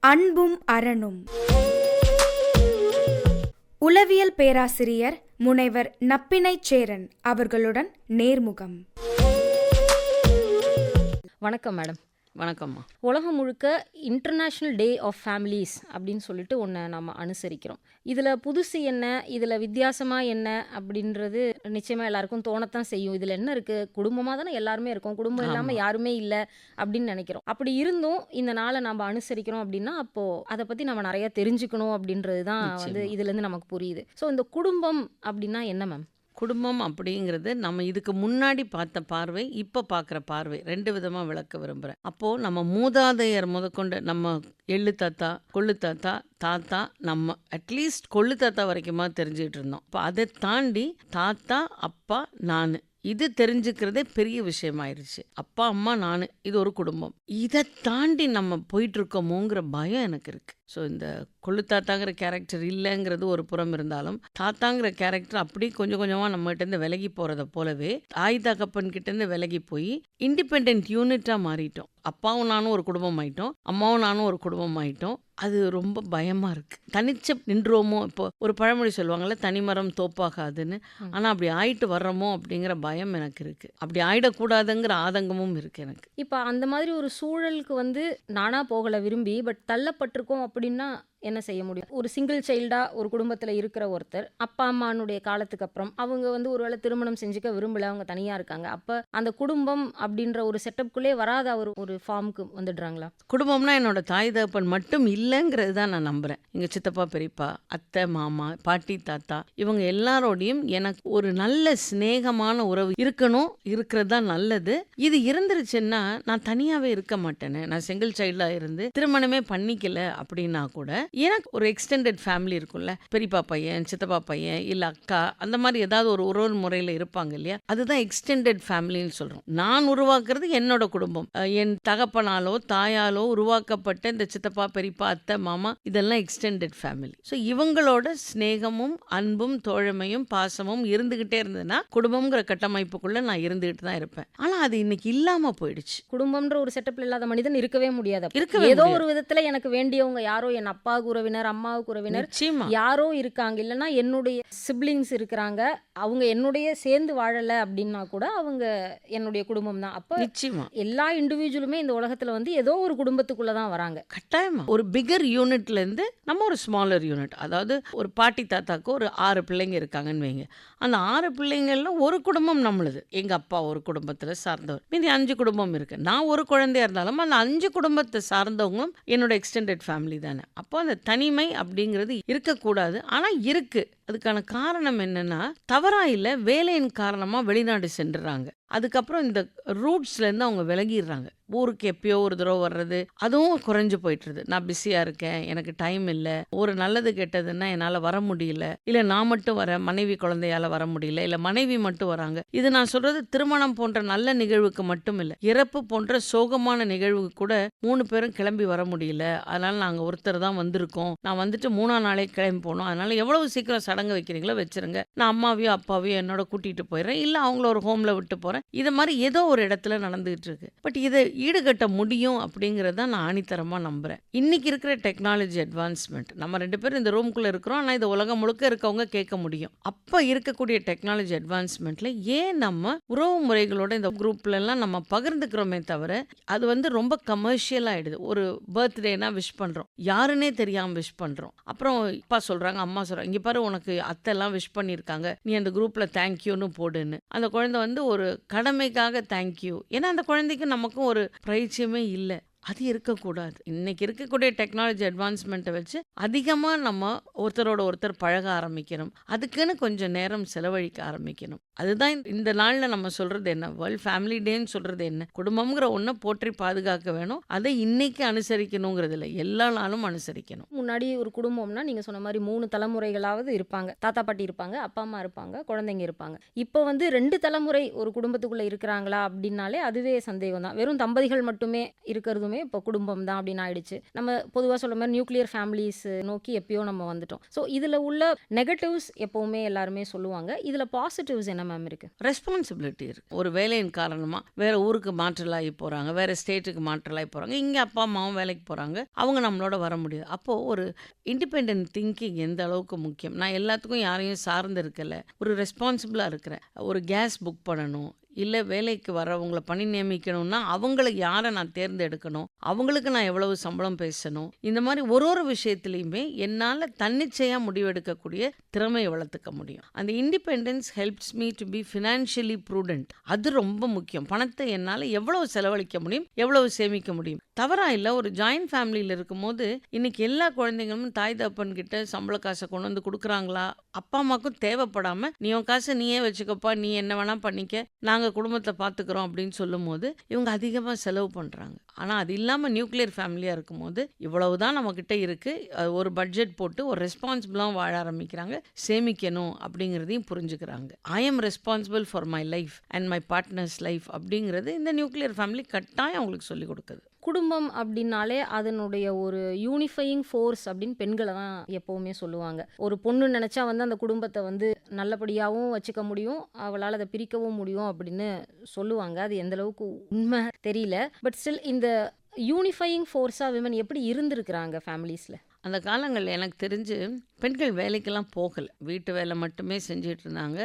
அன்பும் அரணும். உளவியல் பேராசிரியர் முனைவர் நப்பினைச் சேரன் அவர்களுடன் நேர்முகம். வணக்கம் மேடம். வணக்கம்மா. உலகம் முழுக்க இன்டர்நேஷ்னல் டே ஆஃப் ஃபேமிலிஸ் அப்படின்னு சொல்லிட்டு ஒன்று நம்ம அனுசரிக்கிறோம். இதில் புதுசு என்ன, இதில் வித்தியாசமாக என்ன அப்படின்றது நிச்சயமாக எல்லாருக்கும் தோணத்தான் செய்யும். இதில் என்ன இருக்குது, குடும்பமாக தானே எல்லாருமே இருக்கோம், குடும்பம் இல்லாமல் யாருமே இல்லை அப்படின்னு நினைக்கிறோம். அப்படி இருந்தும் இந்த நாளை நம்ம அனுசரிக்கிறோம் அப்படின்னா அப்போது அதை பற்றி நம்ம நிறைய தெரிஞ்சுக்கணும் அப்படின்றது தான் இதுலேருந்து நமக்கு புரியுது. ஸோ இந்த குடும்பம் அப்படின்னா என்ன மேம்? குடும்பம் அப்படிங்கிறது நம்ம இதுக்கு முன்னாடி பார்த்த பார்வை, இப்போ பார்க்குற பார்வை, 2 விதமாக விளக்க விரும்புகிறேன். அப்போது நம்ம மூதாதையர் முதற்கொண்டு நம்ம எள்ளு தாத்தா, கொள்ளு தாத்தா, தாத்தா, நம்ம அட்லீஸ்ட் கொள்ளு தாத்தா வரைக்குமா தெரிஞ்சுக்கிட்டு இருந்தோம். இப்போ அதை தாண்டி தாத்தா, அப்பா, நான், இது தெரிஞ்சுக்கிறதே பெரிய விஷயமாயிருச்சு. அப்பா, அம்மா, நான், இது ஒரு குடும்பம். இதை தாண்டி நம்ம போயிட்டுருக்கோமோங்கிற பயம் எனக்கு இருக்குது. ஸோ இந்த கொள்ளு தாத்தாங்கிற கேரக்டர் இல்லைங்கிறது ஒரு புறம் இருந்தாலும், தாத்தாங்கிற கேரக்டர் அப்படி கொஞ்சம் கொஞ்சமாக நம்மகிட்டேருந்து விலகி போகிறத போலவே தாய் தகப்பன் கிட்டேருந்து விலகி போய் இண்டிபெண்ட் யூனிட்டாக மாறிட்டோம். அப்பாவும் நானும் ஒரு குடும்பம் ஆயிட்டோம், அம்மாவும் நானும் ஒரு குடும்பம் ஆயிட்டோம். அது ரொம்ப பயமாக இருக்குது. தனிச்சு நின்றோமோ, இப்போ ஒரு பழமொழி சொல்லுவாங்கள்ல, தனிமரம் தோப்பாகாதுன்னு. ஆனால் அப்படி ஆயிட்டு வர்றோமோ அப்படிங்கிற பயம் எனக்கு இருக்குது. அப்படி ஆயிடக்கூடாதுங்கிற ஆதங்கமும் இருக்குது எனக்கு. இப்போ அந்த மாதிரி ஒரு சூழலுக்கு நானாக போகலை விரும்பி, பட் தள்ளப்பட்டிருக்கோம் அப்படின்னா என்ன செய்ய முடியும்? ஒரு சிங்கிள் சைல்டாக ஒரு குடும்பத்தில் இருக்கிற ஒருத்தர் அப்பா அம்மானுடைய காலத்துக்கு அப்புறம் அவங்க ஒருவேளை திருமணம் செஞ்சுக்க விரும்பல, அவங்க தனியாக இருக்காங்க. அப்போ அந்த குடும்பம் அப்படின்ற ஒரு செட்டப்குள்ளே வராத ஒரு ஃபார்முக்கு வந்துடுறாங்களா? குடும்பம்னா என்னோட தாய் தகப்பன் மட்டும் இல்லைங்கிறது தான் நான் நம்புகிறேன். எங்கள் சித்தப்பா, பெரியப்பா, அத்தை, மாமா, பாட்டி, தாத்தா, இவங்க எல்லாரோடையும் எனக்கு ஒரு நல்ல சிநேகமான உறவு இருக்கணும். இருக்கிறது தான் நல்லது. இது இருந்துருச்சுன்னா நான் தனியாகவே இருக்க மாட்டேன்னு. நான் சிங்கிள் சைல்டாக இருந்து திருமணமே பண்ணிக்கல அப்படின்னா கூட எனக்கு ஒரு எக்ஸ்டெண்டட் ஃபேமிலி இருக்கும்ல, பெரியப்பா பையன், சித்தப்பா பையன், இல்லை அக்கா, அந்த மாதிரி ஏதாவது ஒரு உறவு முறையில் இருப்பாங்க இல்லையா, அதுதான் எக்ஸ்டெண்டட் ஃபேமிலின்னு சொல்கிறோம். நான் உருவாக்குறது என்னோட குடும்பம். என் தகப்பனாலோ தாயாலோ உருவாக்கப்பட்ட இந்த சித்தப்பா, பெரியப்பா, அத்தை, மாமா, இதெல்லாம் எக்ஸ்டெண்டட் ஃபேமிலி. ஸோ இவங்களோட ஸ்நேகமும் அன்பும் தோழமையும் பாசமும் இருந்துகிட்டே இருந்ததுன்னா குடும்பம்ங்கிற கட்டமைப்புக்குள்ள நான் இருந்துகிட்டு தான் இருப்பேன். ஆனால் அது இன்னைக்கு இல்லாமல் போயிடுச்சு. குடும்பம்ன்ற ஒரு செட்டப்ல இல்லாத மனிதன் இருக்கவே முடியாது. இருக்கவே ஏதோ ஒரு விதத்துல எனக்கு வேண்டியவங்க யாரோ, என் அப்பா உறவினர், அம்மாவுக்கு உறவினர் யாரோ இருக்காங்க, இல்லைன்னா என்னுடைய சிப்ளிங்ஸ் இருக்கிறாங்க, அவங்க என்னுடைய சேர்ந்து வாழல அப்படின்னா கூட அவங்க என்னுடைய குடும்பம் தான். அப்ப நிச்சயமா எல்லா இண்டிவிஜுவலுமே இந்த உலகத்துல ஏதோ ஒரு குடும்பத்துக்குள்ளதான் வராங்க. கட்டாயமா ஒரு பிகர் யூனிட்ல இருந்து நம்ம ஒரு ஸ்மாலர் யூனிட். அதாவது ஒரு பாட்டி தாத்தாக்கு ஒரு 6 பிள்ளைங்க இருக்காங்கன்னு வைங்க. அந்த 6 பிள்ளைங்கள்ல ஒரு குடும்பம் நம்மளுது. எங்க அப்பா ஒரு குடும்பத்துல சார்ந்தவர், மீதி 5 குடும்பம் இருக்கு. நான் ஒரு குழந்தையா இருந்தாலும் அந்த 5 குடும்பத்தை சார்ந்தவங்களும் என்னோட எக்ஸ்டெண்டட் ஃபேமிலி தானே. அப்போ அந்த தனிமை அப்படிங்கிறது இருக்கக்கூடாது. ஆனால் இருக்கு. அதுக்கான காரணம் என்னன்னா, தவறா இல்லை, வேலையின் காரணமாக வெளிநாடு சென்றுறாங்க. அதுக்கப்புறம் இந்த ரூட்ஸ்லேருந்து அவங்க விலகிடுறாங்க. ஊருக்கு எப்பயோ ஒரு தடவை வர்றது அதுவும் குறைஞ்சு போயிட்டுருது. நான் பிஸியாக இருக்கேன், எனக்கு டைம் இல்லை, ஒரு நல்லது கெட்டதுன்னா என்னால் வர முடியல, இல்லை நான் மட்டும் வரேன், மனைவி குழந்தையால் வர முடியல, இல்லை மனைவி மட்டும் வராங்க. இது நான் சொல்கிறது திருமணம் போன்ற நல்ல நிகழ்வுக்கு மட்டும் இல்லை, இறப்பு போன்ற சோகமான நிகழ்வுக்கு கூட 3 பேரும் கிளம்பி வர முடியல. அதனால் நாங்கள் ஒருத்தர் தான் வந்திருக்கோம், நான் வந்துட்டு 3ஆம் நாளே கிளம்பி போனோம், அதனால் எவ்வளவு சீக்கிரம் சடங்கு வைக்கிறீங்களோ வச்சுருங்க, நான் அம்மாவையோ அப்பாவையோ என்னோட கூட்டிகிட்டு போயிடுறேன், இல்லை அவங்கள ஒரு ஹோமில் விட்டு போகிறேன். இது மாதிரி ஏதோ ஒரு இடத்துல நடந்துகிட்டு இருக்கு. பட் இதை ஈடுகட்ட முடியும் அப்படிங்கிறத நான் ஆணித்தரமாக நம்புகிறேன். இன்னைக்கு இருக்கிற டெக்னாலஜி அட்வான்ஸ்மெண்ட், நம்ம 2 பேரும் இந்த ரூம்குள்ளே இருக்கிறோம், ஆனால் இது உலகம் முழுக்க இருக்கவங்க கேட்க முடியும். அப்போ இருக்கக்கூடிய டெக்னாலஜி அட்வான்ஸ்மெண்ட்டில் ஏன் நம்ம உறவு முறைகளோட இந்த குரூப்லலாம் நம்ம பகிர்ந்துக்கிறோமே தவிர அது ரொம்ப கமர்ஷியல் ஆகிடுது. ஒரு பர்த்டேனா விஷ் பண்ணுறோம், யாருன்னே தெரியாமல் விஷ் பண்ணுறோம். அப்புறம் அப்பா சொல்கிறாங்க, அம்மா சொல்கிறாங்க, இங்கே பாரு உனக்கு அத்தை எல்லாம் விஷ் பண்ணியிருக்காங்க, நீ அந்த குரூப்பில் தேங்க்யூன்னு போடுன்னு. அந்த குழந்தை ஒரு கடமைக்காக தேங்க்யூ. ஏன்னா அந்த குழந்தைக்கு நமக்கும் ஒரு பரிச்சயமே இல்லை. அது இருக்கக்கூடாது. இன்னைக்கு இருக்கக்கூடிய டெக்னாலஜி அட்வான்ஸ்மெண்ட்டை வச்சு அதிகமாக நம்ம ஒருத்தரோட ஒருத்தர் பழக ஆரம்பிக்கணும். அதுக்குன்னு கொஞ்சம் நேரம் செலவழிக்க ஆரம்பிக்கணும். அதுதான் இந்த நாளில் நம்ம சொல்கிறது என்ன, வேர்ல்ட் ஃபேமிலி டேன்னு சொல்கிறது என்ன, குடும்பம்ங்கிற ஒன்றை போற்றி பாதுகாக்க வேணும். அதை இன்னைக்கு அனுசரிக்கணுங்கிறது இல்லை, எல்லா நாளும் அனுசரிக்கணும். முன்னாடி ஒரு குடும்பம்னா நீங்கள் சொன்ன மாதிரி 3 தலைமுறைகளாவது இருப்பாங்க. தாத்தா பாட்டி இருப்பாங்க, அப்பா அம்மா இருப்பாங்க, குழந்தைங்க இருப்பாங்க. இப்போ 2 தலைமுறை ஒரு குடும்பத்துக்குள்ளே இருக்கிறாங்களா அப்படின்னாலே அதுவே சந்தேகம் தான். வெறும் தம்பதிகள் மட்டுமே இருக்கிறதுமே இப்போ குடும்பம் தான் அப்படின்னு ஆயிடுச்சு. நம்ம பொதுவாக சொல்ல மாதிரி நியூக்ளியர் ஃபேமிலிஸ் நோக்கி எப்பயோ நம்ம வந்துட்டோம். ஸோ இதில் உள்ள நெகட்டிவ்ஸ் எப்போவுமே எல்லாருமே சொல்லுவாங்க. இதில் பாசிட்டிவ்ஸ் என்ன மேம் இருக்கு? ரெஸ்பான்சிபிலிட்டி இருக்கு. ஒரு வேலையின் காரணமா வேற ஊருக்கு மாற்றலாகி போறாங்க, வேற ஸ்டேட்டுக்கு மாற்றலாகி போறாங்க. இங்க அப்பா அம்மாவும் வேலைக்கு போறாங்க. அவங்க நம்மளோட வர முடியாது. அப்போ ஒரு இண்டிபெண்டன்ட் திங்கிங் எந்த அளவுக்கு முக்கியம். நான் எல்லாத்துக்கும் யாரையும் சார்ந்து இருக்கல. ஒரு ரெஸ்பான்சிபிளா இருக்கிறேன். ஒரு கேஸ் புக் பண்ணணும். இல்ல வேலைக்கு வரவங்கள பணி நியமிக்கணும்னா, அவங்களுக்கு யார நான் தேர்ந்தெடுக்கணும்? அவங்களுக்கு நான் எவ்வளவு சம்பளம் பேசணும்? இந்த மாரி ஒரு விஷயத்திலயுமே என்னால தன்னிச்சையா முடிவெடுக்கக்கூடிய திறமைய வளர்த்துக்க முடியும். அந்த independence helps me to be financially prudent. அது ரொம்ப முக்கியம். பணத்த என்னால எவ்வளவு செலவழிக்க முடியும்? எவ்வளவு சேமிக்க முடியும்? தவறா இல்ல. ஒரு ஜாயிண்ட் ஃபேமிலில இருக்கும்போது, இன்னைக்கு எல்லா குழந்தைங்களும் தாய் தகப்பன் கிட்ட சம்பள காச கொண்டு வந்து குடுக்குறாங்களா? அப்பா அம்மாக்கும் தேவைப்படாம, "நீ உன் காச நீயே வச்சுக்கப்பா. நீ என்ன வேணா பண்ணிக்க. நாங்க குடும்பத்த பார்த்துக்கிறோம்" அப்படின்னு சொல்லும்போது, இவங்க அதிகமா செலவு பண்றாங்க. ஆனா அது இல்லாம நியூக்ளியர் ஃபேமிலியா இருக்கும்போது, இவ்வளவுதான் நம்மகிட்ட இருக்கு. ஒரு பட்ஜெட் போட்டு ஒரு ரெஸ்பான்சிபிளாவும் வாழ ஆரம்பிக்கிறாங்க. சேமிக்கணும் அப்படிங்கிறதையும் புரிஞ்சுக்கிறாங்க. I am responsible for my life and my partners life அப்படிங்கிறது இந்த நியூக்ளியர் ஃபேமிலி கட்டாயம் அவங்களுக்கு சொல்லிக் கொடுக்குது. குடும்பம் அப்படின்னாலே அதனுடைய ஒரு யூனிஃபையிங் ஃபோர்ஸ் அப்படின்னு பெண்களை தான் எப்பவுமே சொல்லுவாங்க. ஒரு பொண்ணு நினைச்சா வந்து அந்த குடும்பத்தை வந்து நல்லபடியாகவும் வச்சுக்க முடியும், அவளால் அதை பிரிக்கவும் முடியும் அப்படின்னு சொல்லுவாங்க. அது எந்த அளவுக்கு உண்மை தெரியல. பட் ஸ்டில் இந்த யூனிஃபையிங் ஃபோர்ஸாக விமன் எப்படி இருந்திருக்கிறாங்க ஃபேமிலிஸில்? அந்த காலங்கள்ல எனக்கு தெரிஞ்சு பெண்கள் வேலைக்கெல்லாம் போகல. வீட்டு வேலை மட்டுமே செஞ்சுட்டு இருந்தாங்க.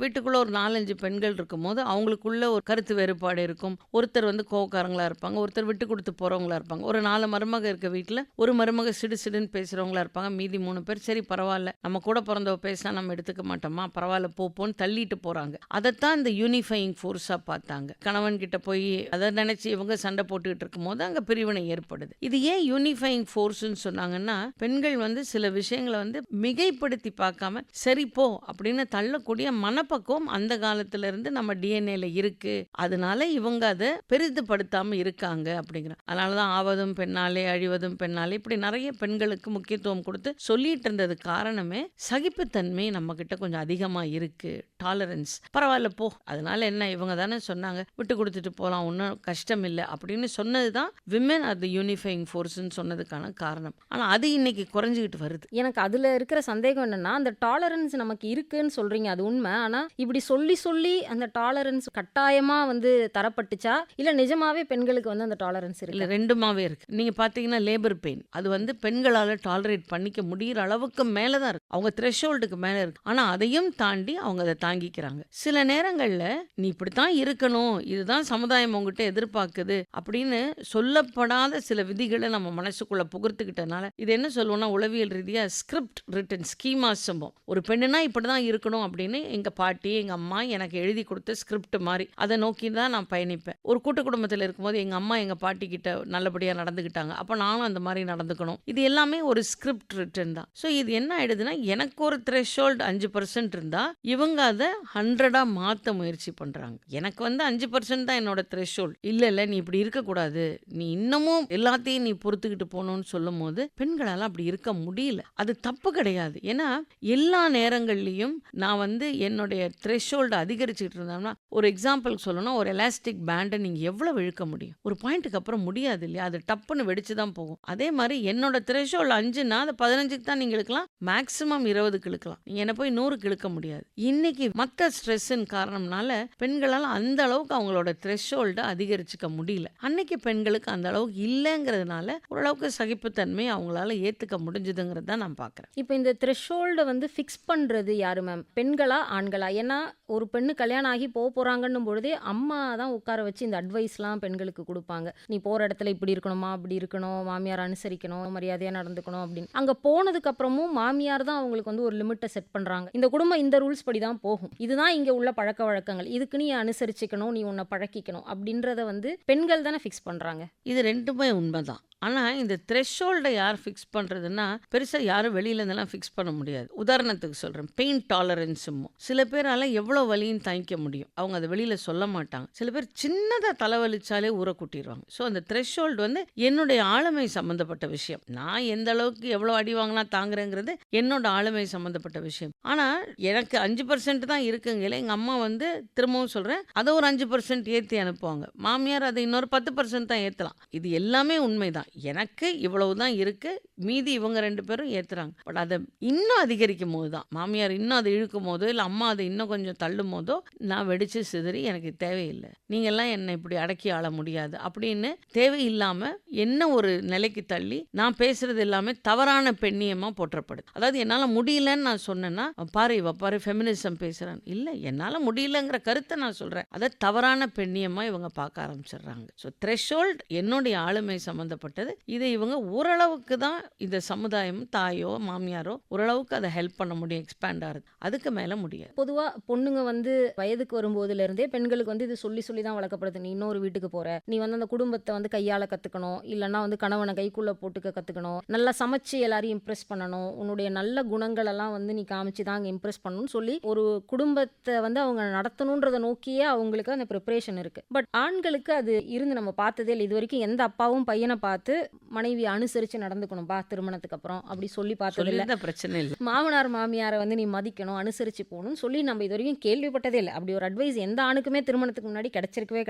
வீட்டுக்குள்ள ஒரு 4, 5 பெண்கள் இருக்கும்போது அவங்களுக்குள்ள ஒரு கருத்து வேறுபாடு இருக்கும். ஒருத்தர் வந்து கோவக்காரங்களா இருப்பாங்க, ஒருத்தர் விட்டு கொடுத்து போறவங்களா இருப்பாங்க. ஒரு 4 மருமக இருக்க வீட்டில் ஒரு மருமக சிடு சிடுன்னு பேசுறவங்களா இருப்பாங்க. மீதி 3 பேர் சரி பரவாயில்ல, நம்ம கூட பிறந்தவ பேசினா நம்ம எடுத்துக்க மாட்டோமா, பரவாயில்ல போன்னு தள்ளிட்டு போறாங்க. அதைத்தான் இந்த யூனிஃபையிங் ஃபோர்ஸா பார்த்தாங்க. கணவன் கிட்ட போய் அதை நினைச்சு இவங்க சண்டை போட்டுக்கிட்டு இருக்கும்போது அங்க பிரிவினை ஏற்படுது. இது ஏன் யூனிஃபையிங் ஃபோர்ஸ்ன்னு சொன்னாங்கன்னா, பெண்கள் வந்து சில விஷயங்களை வந்து மிகைப்படுத்தி பார்க்காம சரி போ அப்படின்னு தள்ளக்கூடிய மனப்பக்குவம் அந்த காலத்துல இருந்து நம்ம டிஎன்ஏல இருக்கு. அதனால இவங்க அதை பெரிதுபடுத்தாம இருக்காங்க அப்படிங்கிற. அதனாலதான் ஆவதும் பெண்ணாலே அழிவதும் பெண்ணாலே இப்படி நிறைய பெண்களுக்கு முக்கியத்துவம் கொடுத்து சொல்லிட்டு இருந்தது காரணமே சகிப்புத்தன்மை நம்ம கிட்ட கொஞ்சம் அதிகமா இருக்கு. டாலரன்ஸ் பரவாயில்ல போ, அதனால என்ன, இவங்க தானே சொன்னாங்க, விட்டு கொடுத்துட்டு போலாம், ஒன்றும் கஷ்டம் இல்லை அப்படின்னு சொன்னதுதான் விமென் ஆர் தி யூனிஃபையிங் ஃபோர்ஸ்ன்னு சொன்னதுக்கான காரணம். ஆனா அது இன்னைக்கு குறைஞ்சிக்கிட்டு வருது. எனக்கு அதுல இருக்கிற சந்தேகம் என்னன்னா, அந்த டாலரன்ஸ் நமக்கு இருக்குன்னு சொல்றீங்க, அது உண்மை. ஆனா இப்படி சொல்லி சொல்லி அந்த டாலரன்ஸ் கட்டாயமா வந்து தரப்பட்டுச்சா, இல்ல நிஜமாவே பெண்களுக்கு வந்து அந்த டாலரன்ஸ் இல்ல இல்ல? ரெண்டுமாவே இருக்கு. நீங்க பாத்தீங்கன்னா லேபர் பெயின் அது வந்து பெண்களால டாலரேட் பண்ணிக்க முடியற அளவுக்கு மேலதான் இருக்கு. அவங்க த்ரெஷோல்டுக்கு மேல இருக்கு. ஆனா அதையும் தாண்டி அவங்க அதை தாங்கிக்கிறாங்க. சில நேரங்கள்ல நீ இப்படித்தான் இருக்கணும், இதுதான் சமுதாயம் உங்ககிட்ட எதிர்பார்க்குது அப்படின்னு சொல்லப்படாத சில விதிகளை நம்ம மனசுக்குள்ள புகுத்துக்கிட்டனால இது என்ன சொல்லுவோம்னா, உளவியல் ரீதியா ஸ்கிரிப்ட் ரிட்டன் ஸ்கீமா சொல்லுவோம். ஒரு பெண்ணுனா இப்படிதான் இருக்கணும் அப்படின்னு எங்க பாட்டி எங்க அம்மா எனக்கு எழுதி கொடுத்த ஸ்கிரிப்ட் மாதிரி அதை நோக்கி தான் நான் பயணிப்பேன். ஒரு கூட்டு குடும்பத்தில் இருக்கும்போது எங்க அம்மா எங்க பாட்டி கிட்ட நல்லபடியா நடந்துக்கிட்டாங்க, அப்ப நானும் அந்த மாதிரி நடந்துக்கணும். இது எல்லாமே ஒரு ஸ்கிரிப்ட் ரிட்டன் தான். ஸோ இது என்ன ஆயிடுதுன்னா, எனக்கு ஒரு த்ரெஷோல்டு 5% இருந்தா இவங்க அதை 100ஆ மாற்ற முயற்சி பண்றாங்க. எனக்கு வந்து 5% தான் என்னோட த்ரெஷோல்டு. இல்ல நீ இப்படி இருக்கக்கூடாது, நீ இன்னமும் எல்லாத்தையும் நீ பொறுத்துக்கிட்டு போகணும்னு சொல்லும் போது பெண்களால் அப்படி இருக்க முடியல. அது தப்பு கிடையாது. ஏன்னா எல்லா நேரங்கள்லையும் நான் வந்து என்னுடைய த்ரெஷோல்டு அதிகரிச்சுட்டு இருந்தோம்னா, ஒரு எக்ஸாம்பிள் சொல்லணும், ஒரு எலாஸ்டிக் பேண்டை நீங்க எவ்வளவு இழுக்க முடியும்? ஒரு பாயிண்ட்டுக்கு அப்புறம் முடியாது இல்லையா? அது டப்புன்னு வெடிச்சு தான் போகும். அதே மாதிரி என்னோட த்ரெஷோல்டு 5ன்னா அது 15க்கு தான் நீங்க இழுக்கலாம், மேக்சிமம் 20க்கு இழுக்கலாம். நீங்க என்ன போய் 100க்கு இழுக்க முடியாது. இன்னைக்கு மற்ற ஸ்ட்ரெஸ்ஸின் காரணம்னால பெண்களால் அந்த அளவுக்கு அவங்களோட த்ரெஷோல்டை அதிகரிச்சுக்க முடியல. அன்னைக்கு பெண்களுக்கு அந்த அளவுக்கு இல்லைங்கிறதுனால ஓரளவுக்கு சகிப்புத்தன்மை அவங்களால ஏத்துக்க முடிஞ்சதுங்கிறது தான் நான் பார்க்குறேன். இப்போ இந்த த்ரெஷோல்டை வந்து ஃபிக்ஸ் பண்ணுறது யாரு மேம்? பெண்களா ஆண்களா? ஏன்னா ஒரு பெண்ணு கல்யாணம் ஆகி போகிறாங்கன்னும் பொழுதே அம்மா தான் உட்கார வச்சு இந்த அட்வைஸ்லாம் பெண்களுக்கு கொடுப்பாங்க. நீ போகிற இடத்துல இப்படி இருக்கணுமா, அப்படி இருக்கணும், மாமியார் அனுசரிக்கணும், மரியாதையாக நடந்துக்கணும் அப்படின்னு. அங்கே போனதுக்கு அப்புறமும் மாமியார் தான் அவங்களுக்கு வந்து ஒரு லிமிட்டை செட் பண்ணுறாங்க. இந்த குடும்பம் இந்த ரூல்ஸ் படி தான் போகும், இதுதான் இங்கே உள்ள பழக்க வழக்கங்கள், இதுக்கு நீ அனுசரிச்சுக்கணும், நீ உன்னை பழக்கிக்கணும் அப்படின்றத வந்து பெண்கள் தானே ஃபிக்ஸ் பண்ணுறாங்க. இது ரெண்டுமே உண்மைதான். ஆனால் இந்த த்ரெஷோல்டை யார் ஃபிக்ஸ் பண்ணுறதுன்னா, பெருசாக யாரும் வெளியிலேருந்தெல்லாம் ஃபிக்ஸ் பண்ண முடியாது. உதாரணத்துக்கு சொல்கிறேன், பெயின் டாலரன்ஸும் சில பேரால் எவ்வளோ வலியும் தாங்கிக்க முடியும், அவங்க அதை வெளியில் சொல்ல மாட்டாங்க. சில பேர் சின்னதாக தலைவலிச்சாலே ஊற கூட்டிடுவாங்க. ஸோ அந்த த்ரெஷோல்டு வந்து என்னுடைய ஆளுமை சம்மந்தப்பட்ட விஷயம். நான் எந்த அளவுக்கு எவ்வளோ அடி வாங்கினா தாங்குறேங்கிறது என்னோட ஆளுமை சம்மந்தப்பட்ட விஷயம். ஆனால் எனக்கு 5% தான் இருக்குங்கல, எங்கள் அம்மா வந்து திரும்பவும் சொல்கிறேன், அதை ஒரு 5% ஏற்றி அனுப்புவாங்க. மாமியார் அதை இன்னொரு 10% தான் ஏற்றலாம். இது எல்லாமே உண்மைதான். எனக்கு இவ்வளவு தான் இருக்கு, மீதி இவங்க 2 பேரும் ஏத்துறாங்க. பட் அதை இன்னும் அதிகரிக்கும் போது தான், மாமியார் இன்னும் அதை இழுக்கும் போதோ இல்லை அம்மா அதை இன்னும் கொஞ்சம் தள்ளும் போதோ நான் வெடிச்சு சிதறி எனக்கு தேவையில்லை, நீங்கள்லாம் என்னை இப்படி அடக்கி ஆள முடியாது அப்படின்னு தேவையில்லாம என்ன ஒரு நிலைக்கு தள்ளி நான் பேசுறது எல்லாமே தவறான பெண்ணியமா போற்றப்படுது. அதாவது என்னால முடியலன்னு நான் சொன்னேன்னா, பாரு இவ பாரு ஃபெமினிசம் பேசுறான், இல்லை என்னால முடியலங்கிற கருத்தை நான் சொல்றேன், அதை தவறான பெண்ணியமா இவங்க பார்க்க ஆரம்பிச்சிடுறாங்க. ஸோ த்ரெஷோல்ட் என்னுடைய ஆளுமை சம்மந்தப்பட்டது. இதை இவங்க ஓரளவுக்கு தான் இந்த சமுதாயம், தாயோ மாமியாரோ ஓரளவுக்கு அதை ஹெல்ப் பண்ண முடியும், எக்ஸ்பேண்ட் ஆகுது, அதுக்கு மேல முடியாது. பொதுவா பொண்ணுங்க வந்து வயதுக்கு வரும்போதுல இருந்தே பெண்களுக்கு வந்து இது சொல்லி சொல்லி தான் வளர்க்கப்படுது. நீ இன்னொரு வீட்டுக்கு போற, நீ வந்து அந்த குடும்பத்தை வந்து கையாள கத்துக்கணும், இல்லைன்னா வந்து கணவனை கைக்குள்ள போட்டுக்க கத்துக்கணும், நல்லா சமைச்சு எல்லாரையும் இம்ப்ரெஸ் பண்ணணும், உன்னுடைய நல்ல குணங்கள் எல்லாம் வந்து நீ காமிச்சு தான் அங்கே இம்ப்ரெஸ் பண்ணணும்னு சொல்லி ஒரு குடும்பத்தை வந்து அவங்க நடத்தணுன்றதை நோக்கியே அவங்களுக்கு அந்த ப்ரிப்பரேஷன் இருக்கு. பட் ஆண்களுக்கு அது இருந்து நம்ம பார்த்ததே இல்லை. இது வரைக்கும் எந்த அப்பாவும் பையனை பார்த்து மனைவி அனுசரிச்சு நடந்துக்கணும்பா திருமணத்துக்கு அப்புறம் அப்படி சொல்லி பார்த்தது இல்லை. பிரச்சனை இல்லை. மாமனார் மாமியாரை வந்து நீ மதிக்கணும், அனுசரிச்சு போகணும்னு சொல்லி நம்ம இது வரைக்கும் கேள்விப்பட்டதே இல்லை. அப்படி ஒரு அட்வைஸ் எந்த ஆணுக்குமே திருமணத்துக்கு முன்னாடி கிடைக்கவே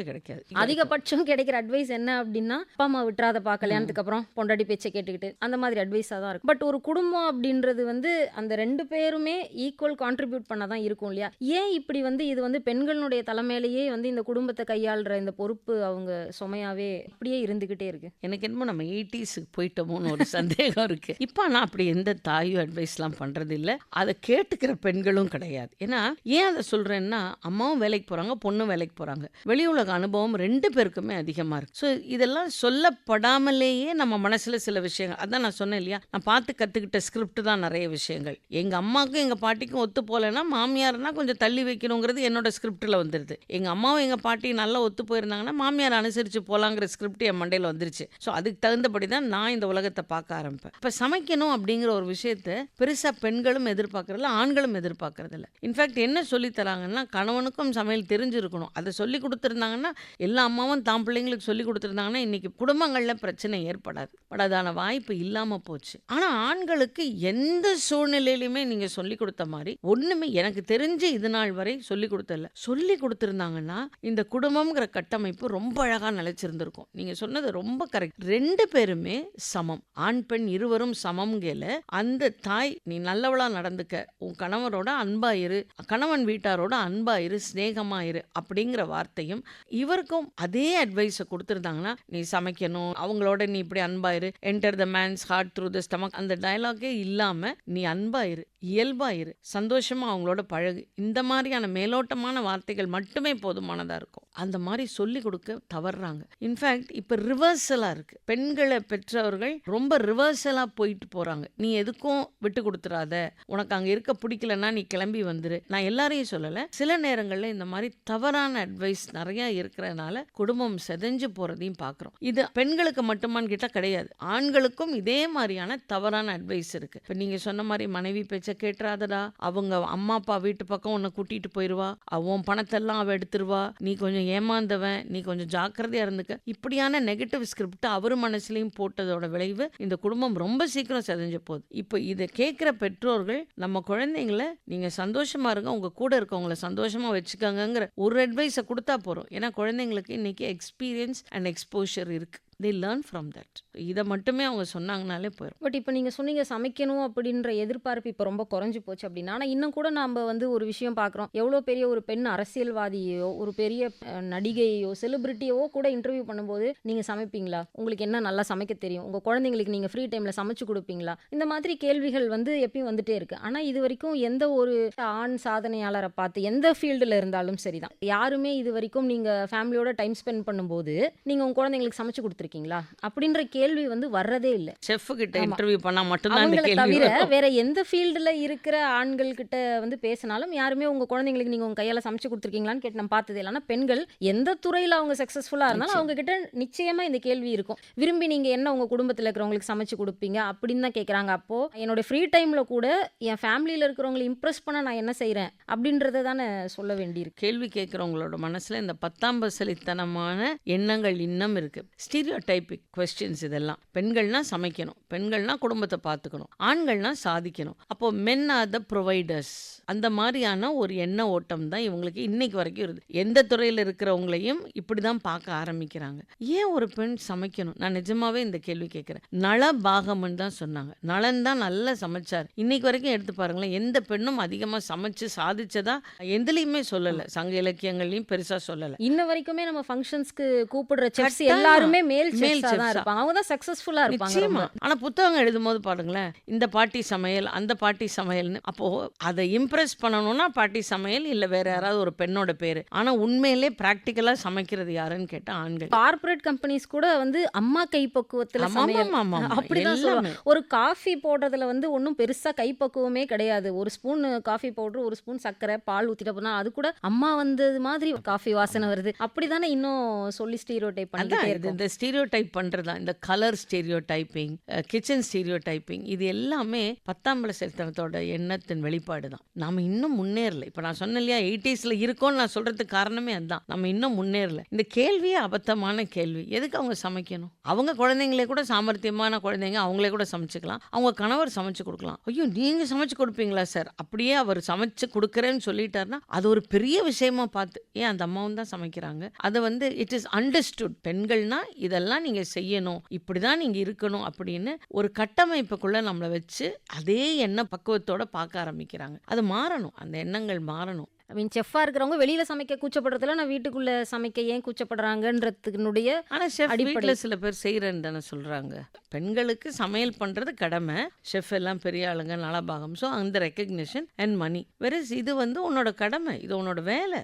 கிடைக்காது. அதிகபட்சம் கிடைக்கிற அட்வைஸ் என்ன அப்படின்னா, அப்பா அம்மா விட்டுறாதப்பா கல்யாணத்துக்கு அப்புறம் பொண்டாட்டி பேச்சை கேட்டுக்கிட்டு, அந்த மாதிரி அட்வைஸாக தான் இருக்கும். பட் ஒரு குடும்பம் அப்படின்றது வந்து அந்த 2 பேருமே ஈக்குவல் கான்ட்ரிபியூட் பண்ண தான் இருக்கும் இல்லையா? ஏன் இப்படி வந்து இது வந்து பெண்களுடைய தலைமையிலேயே வந்து இந்த குடும்பத்தை கையாளுற இந்த பொறுப்பு அவங்க சுமையாவே அப்படியே இருந்துகிட்டே இருக்கு? எனக்கு என்னமோ நம்ம 80s போயிட்டோமோன்னு ஒரு சந்தேகம் இருக்கு. இப்போ நான் அப்படி எந்த தாயும் அட்வைஸ்லாம் பண்றது இல்லை, அதை கேட்டுக்கிற பெண்களும் கிடையாது. ஏன்னா ஏன் அதை சொல்றேன்னா, அம்மாவும் வேலைக்கு போறாங்க, பொண்ணும் வேலைக்கு போறாங்க, வெளி உலக அனுபவம் 2 பேருக்குமே அதிகமா இருக்கு. ஸோ இதெல்லாம் சொல்லப்படாமலேயே நம்ம மனசுல சில விஷயங்கள், அதான் நான் சொன்னேன் இல்லையா, நான் பார்த்து கத்துக்கிட்ட ஸ்கிரிப்ட் தான் நிறைய விஷயங்கள். எங்க அம்மாவுக்கும் எங்க பாட்டிக்கும் ஒத்து போலன்னா மாமியார்னா கொஞ்சம் தள்ளி வைக்கணுங்கிறது என்னோட ஸ்கிரிப்டில் வந்துடுது. எங்க அம்மாவும் எங்க பாட்டியும் நல்லா ஒத்து போயிருந்தாங்கன்னா மாமியார் அனுசரிச்சு போலாங்கிற ஸ்கிரிப்ட் என் மண்டையில் வந்துருச்சு. ஸோ அதுக்கு தகுந்தபடி தான் நான் இந்த உலகத்தை பார்க்க ஆரம்பிப்பேன். இப்போ சமைக்கணும் அப்படிங்கிற ஒரு விஷயத்தை பெருசா பெண்களும் எதிர்பார்க்கறதில்ல, ஆண்களும் எதிர்பார்க்கறதில்ல. இன்ஃபேக்ட் என்ன சொல்லி தராங்கன்னா, கணவனுக்கும் சமையல் தெரிஞ்சிருக்கணும். அதை சொல்லி கொடுத்துருந்தாங்கன்னா, எல்லா அம்மாவும் தான் பிள்ளைங்களுக்கு சொல்லி கொடுத்துருந்தாங்கன்னா இன்னைக்கு குடும்பங்களில் பிரச்சனை ஏற்படாது. பட் அதான வாய்ப்பு இல்லாம போச்சு. ஆனா ஆண்களுக்கு எந்த சூழ்நிலையிலுமே நீங்க சொல்லி கொடுத்த மாதிரி ஒண்ணுமே எனக்கு தெரிஞ்சு இது நாள் வரை சொல்லி கொடுத்தல. சொல்லி கொடுத்துருந்தாங்கன்னா இந்த குடும்பம்ங்கிற கட்டமைப்பு ரொம்ப அழகா நிலைச்சிருந்திருக்கும். நீங்க சொன்னது ரொம்ப கரெக்ட். 2 பேருமே சமம், ஆண் பெண் இருவரும் சமம்கேல அந்த தாய் நீ நல்லவளா நடந்துக்க, உன் கணவரோட அன்பா இரு, கணவன் வீட்டாரோட அன்பா இரு, சிநேகமா இரு அப்படிங்கிற வார்த்தையும் இவருக்கும் அதே அட்வைஸை கொடுத்துருந்தாங்கன்னா, நீ சமைக்கணும், அவங்களோட நீ இப்படி அன்பா இரு, enter the man's heart through the stomach, அந்த டயலாகே இல்லாம நீ அன்பா இரு, இயல்பா இரு, சந்தோஷமா அவங்களோட பழகு, இந்த மாதிரியான மேலோட்டமான வார்த்தைகள் மட்டுமே போதுமானதா இருக்கும். அந்த மாதிரி சொல்லி கொடுக்க தவறுறாங்க. இன்ஃபேக்ட் இப்ப ரிவர்சலா இருக்கு. பெண்களை பெற்றவர்கள் ரொம்ப ரிவர்சலா போயிட்டு போறாங்க. நீ எதுக்கும் விட்டு கொடுத்துறாத, உனக்கு அங்க இருக்க பிடிக்கலன்னா நீ கிளம்பி வந்துரு. நான் எல்லாரையும் சொல்லல, சில நேரங்கள்ல இந்த மாதிரி தவறான அட்வைஸ் நிறைய இருக்கிறதுனால குடும்பம் செதஞ்சு போறதையும் பாக்குறோம். இது பெண்களுக்கு மட்டுமான்னு கேட்டா கிடையாது, ஆண்களுக்கும் இதே மாதிரியான தவறான அட்வைஸ் இருக்கு. இப்ப நீங்க சொன்ன மாதிரி மனைவி பேச்ச கேட்டுறாதடா, அவங்க அம்மா அப்பா வீட்டு பக்கம் உன்னை கூட்டிட்டு போயிருவா, அவன் பணத்தெல்லாம் அவ எடுத்துருவா, நீ கொஞ்சம் ஏமாந்தவன், நீ கொஞ்சம் ஜாக்கிரதையா இருந்துக்க, இப்படியான நெகட்டிவ் ஸ்கிரிப்ட் அவர் மனசுலயும் போட்டதோட விளைவு இந்த குடும்பம் ரொம்ப சீக்கிரம் செதஞ்ச போகுது. இப்போ இதை கேட்கிற பெற்றோர்கள் நம்ம குழந்தைங்களை நீங்க சந்தோஷமா இருங்க, உங்க கூட இருக்கவங்களை சந்தோஷமா வச்சுக்கோங்கிற ஒரு அட்வைஸை கொடுத்தா போறோம். ஏன்னா குழந்தைங்களுக்கு இன்னைக்கு எக்ஸ்பீரியன்ஸ் அண்ட் எக்ஸ்போஷர் இருக்கு. they learn from that. இதை மட்டுமே அவங்க சொன்னாங்கனாலே போயிடும். பட் இப்போ நீங்கள் சொன்னீங்க சமைக்கணும் அப்படின்ற எதிர்பார்ப்பு இப்போ ரொம்ப குறைஞ்சி போச்சு அப்படின்னா, ஆனால் இன்னும் கூட நம்ம வந்து ஒரு விஷயம் பார்க்குறோம். எவ்வளோ பெரிய ஒரு பெண் அரசியல்வாதியோ ஒரு பெரிய நடிகையோ செலிபிரிட்டியோ கூட இன்டர்வியூ பண்ணும்போது நீங்கள் சமைப்பீங்களா, உங்களுக்கு என்ன நல்லா சமைக்க தெரியும், உங்கள் குழந்தைங்களுக்கு நீங்கள் ஃப்ரீ டைமில் சமைச்சு கொடுப்பீங்களா, இந்த மாதிரி கேள்விகள் வந்து எப்பயும் வந்துட்டே இருக்கு. ஆனால் இது வரைக்கும் எந்த ஒரு ஆண் சாதனையாளரை பார்த்து எந்த ஃபீல்டில் இருந்தாலும் சரிதான், யாருமே இது வரைக்கும் நீங்கள் ஃபேமிலியோட டைம் ஸ்பெண்ட் பண்ணும்போது நீங்கள் உங்கள் குழந்தைங்களுக்கு சமைச்சு கொடுத்துருக்கீங்களா அப்படின்ற கேள்வி வந்து வர்றதே இல்லை. செஃப் கிட்ட இன்டர்வியூ பண்ணா மட்டும்தான் அவங்களை தவிர வேற எந்த ஃபீல்டுல இருக்கிற ஆண்கள் கிட்ட வந்து பேசினாலும் யாருமே உங்க குழந்தைங்களுக்கு நீங்க உங்க கையால சமைச்சு கொடுத்துருக்கீங்களான்னு கேட்டு நம்ம பார்த்ததே இல்லை. ஆனால் பெண்கள் எந்த துறையில அவங்க சக்சஸ்ஃபுல்லா இருந்தாலும் அவங்க கிட்ட நிச்சயமா இந்த கேள்வி இருக்கும். விரும்பி நீங்க என்ன உங்க குடும்பத்தில் இருக்கிறவங்களுக்கு சமைச்சு கொடுப்பீங்க அப்படின்னு தான் கேட்குறாங்க. அப்போ என்னோட ஃப்ரீ டைம்ல கூட என் ஃபேமிலியில இருக்கிறவங்களை இம்ப்ரெஸ் பண்ண நான் என்ன செய்யறேன் அப்படின்றத தானே சொல்ல வேண்டியிருக்கு. கேள்வி கேட்குறவங்களோட மனசுல இந்த 10ஆம் பசலித்தனமான எண்ணங்கள் இன்னும் இருக்கு. ஸ்டீரியோ ஸ்டீரியோ டைபிக் கொஸ்டின்ஸ் இதெல்லாம். பெண்கள்னா சமைக்கணும், பெண்கள்னா குடும்பத்தை பார்த்துக்கணும், ஆண்கள்னா சாதிக்கணும். அப்போ மென் ஆர் த ப்ரொவைடர்ஸ். அந்த மாதிரியான ஒரு எண்ண ஓட்டம் தான் இவங்களுக்கு இன்னைக்கு வரைக்கும் இருக்குது. எந்த துறையில் இருக்கிறவங்களையும் இப்படி தான் பார்க்க ஆரம்பிக்கிறாங்க. ஏன் ஒரு பெண் சமைக்கணும்? நான் நிஜமாவே இந்த கேள்வி கேட்குறேன். நலபாகம்னு தான் சொன்னாங்க. நலன் தான் நல்லா சமைச்சார். இன்னைக்கு வரைக்கும் எடுத்து பாருங்களேன், எந்த பெண்ணும் அதிகமாக சமைச்சு சாதிச்சதா எதுலையுமே சொல்லலை, சங்க இலக்கியங்கள்லையும் பெருசாக சொல்லலை. இன்ன வரைக்குமே நம்ம ஃபங்க்ஷன்ஸ்க்கு கூப்பிடுற செஃப்ஸ் கட்டாயமா. எல்லாருமே மேல் மேல் செஃப்ஸா தான் chefs-ஆ. இருப்பாங்க. அவங்க தான் சக்சஸ்ஃபுல்லா இருப்பாங்க நிச்சயமா. ரொம்ப. ஆனா புத்தகம் எழுதும்போது பாருங்களேன், இந்த பாட்டி சமையல், அந்த பாட்டி சமையல்னு. அப்போ அதை இம்ப்ரெஸ் பண்ணணும்னா பாட்டி சமையல், இல்ல வேற யாராவது ஒரு பெண்ணோட பேரு. ஆனா உண்மையிலே பிராக்டிக்கலா சமைக்கிறது யாருன்னு கேட்டா ஆண்கள். கார்ப்பரேட் கம்பெனிஸ் கூட வந்து அம்மா கைப்பக்குவத்துல சமையல் அப்படிதான் சொல்லுவாங்க. எல்லாமே. ஒரு காஃபி போடுறதுல வந்து ஒன்றும் பெருசா கைப்பக்குவமே கிடையாது. ஒரு ஸ்பூன் காஃபி பவுடர், ஒரு ஸ்பூன் சர்க்கரை, பால் ஊத்திட்டு போனா அது கூட அம்மா வந்தது மாதிரி காஃபி வாசனை வருது. அப்படிதானே இன்னும் சொல்லி ஸ்டீரியோ டைப் அதான் பண்ணிட்டே இது இருக்கும். இந்த ஸ்டீரியோ டைப் பண்றதா, இந்த colour stereo typing, kitchen stereo typing, இது எல்லாமே 10ஆம் சரித்திரத்தோட எண்ணத்தின் வெளிப்பாடு தான். நாம இன்னும் முன்னேறல. இப்ப நான் சொன்னேன் இல்லையா, 80sல இருக்கோம்னு நான் சொல்றதுக்கு காரணமே அதுதான். நம்ம இன்னும் முன்னேறல. இந்த கேள்வியே அபத்தமான கேள்வி. எதுக்கு அவங்க சமைக்கணும்? அவங்க குழந்தைங்களே கூட சாமர்த்தியமான குழந்தைங்க, அவங்களே கூட சமைச்சுக்கலாம். அவங்க கணவர் சமைச்சு கொடுக்கலாம். ஐயோ நீங்க சமைச்சு கொடுப்பீங்களா சார்? அப்படியே அவர் சமைச்சு கொடுக்குறேன்னு சொல்லிட்டாருன்னா அது ஒரு பெரிய விஷயமா பார்த்து, ஏன் அந்த அம்மாவும் தான் சமைக்கிறாங்க. அதை வந்து இட் இஸ் அண்டர்ஸ்டுட். பெண்கள்னா இதெல்லாம் நீங்க செய்யணும், இப்படிதான் நீங்க இருக்கணும் அப்படின்னு ஒரு கட்டமைப்புக்குள்ள நம்மளை வச்சு அதே எண்ண பக்குவத்தோட பார்க்க ஆரம்பிக்கிறாங்க. அது மாறணும், அந்த எண்ணங்கள் மாறணும். ஐ மீன் செஃப்பா இருக்கிறவங்க வெளியில சமைக்க கூச்சப்படுறதுல நான் வீட்டுக்குள்ள சமைக்க ஏன் கூச்சப்படுறாங்கன்றதுனுடைய ஆனா ஷெஃப் அடிப்படை. வீட்டில் சில பேர் செய்கிறேன்னு தானே சொல்றாங்க. பெண்களுக்கு சமையல் பண்றது கடமை. ஷெஃப் எல்லாம் பெரிய ஆளுங்க, நலபாகம். ஸோ அந்த ரெக்கக்னிஷன் அண்ட் மணி. வெரஸ் இது வந்து உன்னோட கடமை, இது உன்னோட வேலை.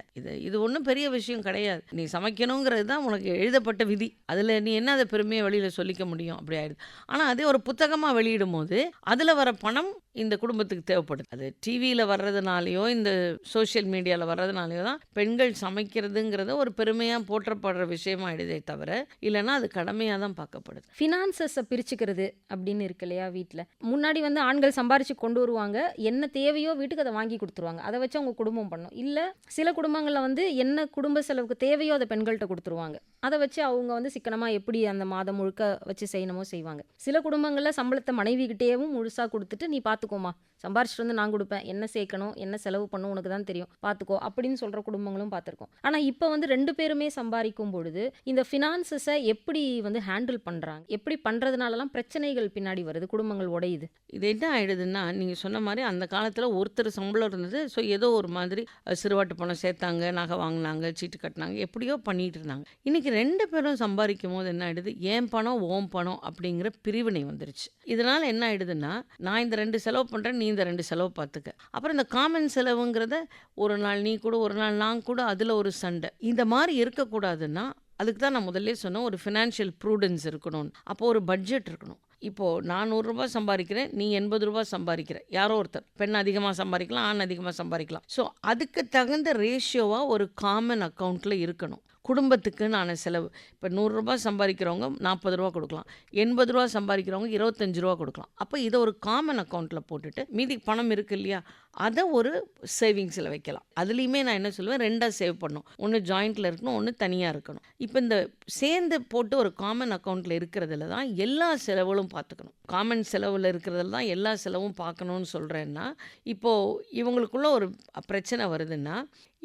இது ஒன்றும் பெரிய விஷயம் கிடையாது. நீ சமைக்கணுங்கிறது தான் உனக்கு எழுதப்பட்ட விதி. அதில் நீ என்ன அதை பெருமையை வெளியில் சொல்லிக்க முடியும்? அப்படி ஆயிடுது. ஆனால் அதே ஒரு புத்தகமாக வெளியிடும் போது அதில் வர பணம் இந்த குடும்பத்துக்கு தேவைப்படுது. அது டிவியில் வர்றதுனாலையோ இந்த சோஷியல் மீடியாவில் வர்றதுனாலையோ தான் பெண்கள் சமைக்கிறதுங்கிறத ஒரு பெருமையாக போற்றப்படுற விஷயமா ஆயிடுதே தவிர, இல்லைன்னா அது கடமையாக தான் பார்க்கப்படுது. ஃபினான்சஸை பிரிச்சுக்கிறது அப்படின்னு இருக்கு இல்லையா வீட்டில். முன்னாடி வந்து ஆண்கள் சம்பாரிச்சு கொண்டு வருவாங்க, என்ன தேவையோ வீட்டுக்கு அதை வாங்கி கொடுத்துருவாங்க, அதை வச்சு அவங்க குடும்பம் பண்ணும். இல்லை சில குடும்பங்களில் வந்து என்ன குடும்ப செலவுக்கு தேவையோ அதை பெண்கள்கிட்ட கொடுத்துருவாங்க, அதை வச்சு அவங்க வந்து சிக்கனமாக எப்படி அந்த மாதம் முழுக்க வச்சு செய்யணுமோ செய்வாங்க. சில குடும்பங்களில் சம்பளத்தை மனைவிகிட்டேவும் முழுசாக கொடுத்துட்டு நீ பார்த்துக்கோமா, சம்பாரிச்சிட்டு வந்து நான் கொடுப்பேன், என்ன சேர்க்கணும் என்ன செலவு பண்ணும் உனக்கு தான் தெரியும் பார்த்துக்கோ அப்படின்னு சொல்கிற குடும்பங்களும் பார்த்துருக்கோம். ஆனால் இப்போ வந்து 2 பேருமே சம்பாதிக்கும் பொழுது இந்த ஃபினான்சஸை எப்படி வந்து ஹேண்டில் பண்ணுறாங்க, எப்படி பண்ணுறதுனாலலாம் பிரச்சனைகள் பின்னாடி வருது, குடும்பங்கள் உடையுது. இது என்ன ஆயிடுதுன்னா, நீங்கள் சொன்ன மாதிரி அந்த காலத்தில் ஒருத்தர் சம்பளம் இருந்தது. ஸோ ஏதோ ஒரு மாதிரி சிறுவாட்டு பணம் சேர்த்தாங்க, நகை வாங்கினாங்க, சீட்டு கட்டினாங்க, எப்படியோ பண்ணிட்டு இருந்தாங்க. இன்னைக்கு 2 பேரும் சம்பாதிக்கும் போது என்ன ஆயிடுது, ஏன் பணம் ஓம் பணம் அப்படிங்கிற பிரிவினை வந்துருச்சு. இதனால என்ன ஆயிடுதுன்னா, நான் இந்த 2 செலவு பண்ணுறேன், நீ இந்த 2 செலவு பார்த்துக்க. அப்புறம் இந்த காமன் செலவுங்கிறத ஒரு நாள் நீ கூட, ஒரு நாள் நான் கூட, அதில் ஒரு சண்டை. இந்த மாதிரி இருக்கக்கூடாதுன்னா அதுக்கு தான் நான் முதல்ல சொன்னேன், ஒரு ஃபினான்ஷியல் ப்ரூடன்ஸ் இருக்கணும்னு. அப்போ ஒரு பட்ஜெட் இருக்கணும். இப்போது நான் 100 ரூபாய் சம்பாதிக்கிறேன், நீ 80 ரூபாய் சம்பாதிக்கிற, யாரோ ஒருத்தர், பெண் அதிகமாக சம்பாதிக்கலாம், ஆண் அதிகமாக சம்பாதிக்கலாம். ஸோ அதுக்கு தகுந்த ரேஷியோவாக ஒரு காமன் அக்கௌண்ட்டில் இருக்கணும். குடும்பத்துக்குன்னு செலவு. இப்போ 100 ரூபாய் சம்பாதிக்கிறவங்க 40 ரூபா கொடுக்கலாம், 80 ரூபா சம்பாதிக்கிறவங்க 25 ரூபா கொடுக்கலாம். அப்போ இதை ஒரு காமன் அக்கௌண்ட்டில் போட்டுட்டு மீதி பணம் இருக்கு இல்லையா, அதை ஒரு சேவிங்ஸில் வைக்கலாம். அதுலேயுமே நான் என்ன சொல்லுவேன், 2ஆக சேவ் பண்ணணும். ஒன்று ஜாயிண்ட்டில் இருக்கணும், ஒன்று தனியாக இருக்கணும். இப்போ இந்த சேர்ந்து போட்டு ஒரு காமன் அக்கௌண்ட்டில் இருக்கிறதுல தான் எல்லா செலவுகளும் பார்த்துக்கணும். காமன் செலவில் இருக்கிறதுல தான் எல்லா செலவும் பார்க்கணுன்னு சொல்கிறேன்னா, இப்போது இவங்களுக்குள்ள ஒரு பிரச்சனை வருதுன்னா,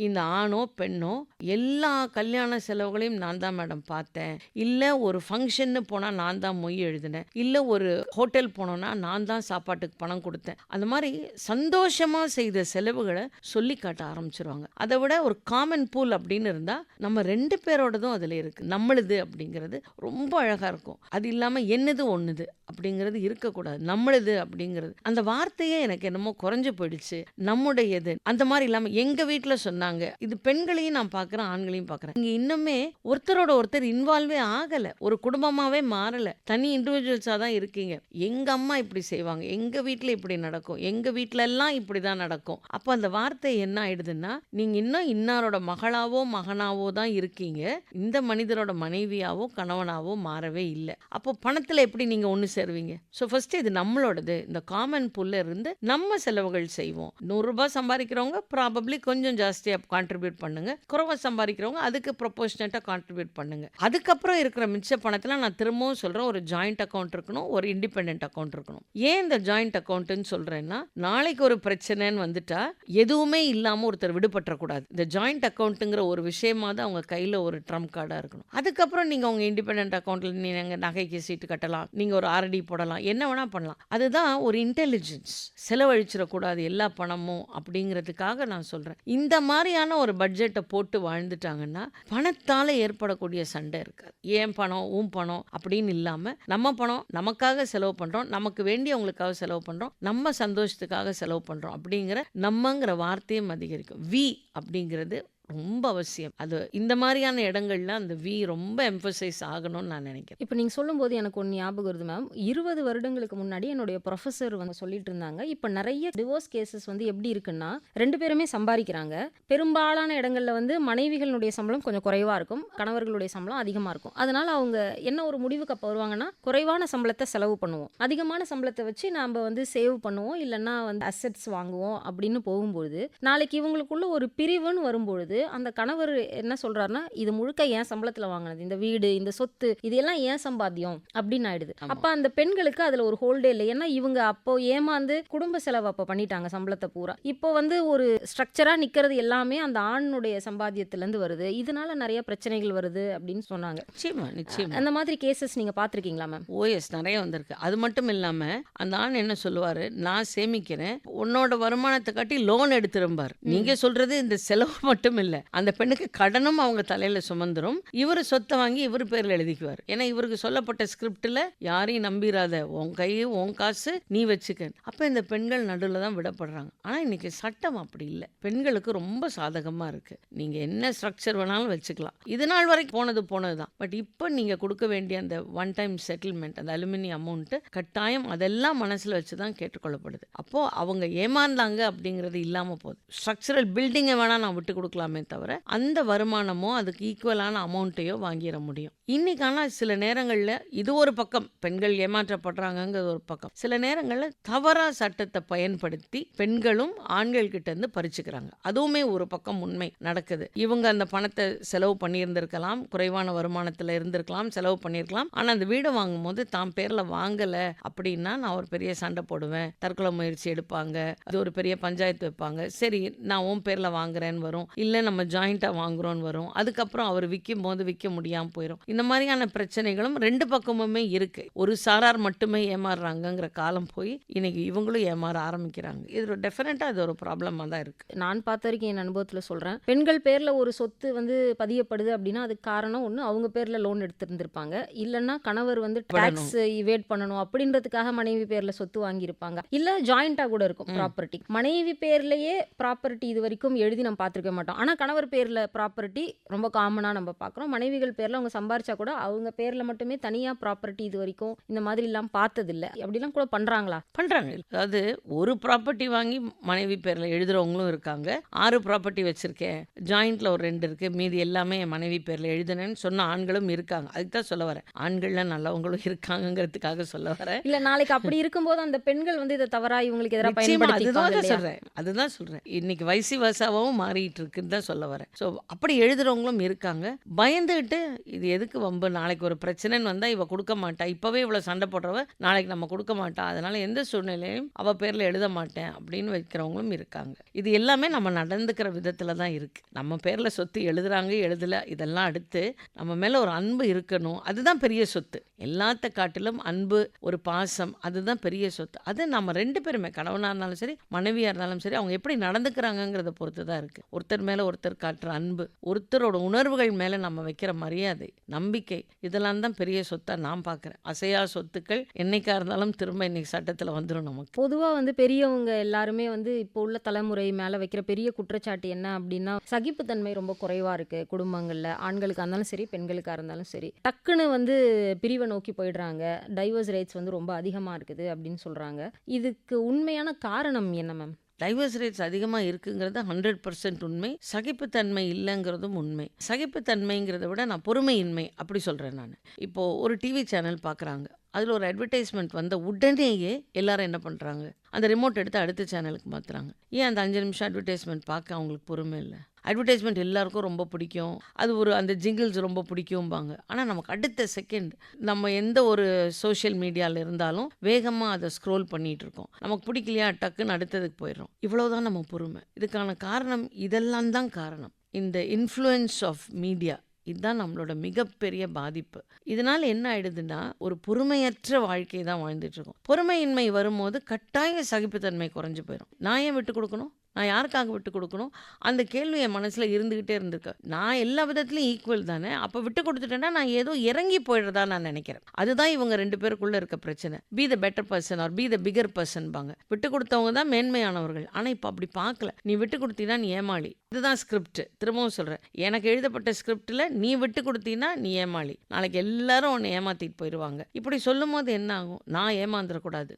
இந்த ஆணோ பெண்ணோ எல்லா கல்யாண செலவுகளையும் நான் தான் மேடம் பார்த்தேன், இல்லை ஒரு ஃபங்க்ஷன்னு போனால் நான் தான் மொய் எழுதினேன், இல்லை ஒரு ஹோட்டல் போனோன்னா நான் தான் சாப்பாட்டுக்கு பணம் கொடுத்தேன், அந்த மாதிரி சந்தோஷமாக செய்த செலவுகளை சொல்லி காட்ட ஆரம்பிச்சிருவாங்க. அதை விட ஒரு காமன் பூல் அப்படின்னு இருந்தால் நம்ம 2 பேரோடதும் அதில் இருக்குது. நம்மளுது அப்படிங்கிறது ரொம்ப அழகாக இருக்கும். அது இல்லாமல் என்னது ஒன்றுது அப்படிங்கிறது இருக்கக்கூடாது. நம்மளுது அப்படிங்கிறது அந்த வார்த்தையே எனக்கு என்னமோ குறைஞ்சு போயிடுச்சு. நம்முடையது அந்த மாதிரி இல்லாமல் எங்கள் வீட்டில் சொன்னாங்க. இது பெண்களையும் நான் பார்க்குறேன், ஆண்களையும் பார்க்குறேன். இங்கே இன்னுமே ஒருத்தரோட ஒருத்தர் இன்வால்வே ஆகலை, ஒரு குடும்பமாகவே மாறலை, தனி இண்டிவிஜுவல்ஸாக தான் இருக்கீங்க. எங்கள் அம்மா இப்படி செய்வாங்க, எங்கள் வீட்டில் இப்படி நடக்கும், எங்கள் வீட்டில எல்லாம் இப்படி தான் நடக்கும். அப்போ அந்த வார்த்தை என்ன ஆயிடுதுன்னா, நீங்கள் இன்னும் இன்னாரோட மகளாவோ மகனாவோ தான் இருக்கீங்க, இந்த மனிதரோட மனைவியாவோ கணவனாவோ மாறவே இல்லை. அப்போ பணத்தில் எப்படி நீங்கள் ஒன்று சேருவீங்க? ஸோ ஃபர்ஸ்ட் இது நம்மளோடது, இந்த காமன் புல்ல இருந்து நம்ம செலவுகள் செய்வோம். 100 ரூபாய் சம்பாதிக்கிறவங்க ப்ராபப்ளி கொஞ்சம் ஜாஸ்தியாக கான்ட்ரிபியூட் பண்ணுங்க, குறைவா சம்பாதிக்கிறவங்க அதுக்கு ப்ரொபோர்ஷனேட்டாக கான்ட்ரிபியூட் பண்ணுங்க. அதுக்கப்புறம் இருக்கிற மிச்ச பணத்தில் நான் திரும்பவும் சொல்கிறேன், ஒரு ஜாயிண்ட் அக்கௌண்ட் இருக்கணும், ஒரு இண்டிபெண்ட் அக்கௌண்ட் இருக்கணும். ஏன் இந்த ஜாயிண்ட் அக்கௌண்ட்டுன்னு சொல்கிறேன்னா, நாளைக்கு ஒரு பிரச்சனைன்னு வந்துட்டா எதுவுமே இல்லாமல் ஒருத்தர் விடுபற்றக்கூடாது. இந்த ஜாயிண்ட் அக்கௌண்ட்டுங்கிற ஒரு விஷயமாவது அவங்க கையில் ஒரு ட்ரம் கார்டாக இருக்கணும். அதுக்கப்புறம் நீங்கள் உங்கள் இண்டிபெண்ட் அக்கௌண்ட்டில் நீங்கள் நகைக்கு சீட்டு கட்டலாம், நீங்கள் ஒரு ஆர்டி போடலாம், என்ன வேணால் பண்ணலாம். அதுதான் ஒரு இன்டெலிஜென்ஸ். செலவழிச்சிடக்கூடாது எல்லா பணமும் அப்படிங்கிறதுக்காக நான் சொல்கிறேன். இந்த மாதிரியான ஒரு பட்ஜெட்டை போட்டு வாழ்ந்துட்டாங்கன்னா பணத்தால் ஏற்படக்கூடிய சண்டை இருக்காது. ஏன் பணம் உன் பணம் அப்படின்னு இல்லாமல் நம்ம பணம் நமக்காக செலவு பண்ணுறோம், நமக்கு வேண்டியவங்களுக்காக செலவு பண்ணுறோம், நம்ம சந்தோஷத்துக்காக செலவு பண்ணுறோம் அப்படிங்கிற நம்மங்கிற வார்த்தையும் அதிகரிக்கும். வி அப்படிங்கிறது ரொம்ப அவசியம். அது இந்த மாதிரியான இடங்கள்ல அந்த வி ரொம்ப எம்பசைஸ் ஆகணும்னு நான் நினைக்கிறேன். இப்போ நீங்கள் சொல்லும்போது எனக்கு ஒன்று ஞாபகம் வருது மேம். 20 வருடங்களுக்கு முன்னாடி என்னுடைய ப்ரொஃபஸர் வந்து சொல்லிட்டு இருந்தாங்க, இப்போ நிறைய டிவோர்ஸ் கேசஸ் வந்து எப்படி இருக்குன்னா, 2 பேருமே சம்பாதிக்கிறாங்க. பெரும்பாலான இடங்கள்ல வந்து மனைவிகளுடைய சம்பளம் கொஞ்சம் குறைவாக இருக்கும், கணவர்களுடைய சம்பளம் அதிகமாக இருக்கும். அதனால அவங்க என்ன ஒரு முடிவுக்கு அப்போ வருவாங்கன்னா, குறைவான சம்பளத்தை செலவு பண்ணுவோம், அதிகமான சம்பளத்தை வச்சு நாம் வந்து சேவ் பண்ணுவோம், இல்லைன்னா வந்து அசெட்ஸ் வாங்குவோம் அப்படின்னு போகும்போது, நாளைக்கு இவங்களுக்குள்ள ஒரு பிரிவுன்னு வரும்பொழுது அந்த கணவர் என்ன சொல்றாருன்னா, இது முழுக்க ஏன் சம்பளத்துல வாங்கினது, இந்த வீடு இந்த சொத்து இதெல்லாம் ஏன் சம்பாத்தியம் அப்படின்னு ஆயிடுது. அப்ப அந்த பெண்களுக்கு அதுல ஒரு ஹோல்டே இல்லை. ஏன்னா இவங்க அப்போ ஏமாந்து குடும்ப செலவு அப்போ பண்ணிட்டாங்க சம்பளத்தை பூரா. இப்போ வந்து ஒரு ஸ்ட்ரக்சரா நிக்கிறது எல்லாமே அந்த ஆணுடைய சம்பாத்தியத்துல இருந்து வருது. இதனால நிறைய பிரச்சனைகள் வருது அப்படின்னு சொன்னாங்க. நிச்சயமா நிச்சயமா அந்த மாதிரி கேசஸ் நீங்க பாத்திருக்கீங்களா மேம்? ஓஎஸ் நிறைய வந்திருக்கு. அது மட்டும் இல்லாம அந்த ஆண் என்ன சொல்லுவாரு, நான் சேமிக்கிறேன், உன்னோட வருமானத்தை காட்டி லோன் எடுத்துரும்பார். நீங்க சொல்றது இந்த செலவு மட்டும் இல்ல, அந்த பெண்ணுக்கு கடனும் அவங்க தலையில சுமந்துரும். இவர் சொத்தை வாங்கி இவர் பேர்ல எழுதிக்குவார். ஏன்னா இவருக்கு சொல்லப்பட்ட ஸ்கிரிப்ட்ல யாரையும் நம்பிராத, உன் கை உன் காசு நீ வச்சுக்க. அப்ப இந்த பெண்கள் நடுவில் தான் விடப்படுறாங்க. ஆனா இன்னைக்கு சட்டம் அப்படி இல்லை, பெண்களுக்கு ரொம்ப சாதகமா இருக்கு. நீங்க என்ன ஸ்ட்ரக்சர் வேணாலும் வச்சுக்கலாம். இது நாள் வரைக்கும் போனதுதான். பட் இப்போ நீங்க கொடுக்க வேண்டிய அந்த ஒன் டைம் செட்டில்மெண்ட், அந்த அலுமினியம் அமௌண்ட் கட்டாயம் அதெல்லாம் மனசுல வச்சுதான் கேட்டுக்கொள்ளப்படுது. அப்போ அவங்க ஏமாந்தாங்க அப்படிங்கிறது இல்லாம போகுது. ஸ்ட்ரக்சரல் பில்டிங்கை வேணா நான் விட்டு கொடுக்கலாமே தவிர அந்த வருமானமோ அதுக்கு ஈக்குவலான அமௌண்ட்டையோ வாங்கிட முடியும். இன்னைக்கான சில நேரங்கள்ல இது ஒரு பக்கம் பெண்கள் ஏமாற்றப்படுறாங்கிறது ஒரு பக்கம், சில நேரங்கள்ல தவறா சட்டத்தை பயன்படுத்தி பெண்களும் ஆண்கள் கிட்ட இருந்து பறிச்சுக்கிறாங்க. அதுவுமே ஒரு பக்கம் உண்மை நடக்குது. இவங்க அந்த பணத்தை செலவு பண்ணியிருந்திருக்கலாம், குறைவான வருமானத்துல இருந்திருக்கலாம், செலவு பண்ணியிருக்கலாம். ஆனா அந்த வீடு வாங்கும் போது தாம் பேர்ல வாங்கல அப்படின்னா நான் ஒரு பெரிய சண்டை போடுவேன், தற்கொலை முயற்சி எடுப்பாங்க, அது ஒரு பெரிய பஞ்சாயத்து வைப்பாங்க. சரி நான் உன் பேர்ல வாங்குறேன்னு வரும், இல்லை நம்ம ஜாயிண்டாக வாங்குறோன்னு வரும். அதுக்கப்புறம் அவர் விற்கும் போது விற்க முடியாமல் போயிடும். இந்த மாதிரியான பிரச்சனைகளும் 2 பக்கமுமே இருக்கு. ஒரு சாரார் மட்டுமே ஏமாறுறாங்கங்கிற காலம் போய் இன்னைக்கு இவங்களும் ஏமாற ஆரம்பிக்கிறாங்க. இது டெஃபினட்டாக இது ஒரு ப்ராப்ளமாக தான் இருக்கு. நான் பார்த்த வரைக்கும் என் அனுபவத்தில் சொல்கிறேன், பெண்கள் பேரில் ஒரு சொத்து வந்து பதியப்படுது அப்படின்னா அதுக்கு காரணம் ஒன்று அவங்க பேரில் லோன் எடுத்திருந்திருப்பாங்க, இல்லைன்னா கணவர் வந்து டாக்ஸ் இவேட் பண்ணணும் அப்படின்றதுக்காக மனைவி பேரில் சொத்து வாங்கியிருப்பாங்க, இல்லை ஜாயிண்டாக கூட இருக்கும் ப்ராப்பர்ட்டி. மனைவி பேர்லேயே ப்ராப்பர்ட்டி இது வரைக்கும் எழுதி நம்ம பார்த்துருக்க மாட்டோம். ஆனால் கணவர் பேரில் ப்ராப்பர்ட்டி ரொம்ப காமனாக நம்ம பார்க்குறோம். மனைவிகள் பேரில் அவங்க சம்பாரிச்சா கூட அவங்க பேரில் மட்டுமே தனியாக ப்ராப்பர்ட்டி இது வரைக்கும் இந்த மாதிரிலாம் பார்த்ததில்லை. அப்படிலாம் கூட பண்ணுறாங்களா? பண்ணுறாங்க. அதாவது ஒரு ப்ராப்பர்ட்டி வாங்கி மனைவி பேரில் எழுதுறவங்களும் இருக்காங்க. 6 ப்ராப்பர்ட்டி வச்சுருக்கேன், ஜாயிண்டில் ஒரு 2 இருக்குது, மீதி எல்லாமே என் மனைவி பேரில் எழுதுனேன்னு சொன்ன ஆண்களும் இருக்காங்க. அதுக்கு தான் சொல்ல வரேன், ஆண்கள்லாம் நல்லவங்களும் இருக்காங்கிறதுக்காக சொல்ல வரேன். இல்லை நாளைக்கு அப்படி இருக்கும்போது அந்த பெண்கள் வந்து இதை தவறா இவங்களுக்கு எதிராக அதுதான் பயன்படுத்தி சொல்கிறேன். இன்னைக்கு வைசி வசாவும் மாறிட்டு இருக்குன்னு தான் சொல்ல வரேன். ஸோ அப்படி எழுதுறவங்களும் இருக்காங்க. பயந்துகிட்டு இது எதுக்கு வம்பு, நாளைக்கு ஒரு பிரச்சனைன்னு வந்தால் இவ கொடுக்க மாட்டா, இப்போவே இவ்வளோ சண்டை போடுறவ நாளைக்கு நம்ம கொடுக்க மாட்டா, அதனால எந்த சூழ்நிலையும் அவள் பேரில் எழுத மாட்டேன் அப்படின்னு வைக்கிறவங்களும் இருக்காங்க. இது எல்லாமே நம்ம நடந்துக்கிற விதத்தில் தான் இருக்குது. நம்ம பேரில் சொத்து எழுதுறாங்க எழுதலை இதெல்லாம் அடுத்து நம்ம மேலே ஒரு அன்பு இருக்கணும், அதுதான் பெரிய சொத்து. எல்லாத்த காட்டிலும் அன்பு, ஒரு பாசம், அதுதான் பெரிய சொத்து. அது நம்ம 2 பேருமே, கணவனாக இருந்தாலும் சரி மனைவியாக இருந்தாலும் சரி, அவங்க எப்படி நடந்துக்கிறாங்கிறத பொறுத்து தான் இருக்குது. ஒருத்தர் மேலே ஒருத்தர் காட்டுற அன்பு, ஒருத்தரோட உணர்வுகள் மேலே நம்ம வைக்கிற மரியாதை, நம்பிக்கை, இதெல்லாம் தான் பெரிய சொத்தாக நான் பார்க்குறேன். அசையா சொத்துக்கள் என்னைக்கா இருந்தாலும் திரும்ப இன்னைக்கு சட்டத்தில் வந்துடும். நமக்கு பொதுவாக வந்து பெரியவங்க எல்லாருமே வந்து இப்போ உள்ள தலைமுறை மேலே வைக்கிற பெரிய குற்றச்சாட்டு என்ன அப்படின்னா, சகிப்புத்தன்மை ரொம்ப குறைவாக இருக்குது குடும்பங்களில். ஆண்களுக்காக இருந்தாலும் சரி பெண்களுக்காக இருந்தாலும் சரி, டக்குன்னு வந்து பிரிவை நோக்கி போயிடுறாங்க, டைவர்ஸ் ரேட்ஸ் வந்து ரொம்ப அதிகமாக இருக்குது அப்படின்னு சொல்கிறாங்க. இதுக்கு உண்மையான காரணம் என்ன மேம்? டைவர்ஸ் ரேட்ஸ் அதிகமாக இருக்குங்கிறது 100% உண்மை. சகிப்புத்தன்மை இல்லைங்கிறதும் உண்மை. சகிப்புத்தன்மைங்கிறத விட நான் பொறுமையின்மை அப்படி சொல்கிறேன். நான் இப்போது ஒரு டிவி சேனல் பார்க்குறாங்க, அதில் ஒரு அட்வர்டைஸ்மெண்ட் வந்த உடனேயே எல்லாரும் என்ன பண்ணுறாங்க, அந்த ரிமோட் எடுத்து அடுத்த சேனலுக்கு மாற்றுறாங்க. ஏன் அந்த 5 நிமிஷம் அட்வர்டைஸ்மெண்ட் பார்க்க அவங்களுக்கு பொறுமை இல்லை? அட்வர்டைஸ்மெண்ட் எல்லாருக்கும் ரொம்ப பிடிக்கும், அது ஒரு அந்த ஜிங்கிள்ஸ் ரொம்ப பிடிக்கும்பாங்க. ஆனால் நமக்கு அடுத்த செகண்ட் நம்ம எந்த ஒரு சோஷியல் மீடியாவில் இருந்தாலும் வேகமாக அதை ஸ்க்ரோல் பண்ணிகிட்டு இருக்கோம். நமக்கு பிடிக்கலையா டக்குன்னு அடுத்ததுக்கு போயிடுறோம். இவ்வளோதான் நம்ம பொறுமை. இதுக்கான காரணம் இதெல்லாம் தான் காரணம். இந்த இன்ஃப்ளூயன்ஸ் ஆஃப் மீடியா இதுதான் நம்மளோட மிகப்பெரிய பாதிப்பு. இதனால் என்ன ஆயிடுதுன்னா ஒரு பொறுமையற்ற வாழ்க்கையை தான் வாழ்ந்துட்டு இருக்கோம். பொறுமையின்மை வரும்போது கட்டாய சகிப்புத்தன்மை குறைஞ்சு போயிடும். நான் ஏன் விட்டு கொடுக்கணும், நான் யாருக்காக விட்டு கொடுக்கணும், அந்த கேள்வி என் மனசில் இருந்துக்கிட்டே இருந்திருக்கு. நான் எல்லா விதத்துலையும் ஈக்குவல் தானே, அப்போ விட்டு கொடுத்துட்டேன்னா நான் ஏதோ இறங்கி போயிடுறதா நான் நினைக்கிறேன். அதுதான் இவங்க 2 பேருக்குள்ளே இருக்க பிரச்சனை. Be the better person or be the bigger person பாங்க. விட்டு கொடுத்தவங்க தான் மேன்மையானவர்கள். ஆனால் இப்போ அப்படி பார்க்கல. நீ விட்டு கொடுத்தீங்கன்னா நீ ஏமாளி. இதுதான் ஸ்கிரிப்ட். திரும்பவும் சொல்கிறேன், எனக்கு எழுதப்பட்ட ஸ்கிரிப்டில் நீ விட்டு கொடுத்தீங்கன்னா நீ ஏமாளி, நாளைக்கு எல்லாரும் உன்னை ஏமாற்றிட்டு போயிடுவாங்க. இப்படி சொல்லும் போது என்ன ஆகும், நான் ஏமாந்துடக்கூடாது,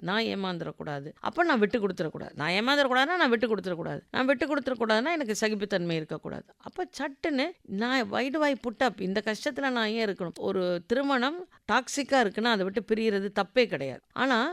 அப்போ நான் விட்டு கொடுத்துடக்கூடாது. நான் ஏமாந்துடக்கூடாதுன்னா நான் விட்டு கொடுத்துடக்கூடாது. நான் விட்டு கொடுத்துடக்கூடாதுன்னா எனக்கு சகிப்புத்தன்மை இருக்கக்கூடாது. அப்போ சட்டுன்னு நான் வைடு வாய் புட்டப் இந்த கஷ்டத்தில் நான் ஏன் இருக்கணும். ஒரு திருமணம் டாக்ஸிக்காக இருக்குன்னா அதை விட்டு பிரிகிறது தப்பே கிடையாது. ஆனால்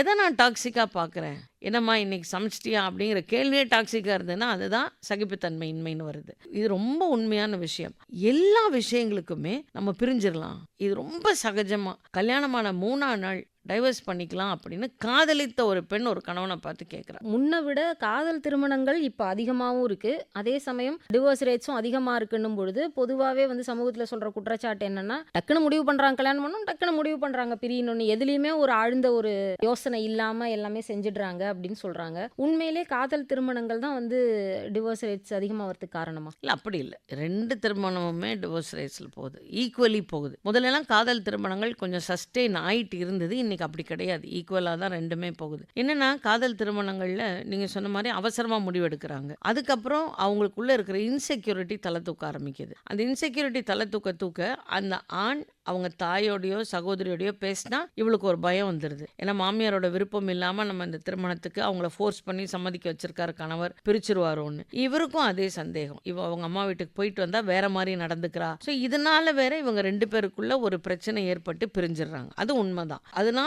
எதை நான் டாக்ஸிக்காக பார்க்குறேன், என்னம்மா இன்னைக்கு சமைச்சிட்டியா அப்படிங்கிற கேள்வியே டாக்ஸிக்காக இருந்ததுன்னா அதுதான் சகிப்புத்தன்மை இன்மைன்னு வருது. இது ரொம்ப உண்மையான விஷயம். எல்லா விஷயங்களுக்குமே நம்ம பிரிஞ்சிடலாம், இது ரொம்ப சகஜமாக கல்யாணமான 3ஆம் நாள் டைவர்ஸ் பண்ணிக்கலாம் அப்படின்னு காதலித்த ஒரு பெண் ஒரு கணவனை பார்த்து கேட்குறா. முன்னை விட காதல் திருமணங்கள் இப்போ அதிகமாகவும் இருக்குது, அதே சமயம் டிவோர்ஸ் ரேட்ஸும் அதிகமாக இருக்குன்னும் பொழுது பொதுவாகவே வந்து சமூகத்தில் சொல்கிற குற்றச்சாட்டு என்னென்னா டக்குன்னு முடிவு பண்ணுறாங்க கல்யாணம் பண்ணணும், டக்குன்னு முடிவு பண்ணுறாங்க பிரியணும்னு, எதுலேயுமே ஒரு ஆழ்ந்த ஒரு யோசனை இல்லாமல் எல்லாமே செஞ்சிடுறாங்க அப்படின்னு சொல்கிறாங்க. உண்மையிலே காதல் திருமணங்கள் தான் வந்து டிவோர்ஸ் ரேட்ஸ் அதிகமாக வரதுக்கு காரணமா? இல்லை, அப்படி இல்லை. 2 திருமணமுமே டிவோர்ஸ் ரேட்ஸில் போகுது, ஈக்குவலி போகுது. முதல்லலாம் காதல் திருமணங்கள் கொஞ்சம் சஸ்டெயின் ஆகிட்டு இருந்தது, இன்னைக்கு அப்படி கிடையாது. ஈக்குவலாக தான் 2மே போகுது. என்னன்னா காதல் திருமணங்களில் நீங்கள் சொன்ன மாதிரி அவசரமாக முடிவெடுக்கிறாங்க. அதுக்கப்புறம் அவங்களுக்குள்ள இருக்கிற இன்செக்யூரிட்டி தலை தூக்க ஆரம்பிக்குது. அந்த இன்செக்யூரிட்டி தலை தூக்க அந்த ஆண் அவங்க தாயோடையோ சகோதரியோடையோ பேசினா இவளுக்கு ஒரு பயம் வந்துடுது. ஏன்னா மாமியாரோட விருப்பம் இல்லாமல் நம்ம இந்த திருமணத்துக்கு அவங்கள ஃபோர்ஸ் பண்ணி சம்மதிக்க வச்சிருக்காரு கணவர், பிரிச்சிருவாரோன்னு. இவருக்கும் அதே சந்தேகம், இவ அவங்க அம்மா வீட்டுக்கு போயிட்டு வந்தா வேற மாதிரி நடந்துக்கிறா. ஸோ இதனால வேற இவங்க 2 பேருக்குள்ள ஒரு பிரச்சனை ஏற்பட்டு பிரிஞ்சிடுறாங்க. அது உண்மைதான். அதனால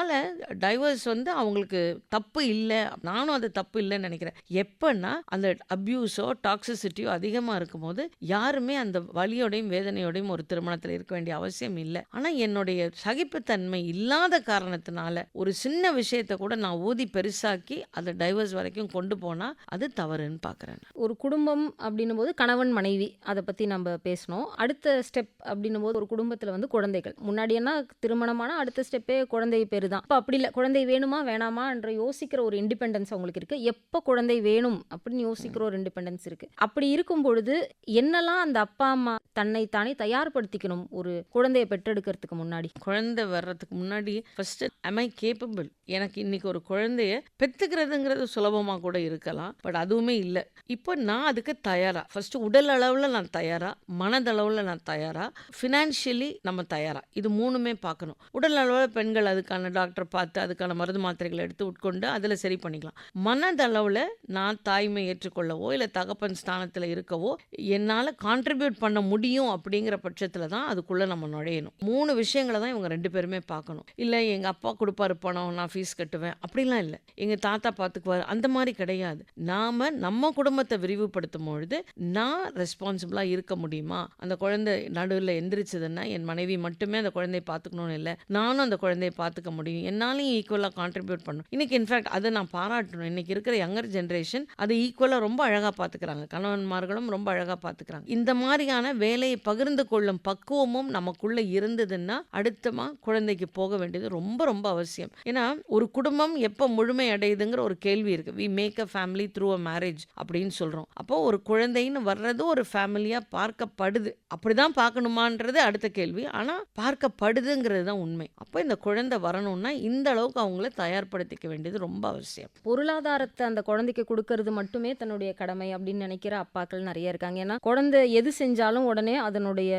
டைவர்ஸ் வந்து அவங்களுக்கு தப்பு இல்லை, நானும் அது தப்பு இல்லைன்னு நினைக்கிறேன். எப்பன்னா அந்த அபியூஸோ டாக்ஸிசிட்டியோ அதிகமாக இருக்கும்போது யாருமே அந்த வலியோடையும் வேதனையோடையும் ஒரு திருமணத்தில் இருக்க வேண்டிய அவசியம் இல்லை. ஆனால் என்னுடைய சகிப்புத்தன்மை இல்லாத காரணத்தினால ஒரு சின்ன விஷயத்தை கூட நான் ஊதி பெருசாக்கி அதை டைவர்ஸ் வரைக்கும் கொண்டு போனால் அது தவறுன்னு பார்க்குறேன். ஒரு குடும்பம் அப்படின்னும் போது கணவன் மனைவி அதை பற்றி நம்ம பேசணும். அடுத்த ஸ்டெப் அப்படின்னும் போது ஒரு குடும்பத்தில் வந்து குழந்தைகள். முன்னாடியன்னா திருமணமான அடுத்த ஸ்டெப்பே குழந்தை பேரு தான். இப்போ அப்படி இல்லை, குழந்தை வேணுமா வேணாமா என்ற யோசிக்கிற ஒரு இண்டிபெண்டன்ஸ் அவங்களுக்கு இருக்குது. எப்போ குழந்தை வேணும் அப்படின்னு யோசிக்கிற ஒரு இண்டிபெண்டன்ஸ் இருக்குது. அப்படி இருக்கும் பொழுது என்னெல்லாம் அந்த அப்பா அம்மா தன்னை தானே தயார்படுத்திக்கணும் ஒரு குழந்தையை பெற்றெடுக்கிறதுக்கு முன்னாடி? குழந்தை வர்றதுக்கு முன்னாடி ஃபர்ஸ்ட் am I capable? எனக்கு இன்னைக்கு ஒரு குழந்தைய பெற்றுக்கிறதுங்கிறது சுலபமாக கூட இருக்கலாம், பட் அதுவுமே இல்லை. இப்போ நான் அதுக்கு தயாரா, ஃபர்ஸ்ட் உடல் அளவில் நான் தயாரா, மனதளவில் நான் தயாரா, ஃபினான்ஷியலி நம்ம தயாரா, இது 3மே பார்க்கணும். உடல் அளவில் பெண்கள் அதுக்கான டாக்டர் பார்த்து அதுக்கான மருந்து மாத்திரைகளை எடுத்து உட்கொண்டு அதில் சரி பண்ணிக்கலாம். மனதளவில் நான் தாய்மை ஏற்றுக்கொள்ளவோ இல்லை தகப்பன் ஸ்தானத்தில் இருக்கவோ என்னால் கான்ட்ரிபியூட் பண்ண முடியும் அப்படிங்கிற பட்சத்தில் தான் அதுக்குள்ளே நம்ம நுழையணும். 3 விஷயங்களை தான் இவங்க 2 பேருமே பார்க்கணும். இல்லை எங்கள் அப்பா கொடுப்பாரு பணம், நான் ஃபீஸ் கட்டுவேன், அப்படிலாம் இல்லை. எங்கள் தாத்தா பார்த்துக்குவார், அந்த மாதிரி கிடையாது. நாம் நம்ம குடும்பத்தை விரிவுபடுத்தும் பொழுது நான் ரெஸ்பான்சிபிளாக இருக்க முடியுமா? அந்த குழந்தை நடுவில் எந்திரிச்சதுன்னா என் மனைவி மட்டுமே அந்த குழந்தையை பார்த்துக்கணும்னு இல்லை, நானும் அந்த குழந்தையை பார்த்துக்க முடியும், என்னாலையும் ஈக்குவலாக கான்ட்ரிபியூட் பண்ணணும். இன்னைக்கு இன்ஃபேக்ட் அதை நான் பாராட்டணும். இன்னைக்கு இருக்கிற யங்கர் ஜென்ரேஷன் அதை ஈக்குவலாக ரொம்ப அழகாக பார்த்துக்கிறாங்க, கணவன்மார்களும் ரொம்ப அழகாக பார்த்துக்கிறாங்க. இந்த மாதிரியான வேலையை பகிர்ந்து கொள்ளும் பக்குவமும் நமக்குள்ள இருந்ததுன்னா அடுத்தமா குழந்தைக்கு போக வேண்டியது ரொம்ப ரொம்ப அவசியம். ஏன்னா ஒரு குடும்பம் எப்போ முழுமை அடையுதுங்கிற ஒரு கேள்வி இருக்கு. We make a family through a marriage அப்படின்னு சொல்றோம். அப்போ ஒரு குழந்தைன்னு வர்றது ஒரு ஃபேமிலியா பார்க்கப்படுது. அப்படிதான் பார்க்கணுமான்றது அடுத்த கேள்வி. ஆனா பார்க்கப்படுதுங்கிறது தான் உண்மை. அப்போ இந்த குழந்தை வரணும்னா இந்த அளவுக்கு அவங்கள தயார்படுத்திக்க வேண்டியது ரொம்ப அவசியம். பொருளாதாரத்தை அந்த குழந்தைக்கு கொடுக்கறது மட்டுமே தன்னுடைய கடமை அப்படின்னு நினைக்கிற அப்பாக்கள் நிறைய இருக்காங்க. ஏன்னா குழந்தை எது செஞ்சாலும் உடனே அதனுடைய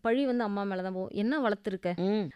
பழி வந்து அம்மா மேலதான் போகும். என்ன வளர்த்துருக்க?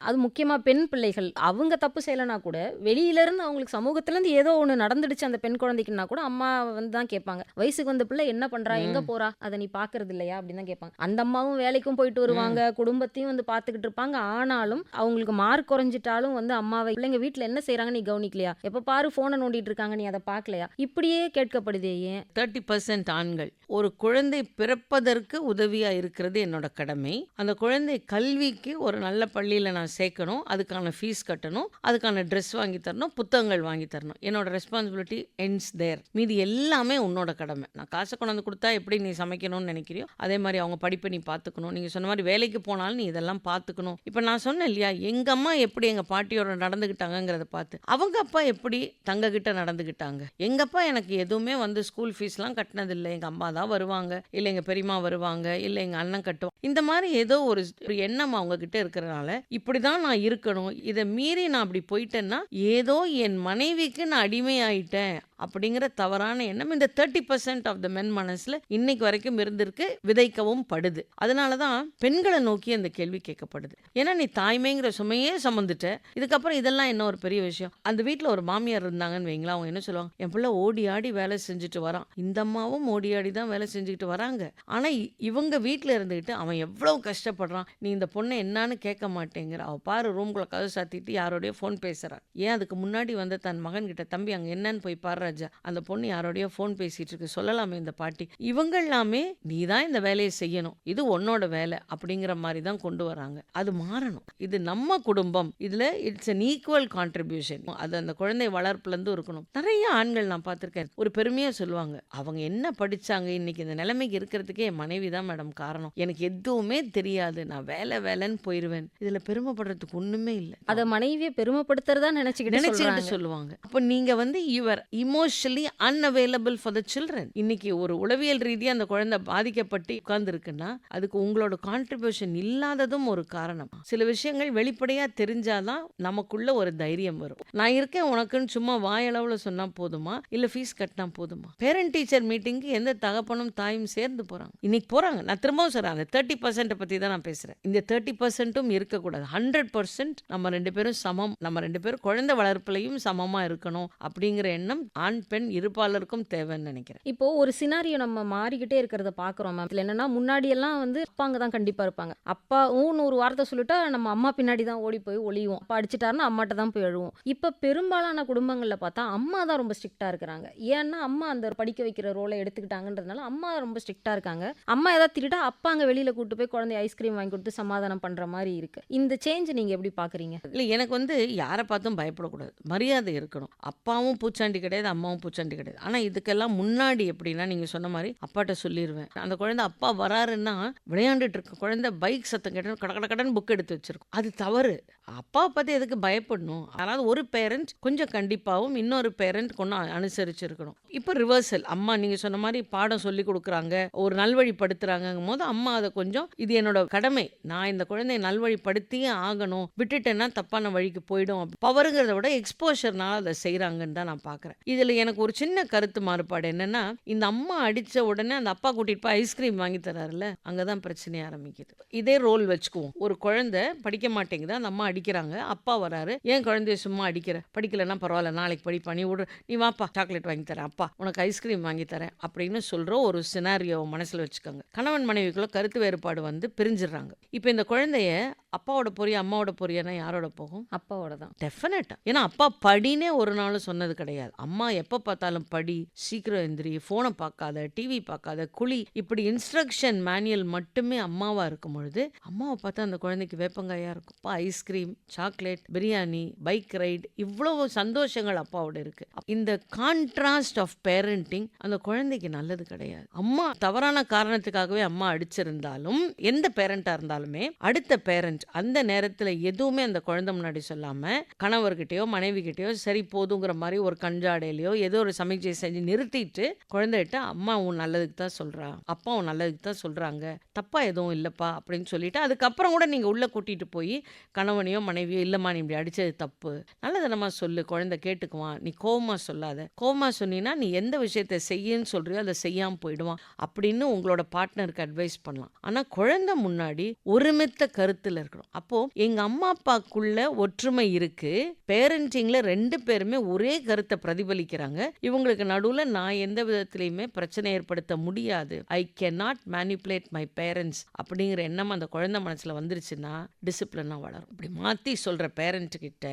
அது முக்கியமா பெண் பிள்ளைகள், அவங்க தப்பு செய்யலனா கூட வெளியில இருந்து அவங்களுக்கு சமூகத்துல இருந்து ஏதோ ஒண்ணு நடந்துடுச்சு அந்த பெண் குழந்தைக்குன்னா கூட அம்மா வந்து தான் கேட்பாங்க, வயசுக்கு வந்த பிள்ளை என்ன பண்றா, எங்க போறா, அதை நீ பாக்குறது இல்லையா அப்படின்னு தான் கேட்பாங்க. அந்த அம்மாவும் வேலைக்கும் போயிட்டு வருவாங்க, குடும்பத்தையும் வந்து பாத்துக்கிட்டு இருப்பாங்க. ஆனாலும் அவங்களுக்கு மார்க் குறைஞ்சிட்டாலும் வந்து அம்மாவை அம்மாவை, பிள்ளைங்க வீட்ல என்ன செய்றாங்க நீ கவனிக்கலையா, எப்ப பாரு போனை நோண்டிட்டு இருக்காங்க நீ அதை பார்க்கலையா, இப்படியே கேட்கப்படுதே ஏன்? 30% ஆண்கள். ஒரு குழந்தை பிறப்பதற்கு உதவியா இருக்கிறது என்னோட கடமை. அந்த குழந்தை கல்விக்கு ஒரு நல்ல பள்ளியில நான் சேர்க்கணும், அதுக்கான ஃபீஸ் கட்டணும், அதுக்கான ட்ரெஸ் வாங்கி தரணும், புத்தகங்கள் வாங்கி தரணும். என்னோட ரெஸ்பான்சிபிலிட்டி எண்ட்ஸ் தேர். மீதி எல்லாமே உன்னோட கடமை. நான் காசை கொண்டாந்து கொடுத்தா எப்படி நீ சமைக்கணும்னு நினைக்கிறியோ அதே மாதிரி அவங்க படிப்பை நீ பார்த்துக்கணும். நீங்க சொன்ன மாதிரி வேலைக்கு போனாலும் நீ இதெல்லாம் பார்த்துக்கணும். இப்போ நான் சொன்னேன் இல்லையா, எங்க அம்மா எப்படி எங்க பாட்டியோட நடந்துக்கிட்டாங்கிறத பார்த்து அவங்க அப்பா எப்படி தங்க கிட்ட நடந்துக்கிட்டாங்க. எங்க அப்பா எனக்கு எதுவுமே ஸ்கூல் ஃபீஸ்லாம் கட்டினதில்லை. எங்க அம்மா தான் வருவாங்க, இல்லை எங்க பெரியம்மா வருவாங்க, இல்லை எங்க அண்ணன் கட்டுவாங்க. இந்த மாதிரி ஏதோ ஒரு எண்ணம் அவங்க கிட்ட இருக்கிறனால இப்படிதான் நான் இருக்கணும், இதை மீறி நான் அப்படி போயிட்டேன்னா ஏதோ என் மனைவிக்கு நான் அடிமையாயிட்டேன் அப்படிங்கிற தவறான எண்ணம் இந்த 30% ஆஃப் த மென் மனசுல இன்னைக்கு வரைக்கும் இருந்திருக்கு, விதைக்கவும் படுது. அதனாலதான் பெண்களை நோக்கி அந்த கேள்வி கேட்கப்படுது. ஏன்னா நீ தாய்மைங்கிற சுமையே சுமந்துட்ட, இதுக்கப்புறம் இதெல்லாம் என்ன ஒரு பெரிய விஷயம். அந்த வீட்டில் ஒரு மாமியார் இருந்தாங்கன்னு வைங்களா, அவங்க என்ன சொல்லுவாங்க, என் பிள்ளை ஓடி ஆடி வேலை செஞ்சுட்டு வரான், இந்த அம்மாவும் ஓடி ஆடி தான் வேலை செஞ்சுக்கிட்டு வராங்க, ஆனா இவங்க வீட்டில் இருந்துக்கிட்டு அவன் எவ்வளவு கஷ்டப்படுறான், நீ இந்த பொண்ணை என்னன்னு கேட்க மாட்டேங்கிற, அவ பாரு ரூம்குள்ள கதவு சாத்திட்டு யாரோடய ஃபோன் பேசுறான். ஏன் அதுக்கு முன்னாடி தன் மகன் கிட்ட, தம்பி அங்க என்னன்னு போய் பாரு ராஜா, அந்த பொண்ணு யாரோடய ஃபோன் பேசிட்டு இருக்கு, சொல்லலாமே இந்த பாட்டி. இவங்க எல்லாமே நீ தான் இந்த வேலையை செய்யணும், இது உன்னோட வேலை அப்படிங்கிற மாதிரி தான் கொண்டு வராங்க. அது மாறணும். இது நம்ம குடும்பம், இதுல இட்ஸ் an ஈக்குவல் கான்ட்ரிபியூஷன். அது அந்த குழந்தை வளர்ப்புல இருந்து இருக்கணும். நிறைய ஆண்கள் நான் பார்த்திருக்கேன், ஒரு பெருமையா சொல்லுவாங்க, அவங்க என்ன படிச்சாங்க, இன்னைக்கு இந்த நிலைமைக்கு இருக்கிறதுக்கே என் மனைவி தான் மேடம் காரணம், எனக்கு எதுவுமே தெரியாது, நான் வேலை வேலைன்னு போயிருவேன். இதுல பெருமைப்படுறதுக்கு ஒண்ணுமே இல்லை. அதை மனைவியை பெருமைப்படுத்துறதா நினைச்சுக்கிட்டு சொல்லுவாங்க. அப்போ நீங்க your emotionally unavailable for the children. இன்னைக்கு ஒரு உளவியல் ரீதியா அந்த குழந்தை பாதிக்கப்பட்டு உட்கார்ந்து இருக்குன்னா அதுக்கு உங்களோட கான்ட்ரிபியூஷன் இல்லாததும் ஒரு காரணம். சில விஷயங்கள் வெளிப்படையா தெரிஞ்சாதான் நமக்குள்ள ஒரு தைரியம் வரும். நான் இருக்கேன் உனக்குன்னு சும்மா வாயளவுல சொன்னா போதுமா, இல்ல ஃபீஸ் கட்டினா போதுமா? பேரண்ட் டீச்சர் மீட்டிங்க்கு எந்த தகப்பனும் தாயும் சேர்ந்து போறாங்க, இன்னைக்கு போறாங்க. நான் திரும்பவும் சொல்றேன், அந்த 30% பத்தி தான் நான் பேசுறேன். இந்த 30%ம் இருக்கக்கூடாது. 100% நம்ம ரெண்டு பேரும் சமம், நம்ம ரெண்டு பேரும் குழந்தை வளர்ப்புலையும் சமமா இருக்கணும் அப்படிங்கிற எண்ணம் ஆண் பெண் இருப்பாளருக்கும் தேவைன்னு நினைக்கிறேன். இப்போ ஒரு சினாரியோ நம்ம மாறிக்கிட்டே இருக்கிறத பாக்குறோம் மேம். இதுல என்னன்னா, முன்னாடி எல்லாம் அப்பாங்க தான் கண்டிப்பா இருப்பாங்க. அப்பா ஒரு வார்த்தை சொல்லிட்டா நம்ம அம்மா பின்னாடி தான் ஓடி போய் ஒளிவோம். அப்பா அடிச்சிட்டாருன்னா அம்மாட்ட தான் போய் எழுவோம். இப்ப பெரும்பாலான குடும்பங்கள்ல பார்த்தா அம்மா தான் ரொம்ப ஸ்ட்ரிக்டா இருக்கிறாங்க. ஏன்னா அம்மா அந்த படிக்க வைக்கிற ரோலை எடுத்துக்கிட்டாங்கன்றதுனால அம்மா ரொம்ப ஸ்ட்ரிக்டா இருக்காங்க. அம்மா ஏதாவது திட்டா அப்பாங்க வெளியில கூட்டு போய் குழந்தை ஐஸ்கிரீம் வாங்கி கொடுத்து சமாதானம் பண்ற மாதிரி இருக்கு. இந்த சேஞ்ச் நீங்க எப்படி பாக்குறீங்க? இல்ல, எனக்கு யாரை பார்த்தும் பயப்படக்கூடாது, மரியாதை இருக்கணும். அப்பாவும் பூச்சாண்டி கிடையாது, அம்மாவும் பூச்சாண்டி கிடையாது. ஆனா இதுக்கெல்லாம் முன்னாடி எப்படின்னா, நீங்க சொன்ன மாதிரி அப்பாட்ட சொல்லிடுவேன். அந்த குழந்தை அப்பா வராருன்னா விளையாண்டுட்டு இருக்க குழந்தை பைக் சத்தம் கேட்டு கட கட கடன் புக் எடுத்து வச்சிருக்கும். அது தவறு. அப்பாவை பார்த்து எதுக்கு பயப்படணும்? அதாவது ஒரு பேரண்ட் கொஞ்சம் கண்டிப்பாகவும் இன்னொரு பேரண்ட் கொஞ்சம் அனுசரிச்சிருக்கணும். இப்போ ரிவர்சல், அம்மா நீங்க சொன்ன மாதிரி பாடம் சொல்லி கொடுக்குறாங்க, ஒரு நல்வழிப்படுத்துறாங்கும் போது அம்மா அதை கொஞ்சம், இது என்னோட கடமை, நான் இந்த குழந்தைய நல்வழிப்படுத்தியே ஆகணும், விட்டுட்டேன்னா தப்பான வழிக்கு போயிடும். பவருங்கிறத விட எக்ஸ்போஷர்னால அதை செய்யறாங்கன்னு தான் நான் பார்க்குறேன். இதுல எனக்கு ஒரு சின்ன கருத்து மாறுபாடு என்னன்னா, இந்த அம்மா அடிச்ச உடனே அந்த அப்பா கூட்டிட்டு போய் ஐஸ்கிரீம் வாங்கி தராருல, அங்கதான் பிரச்சனை ஆரம்பிக்குது. இதே ரோல் வச்சுக்குவோம். ஒரு குழந்தை படிக்க மாட்டேங்குது, அந்த அம்மா அடிக்கிறாங்க, அப்பா வராரு, ஏன் குழந்தைய சும்மா அடிக்கிற, படிக்கலன்னா பரவாயில்ல நாளைக்கு படிப்பா, நீ விடு, நீ வாப்பா சாக்லேட் வாங்கி தரேன், அப்பா உனக்கு ஐஸ்கிரீம் வாங்கி தரேன் அப்படின்னு சொல்ற ஒரு சினாரியோ மனசுல வச்சுக்கோங்க. கணவன் மனைவிக்குள்ள கருத்து வேறுபாடு பிரிஞ்சிடறாங்க. இப்போ இந்த குழந்தைய அப்பாவோட பொரிய அம்மாவோட பொரியனா யாரோட போகும்? அப்பாவோட தான் டெஃபினட்டா. ஏன்னா அப்பா படினே ஒரு நாளும் சொன்னது கிடையாது. அம்மா எப்ப பார்த்தாலும் படி, சீக்கிரம் எந்திரி, போனை பார்க்காத, டிவி பார்க்காத, குழி, இப்படி இன்ஸ்ட்ரக்ஷன் மேனுவல் மட்டுமே அம்மாவா இருக்கும் பொழுது அம்மாவை பார்த்தா அந்த குழந்தைக்கு வேப்பங்காயா இருக்கும். அப்பா ice cream, chocolate, biryani, bike ride, இவ்வளவு சந்தோஷங்கள் அப்பாவோட இருக்கு. இந்த கான்ட்ராஸ்ட் ஆஃப் பேரண்டிங் அந்த குழந்தைக்கு நல்லது கிடையாது. அம்மா தவறான காரணத்துக்காகவே அம்மா அடிச்சிருந்தாலும், எந்த பேரண்டா இருந்தாலுமே அடுத்த பேரண்ட் அந்த நேரத்துல எதுவுமே அந்த குழந்தை முன்னாடி சொல்லாம கணவர்கிட்டயோ மனைவி கிட்டயோ சரி போதுங்கிற மாதிரி ஒரு கஞ்சாடையிலையோ ஏதோ ஒரு சமைச்சை செஞ்சு நிறுத்திட்டு குழந்தைகிட்ட, அம்மா உன் நல்லதுக்கு தான் சொல்றா, அப்பா உன் நல்லதுக்கு தான் சொல்றாங்க, தப்பா எதுவும் இல்லப்பா அப்படின்னு சொல்லிட்டு அதுக்கப்புறம் கூட நீங்க உள்ள கூட்டிட்டு போய் கணவனையோ மனைவியோ, இல்லம்மா நீ இப்படி அடிச்சது தப்பு, நல்லதனமா சொல்லு, குழந்தை கேட்டுக்குவான், நீ கோவமா சொல்லாத, கோவமா சொன்னீங்கன்னா நீ எந்த விஷயத்தை செய்யன்னு சொல்றியோ அதை செய்யாம போயிடுவான் அப்படின்னு உங்களோட பார்ட்னருக்கு அட்வைஸ் பண்ணலாம். ஆனா குழந்தை முன்னாடி ஒருமித்த கருத்துல இருக்கணும். இருக்கணும். அப்போ எங்க அம்மா அப்பாக்குள்ள ஒற்றுமை இருக்கு, பேரண்டிங்ல 2 பேருமே ஒரே கருத்தை பிரதிபலிக்கிறாங்க, இவங்களுக்கு நடுவுல நான் எந்த விதத்திலையுமே பிரச்சனை ஏற்படுத்த முடியாது, I can not manipulate my parents அப்படிங்கிற எண்ணம் அந்த குழந்தை மனசுல வந்துருச்சுன்னா டிசிப்ளினா வளரும். இப்படி மாத்தி சொல்ற பேரண்ட் கிட்ட,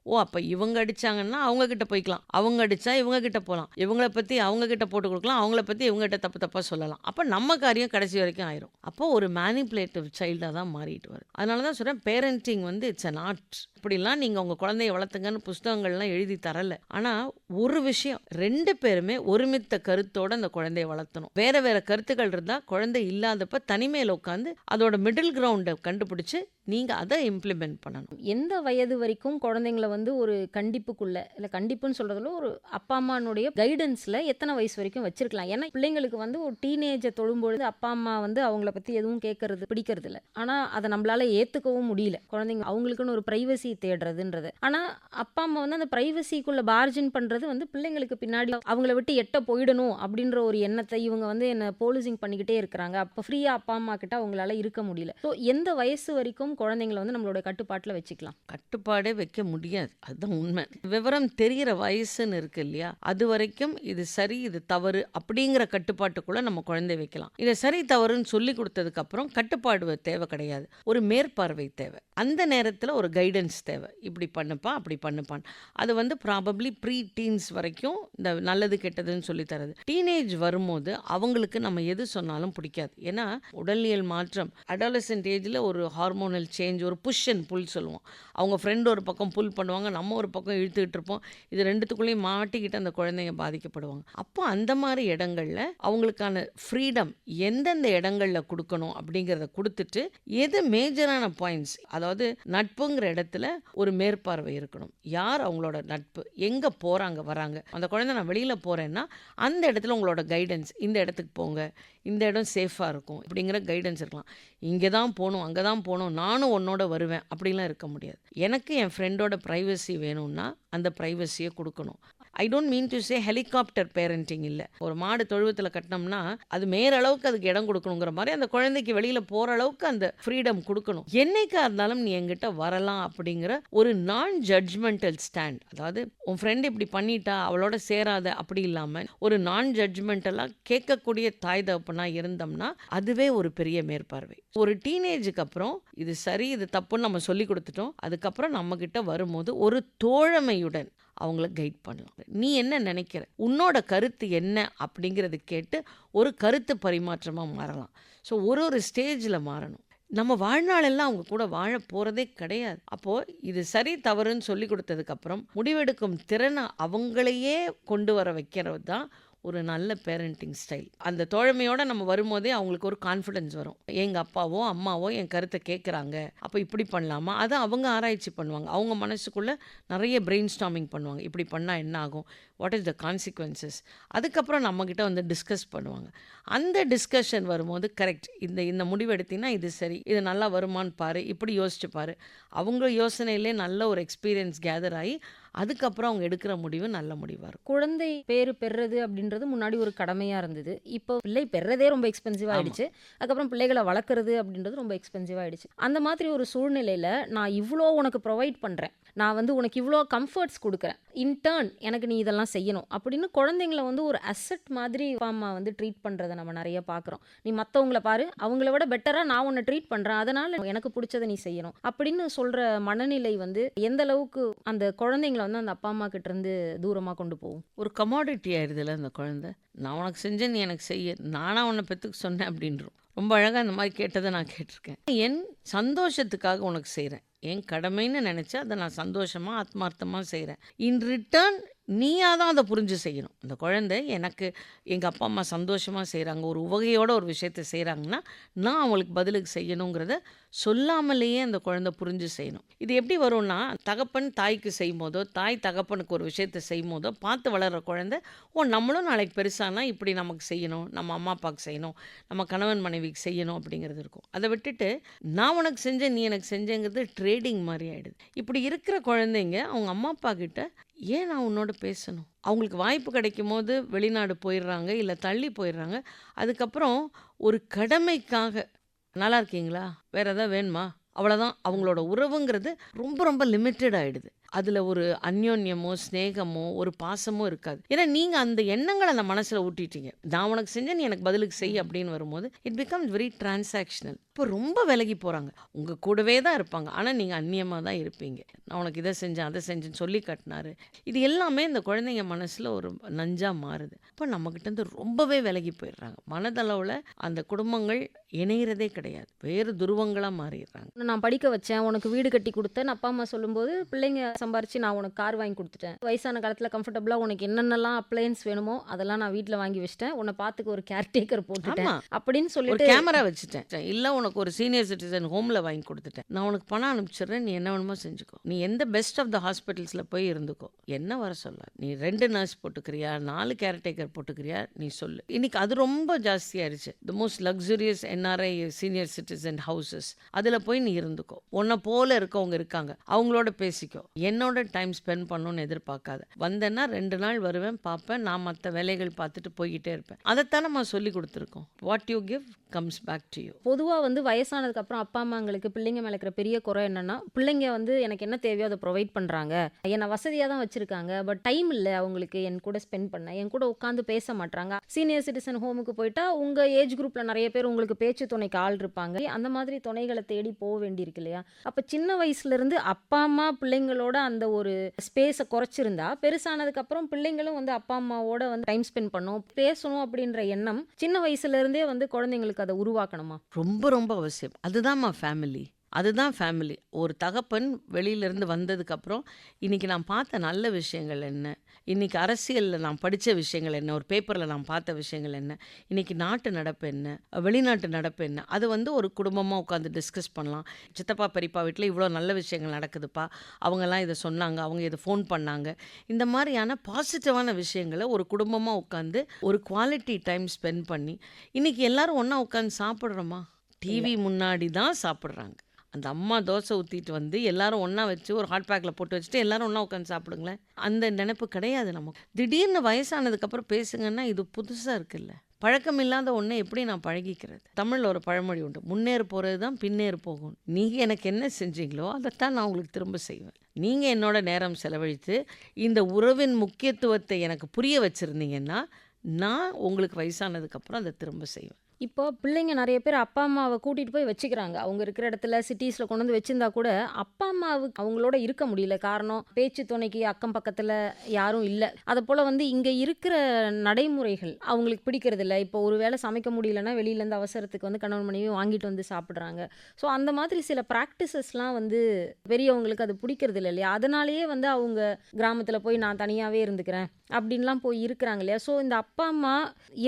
ஓ அப்ப இவங்க அடிச்சாங்கன்னா அவங்க கிட்ட போய்க்கலாம், அவங்க அடிச்சா இவங்க கிட்ட போகலாம், இவங்கள பத்தி அவங்க கிட்ட போட்டு கொடுக்கலாம், அவங்கள பத்தி இவங்க கிட்ட தப்பு தப்பா சொல்லலாம், அப்ப நம்ம காரியம் கடைசி வரைக்கும் ஆயிரும். அப்போ ஒரு மேனிப்புலேட்டிவ் சைல்டா தான் மாறிட்டு வரும். அதனாலதான் சொல்றேன், பேரண்டிங் வந்து இட்ஸ் an art. இப்படிலாம் நீங்க உங்க குழந்தைய வளர்த்துங்கன்னு புஸ்தகங்கள்லாம் எழுதி தரல. ஆனா ஒரு விஷயம், 2 பேருமே ஒருமித்த கருத்தோட அந்த குழந்தைய வளர்த்தணும். வேற வேற கருத்துக்கள் இருந்தா குழந்தை இல்லாதப்ப தனிமையில உட்காந்து அதோட மிடில் கிரவுண்டை கண்டுபிடிச்சு நீங்க அதை இம்ப்ளிமெண்ட் பண்ணணும். எந்த வயது வரைக்கும் குழந்தைங்கள வந்து ஒரு கண்டிப்புக்குள்ள, இல்ல கண்டிப்புன்னு சொல்றதுல ஒரு அப்பா அம்மானுடைய கைடன்ஸ்ல எத்தனை வயசு வரைக்கும் வச்சிருக்கலாம்? ஏன்னா பிள்ளைங்களுக்கு வந்து ஒரு டீனேஜை தொழும்பொழுது அப்பா அம்மா வந்து அவங்கள பத்தி எதுவும் கேட்கறது பிடிக்கிறது இல்லை. ஆனா அதை நம்மளால ஏத்துக்கவும் முடியல. குழந்தைங்க அவங்களுக்குன்னு ஒரு பிரைவசி தேடுறதுன்றது. ஆனா அப்பா அம்மா வந்து அந்த பிரைவசிக்குள்ள பார்ஜின் பண்றது வந்து பிள்ளைங்களுக்கு பின்னாடி அவங்கள விட்டு எட்ட போயிடணும் அப்படின்ற ஒரு எண்ணத்தை இவங்க வந்து என்ன போலீசிங் பண்ணிக்கிட்டே இருக்கிறாங்க. அப்ப ஃப்ரீயா அப்பா அம்மா கிட்ட அவங்களால இருக்க முடியல. ஸோ எந்த வயசு வரைக்கும் குழந்தைங்களை வந்து நம்மளோட கட்டுப்பாட்டுல வச்சுக்கலாம்? கட்டுப்பாடே வைக்க முடியாது, அதுதான் உண்மை. விவரம் தெரிகிற வயசுன்னு இருக்கு இல்லையா, அது வரைக்கும் இது சரி இது தவறு அப்படிங்கிற கட்டுப்பாட்டுக்குள்ள நம்ம குழந்தை வைக்கலாம். இதை சரி தவறுன்னு சொல்லி கொடுத்ததுக்கு அப்புறம் கட்டுப்பாடு தேவை கிடையாது, ஒரு மேற்பார்வை தேவை. அந்த நேரத்துல ஒரு கைடன்ஸ் தேவை, இப்படி பண்ணுப்பா அப்படி பண்ணுப்பான். அது வந்து ப்ராபப்ளி ப்ரீ டீன்ஸ் வரைக்கும் இந்த நல்லது கெட்டதுன்னு சொல்லி தரது. டீனேஜ் வரும்போது அவங்களுக்கு நம்ம எது சொன்னாலும் பிடிக்காது. ஏன்னா உடலியல் மாற்றம், அடாலசென்ட் ஏஜ்ல ஒரு ஹார்மோனல் சேஞ்ச், ஒரு புஷ் அண்ட் புல் சொல்லுவோம். அவங்க ஃப்ரெண்ட் ஒரு பக்கம் புல் பண்ணுவாங்க, நம்ம ஒரு பக்கம் இழுத்துக்கிட்டு இருப்போம். இது ரெண்டுத்துக்குள்ளேயும் மாட்டிக்கிட்டு அந்த குழந்தைங்க பாதிக்கப்படுவாங்க. அப்போ அந்த மாதிரி இடங்கள்ல அவங்களுக்கான ஃப்ரீடம் எந்தெந்த இடங்கள்ல கொடுக்கணும் அப்படிங்கிறத கொடுத்துட்டு, எது மேஜரான பாயிண்ட்ஸ், அதாவது நட்புங்கிற இடத்துல ஒரு மேற்பார்வை இருக்கணும். யார் அவங்களோட நட்பு, எங்க போறாங்க வராங்க, அந்த குழந்தை நான் வெளியில போறேன்னா அந்த இடத்துல உங்களோட கைடன்ஸ், இந்த இடத்துக்கு போங்க, இந்த இடம் சேஃபாக இருக்கும் அப்படிங்கிற கைடன்ஸ் இருக்கலாம். இங்கே தான் போகணும் அங்கே தான் போகணும் நானும் உன்னோட வருவேன் அப்படிலாம் இருக்க முடியாது. எனக்கு என் ஃப்ரெண்டோட ப்ரைவசி வேணும்னா அந்த ப்ரைவசியை கொடுக்கணும். I don't mean to say helicopter parenting இல்லை. ஒரு மாடு தொழுவத்தில் கட்டினோம்னா அது மேற அளவுக்கு அதுக்கு இடம் கொடுக்கணுங்கிற மாதிரி அந்த குழந்தைக்கு வெளியில் போகிற அளவுக்கு அந்த ஃப்ரீடம் கொடுக்கணும். என்னைக்கா இருந்தாலும் நீ என்கிட்ட வரலாம் அப்படிங்கிற ஒரு நான் ஜட்ஜ்மெண்டல் ஸ்டாண்ட். அதாவது உன் ஃப்ரெண்ட் இப்படி பண்ணிட்டா அவளோட சேராத அப்படி இல்லாமல் ஒரு நான் ஜட்ஜ்மெண்டலாக கேட்கக்கூடிய தாய் தகப்பனா இருந்தோம்னா அதுவே ஒரு பெரிய மேற்பார்வை. ஒரு டீனேஜுக்கு அப்புறம் இது சரி இது தப்புன்னு நம்ம சொல்லி கொடுத்துட்டோம். அதுக்கப்புறம் நம்ம கிட்ட வரும்போது ஒரு தோழமையுடன் அவங்கள கைட் பண்ணலாம். நீ என்ன நினைக்கிற, உன்னோட கருத்து என்ன அப்படிங்கிறது கேட்டு ஒரு கருத்து பரிமாற்றமாக மாறலாம். ஸோ ஒரு ஸ்டேஜில் மாறணும். நம்ம வாழ்நாளெல்லாம் அவங்க கூட வாழ போகிறதே கிடையாது. அப்போது இது சரி தவறுன்னு சொல்லி கொடுத்ததுக்கப்புறம் முடிவெடுக்கும் திறனை அவங்களையே கொண்டு வர வைக்கிறது தான் ஒரு நல்ல பேரண்டிங் ஸ்டைல். அந்த தோழமையோடு நம்ம வரும்போதே அவங்களுக்கு ஒரு கான்ஃபிடென்ஸ் வரும். எங்கள் அப்பாவோ அம்மாவோ என் கருத்தை கேட்குறாங்க, அப்போ இப்படி பண்ணலாமா, அதை அவங்க ஆராய்ச்சி பண்ணுவாங்க. அவங்க மனசுக்குள்ளே நிறைய பிரெயின் ஸ்டார்மிங் பண்ணுவாங்க. இப்படி பண்ணால் என்ன ஆகும், வாட் இஸ் த கான்சிக்வன்சஸ். அதுக்கப்புறம் நம்மக்கிட்ட வந்து டிஸ்கஸ் பண்ணுவாங்க. அந்த டிஸ்கஷன் வரும்போது கரெக்ட், இந்த முடிவு எடுத்தீங்கன்னா இது சரி, இது நல்லா வருமானு பாரு, இப்படி யோசிச்சு பாரு. அவங்க யோசனையிலே நல்ல ஒரு எக்ஸ்பீரியன்ஸ் கேதர் ஆகி அதுக்கப்புறம் அவங்க எடுக்கிற முடிவு நல்ல முடிவாக இருக்கும். குழந்தை பேரு பெறுறது அப்படின்றது முன்னாடி ஒரு கடமையாக இருந்தது. இப்போ பிள்ளை பெறதே ரொம்ப எக்ஸ்பென்சிவாக ஆயிடுச்சு. அதுக்கப்புறம் பிள்ளைகளை வளர்க்குறது அப்படின்றது ரொம்ப எக்ஸ்பென்சிவாக ஆயிடுச்சு. அந்த மாதிரி ஒரு சூழ்நிலையில் நான் இவ்வளோ உனக்கு ப்ரொவைட் பண்ணுறேன், நான் வந்து உனக்கு இவ்வளோ கம்ஃபர்ட்ஸ் கொடுக்குறேன், இன்டர்ன் எனக்கு நீ இதெல்லாம் செய்யணும் அப்படின்னு குழந்தைங்கள வந்து ஒரு அசெட் மாதிரி அப்பா அம்மா வந்து ட்ரீட் பண்ணுறதை நம்ம நிறைய பார்க்குறோம். நீ மற்றவங்கள பாரு, அவங்கள விட பெட்டராக நான் உன்னை ட்ரீட் பண்ணுறேன், அதனால் எனக்கு பிடிச்சதை நீ செய்யணும் அப்படின்னு சொல்கிற மனநிலை வந்து எந்த அளவுக்கு அந்த குழந்தைங்கள வந்து அந்த அப்பா அம்மா கிட்ட இருந்து தூரமாக கொண்டு போகும். ஒரு கமாடிட்டி ஆயிடுதுல அந்த குழந்தை. நான் உனக்கு செஞ்சேன் நீ எனக்கு செய்ய, நானா உன்னை பெற்றுக்கு சொன்னேன் அப்படின்றோம். ரொம்ப அழகாக அந்த மாதிரி கேட்டதை நான் கேட்டிருக்கேன். என் சந்தோஷத்துக்காக உனக்கு செய்கிறேன், என் கடமைன்னு நினச்சா அதை நான் சந்தோஷமாக ஆத்மார்த்தமாக செய்கிறேன். இன் ரிட்டர்ன் நீயாக தான் அதை புரிஞ்சு செய்யணும். அந்த குழந்தை எனக்கு எங்கள் அப்பா அம்மா சந்தோஷமாக செய்கிறாங்க, ஒரு உவகையோட ஒரு விஷயத்தை செய்கிறாங்கன்னா நான் அவங்களுக்கு பதிலுக்கு செய்யணுங்கிறத சொல்லாமலேயே அந்த குழந்தை புரிஞ்சு செய்யணும். இது எப்படி வரும்னா, தகப்பன் தாய்க்கு செய்யும் போதோ தாய் தகப்பனுக்கு ஒரு விஷயத்தை செய்யும் போதோ பார்த்து வளர்கிற குழந்தை, ஓ நம்மளும் நாளைக்கு பெருசானா இப்படி நமக்கு செய்யணும், நம்ம அம்மா அப்பாவுக்கு செய்யணும், நம்ம கணவன் மனைவிக்கு செய்யணும் அப்படிங்கிறது இருக்கும். அதை விட்டுட்டு நான் உனக்கு செஞ்சேன் நீ எனக்கு செஞ்சேங்கிறது ட்ரேடிங் மாதிரி ஆகிடுது. இப்படி இருக்கிற குழந்தைங்க அவங்க அம்மா அப்பா கிட்ட ஏன் நான் உன்னோட பேசணும், அவங்களுக்கு வாய்ப்பு கிடைக்கும் போது வெளிநாடு போயிடுறாங்க, இல்லை தள்ளி போயிடுறாங்க. அதுக்கப்புறம் ஒரு கடமைக்காக நல்லா இருக்கீங்களா, வேறு எதாவது வேணுமா அவ்வளோதான். அவங்களோட உறவுங்கிறது ரொம்ப ரொம்ப லிமிட்டட் ஆயிடுது. அதில் ஒரு அந்யோன்யமோ ஸ்நேகமோ ஒரு பாசமோ இருக்காது. ஏன்னா நீங்கள் அந்த எண்ணங்களை அந்த மனசில் ஊட்டிட்டீங்க. நான் உனக்கு செஞ்சேன், நீ எனக்கு பதிலுக்கு செய் அப்படின்னு வரும்போது இட் பிகம்ஸ் வெரி டிரான்சாக்ஷனல். இப்போ ரொம்ப விலகி போகிறாங்க. உங்கள் கூடவே தான் இருப்பாங்க, ஆனால் நீங்கள் அந்நியமாக தான் இருப்பீங்க. நான் உனக்கு இதை செஞ்சேன் அதை செஞ்சேன்னு சொல்லி காட்டினாரு. இது எல்லாமே இந்த குழந்தைங்க மனசில் ஒரு நஞ்சாக மாறுது. அப்போ நம்மக்கிட்டேருந்து ரொம்பவே விலகி போயிடுறாங்க. மனதளவில் அந்த குடும்பங்கள் இணைகிறதே கிடையாது, வேறு துருவங்களாக மாறிடுறாங்க. நான் படிக்க வச்சேன், உனக்கு வீடு கட்டி கொடுத்தேன் அப்பா அம்மா சொல்லும்போது, பிள்ளைங்க சம்பாரிச்சு நான் உனக்கு கார் வாங்கி கொடுத்துட்டேன், வயசான காலத்தில் கம்ஃபர்டபுளாக உனக்கு என்னென்னலாம் அப்ளையன்ஸ் வேணுமோ அதெல்லாம் நான் வீட்டில் வாங்கி வச்சிட்டேன், உன்னை பார்த்துக்க ஒரு கேர்டேக்கர் போட்டுட்டேன் ஆமா. அப்படின்னு ஒரு சொல்லிட்டு கேமரா வச்சுட்டேன், இல்லை உனக்கு ஒரு சீனியர் சிட்டிசன் ஹோமில் வாங்கி கொடுத்துட்டேன், நான் உனக்கு பணம் அனுப்பிச்சிடுறேன், நீ என்ன வேணுமோ செஞ்சுக்கோ, நீ எந்த பெஸ்ட் ஆஃப் த ஹாஸ்பிட்டல்ஸில் போய் இருந்துக்கோ, என்ன வர சொல்ல, நீ 2 நர்ஸ் போட்டுக்கிறியா 4 கேர்டேக்கர் போட்டுக்கிறியா நீ சொல்லு. இன்னைக்கு அது ரொம்ப ஜாஸ்தியாயிருச்சு. The most luxurious NRI senior citizen houses, அதில் போய் நீ இருந்துக்கோ. உன்னை போல இருக்கவங்க இருக்காங்க, அவங்களோட பேசிக்கோ. என்னோட டைம் ஸ்பெண்ட் பண்ணணும்னு எதிர்பார்க்காத. வந்தேன்னா 2 நாள் வருவேன், பார்ப்பேன், நான் மற்ற வேலைகள் பார்த்துட்டு போய்கிட்டே இருப்பேன். அதைத்தான் நம்ம சொல்லி கொடுத்துருக்கோம். What you give comes back to you. பொதுவாக வந்து வயசானதுக்கு அப்புறம் அப்பா அம்மாங்களுக்கு பிள்ளைங்க மேலே இருக்கிற பெரிய குறை என்னன்னா, பிள்ளைங்க வந்து எனக்கு என்ன தேவையோ அதை ப்ரொவைட் பண்ணுறாங்க, என்னை வசதியாக தான் வச்சுருக்காங்க, பட் டைம் இல்லை அவங்களுக்கு என் கூட ஸ்பெண்ட் பண்ண, என் கூட உட்காந்து பேச மாட்டாங்க. சீனியர் சிட்டிசன் ஹோமுக்கு போயிட்டா உங்கள் ஏஜ் குரூப்பில் நிறைய பேர் உங்களுக்கு பேச்சு துணைக்கு ஆள் இருப்பாங்க, அந்த மாதிரி துணைகளை தேடி போக வேண்டியிருக்கு இல்லையா? அப்போ சின்ன வயசுலேருந்து அப்பா அம்மா பிள்ளைங்களோட அந்த ஒரு ஸ்பேஸை குறைச்சிருந்தா, பெருசானதுக்கு அப்புறம் பிள்ளைங்களும் வந்து அப்பா அம்மாவோட வந்து டைம் ஸ்பெண்ட் பண்ணணும், பேசணும் அப்படின்ற எண்ணம் சின்ன வயசுலேருந்தே வந்து குழந்தைங்களுக்கு அதை உருவாக்கணுமா? ரொம்ப ரொம்ப அவசியம். அதுதான்மா ஃபேமிலி. அதுதான் ஃபேமிலி. ஒரு தகப்பன் வெளியிலேருந்து வந்ததுக்கப்புறம் இன்றைக்கி நான் பார்த்த நல்ல விஷயங்கள் என்ன, இன்றைக்கி அரசியலில் நான் படித்த விஷயங்கள் என்ன, ஒரு பேப்பரில் நான் பார்த்த விஷயங்கள் என்ன, இன்றைக்கி நாட்டு நடப்பு என்ன, வெளிநாட்டு நடப்பு என்ன, அது வந்து ஒரு குடும்பமாக உட்காந்து டிஸ்கஸ் பண்ணலாம். சித்தப்பா பெரியப்பா வீட்டில் இவ்வளோ நல்ல விஷயங்கள் நடக்குதுப்பா, அவங்கெல்லாம் இதை சொன்னாங்க, அவங்க இதை ஃபோன் பண்ணாங்க, இந்த மாதிரியான பாசிட்டிவான விஷயங்களை ஒரு குடும்பமாக உட்காந்து ஒரு குவாலிட்டி டைம் ஸ்பெண்ட் பண்ணி, இன்றைக்கி எல்லோரும் ஒன்றா உட்காந்து சாப்பிட்றோமா? டிவி முன்னாடி தான் சாப்பிட்றாங்க. அந்த அம்மா தோசை ஊற்றிட்டு வந்து எல்லாரும் ஒன்றா வச்சு ஒரு ஹாட் பேக்கில் போட்டு வச்சுட்டு எல்லாரும் ஒன்றா உட்காந்து சாப்பிடுங்களேன். அந்த நினைப்பு கிடையாது நமக்கு. திடீர்னு வயசானதுக்கப்புறம் பேசுங்கன்னா இது புதுசாக இருக்குல்ல. பழக்கம் இல்லாத ஒன்றை எப்படி நான் பழகிக்கிறது? தமிழில் ஒரு பழமொழி உண்டு, முன்னேறு போகிறது தான் பின்னேறு போகும். நீங்கள் எனக்கு என்ன செஞ்சீங்களோ அதைத்தான் நான் உங்களுக்கு திரும்ப செய்வேன். நீங்கள் என்னோட நேரம் செலவழித்து இந்த உறவின் முக்கியத்துவத்தை எனக்கு புரிய வச்சுருந்தீங்கன்னா நான் உங்களுக்கு வயசானதுக்கப்புறம் அதை திரும்ப செய்வேன். இப்போ பிள்ளைங்க நிறைய பேர் அப்பா அம்மாவை கூட்டிகிட்டு போய் வச்சுக்கிறாங்க. அவங்க இருக்கிற இடத்துல சிட்டிஸில் கொண்டு வந்து வச்சிருந்தா கூட அப்பா அம்மாவுக்கு அவங்களோட இருக்க முடியல. காரணம், பேச்சு துணைக்கு அக்கம் பக்கத்தில் யாரும் இல்லை. அதை போல் வந்து இங்கே இருக்கிற நடைமுறைகள் அவங்களுக்கு பிடிக்கிறது இல்லை. இப்போ ஒரு வேளை சமைக்க முடியலன்னா வெளியிலேருந்து அவசரத்துக்கு வந்து கணவன் மனைவி வாங்கிட்டு வந்து சாப்பிட்றாங்க. ஸோ அந்த மாதிரி சில ப்ராக்டிசஸ்லாம் வந்து பெரியவங்களுக்கு அது பிடிக்கிறது இல்லை இல்லையா? அதனாலேயே வந்து அவங்க கிராமத்தில் போய் நான் தனியாகவே இருந்துக்கிறேன் அப்படின்லாம் போய் இருக்கிறாங்க இல்லையா? ஸோ இந்த அப்பா அம்மா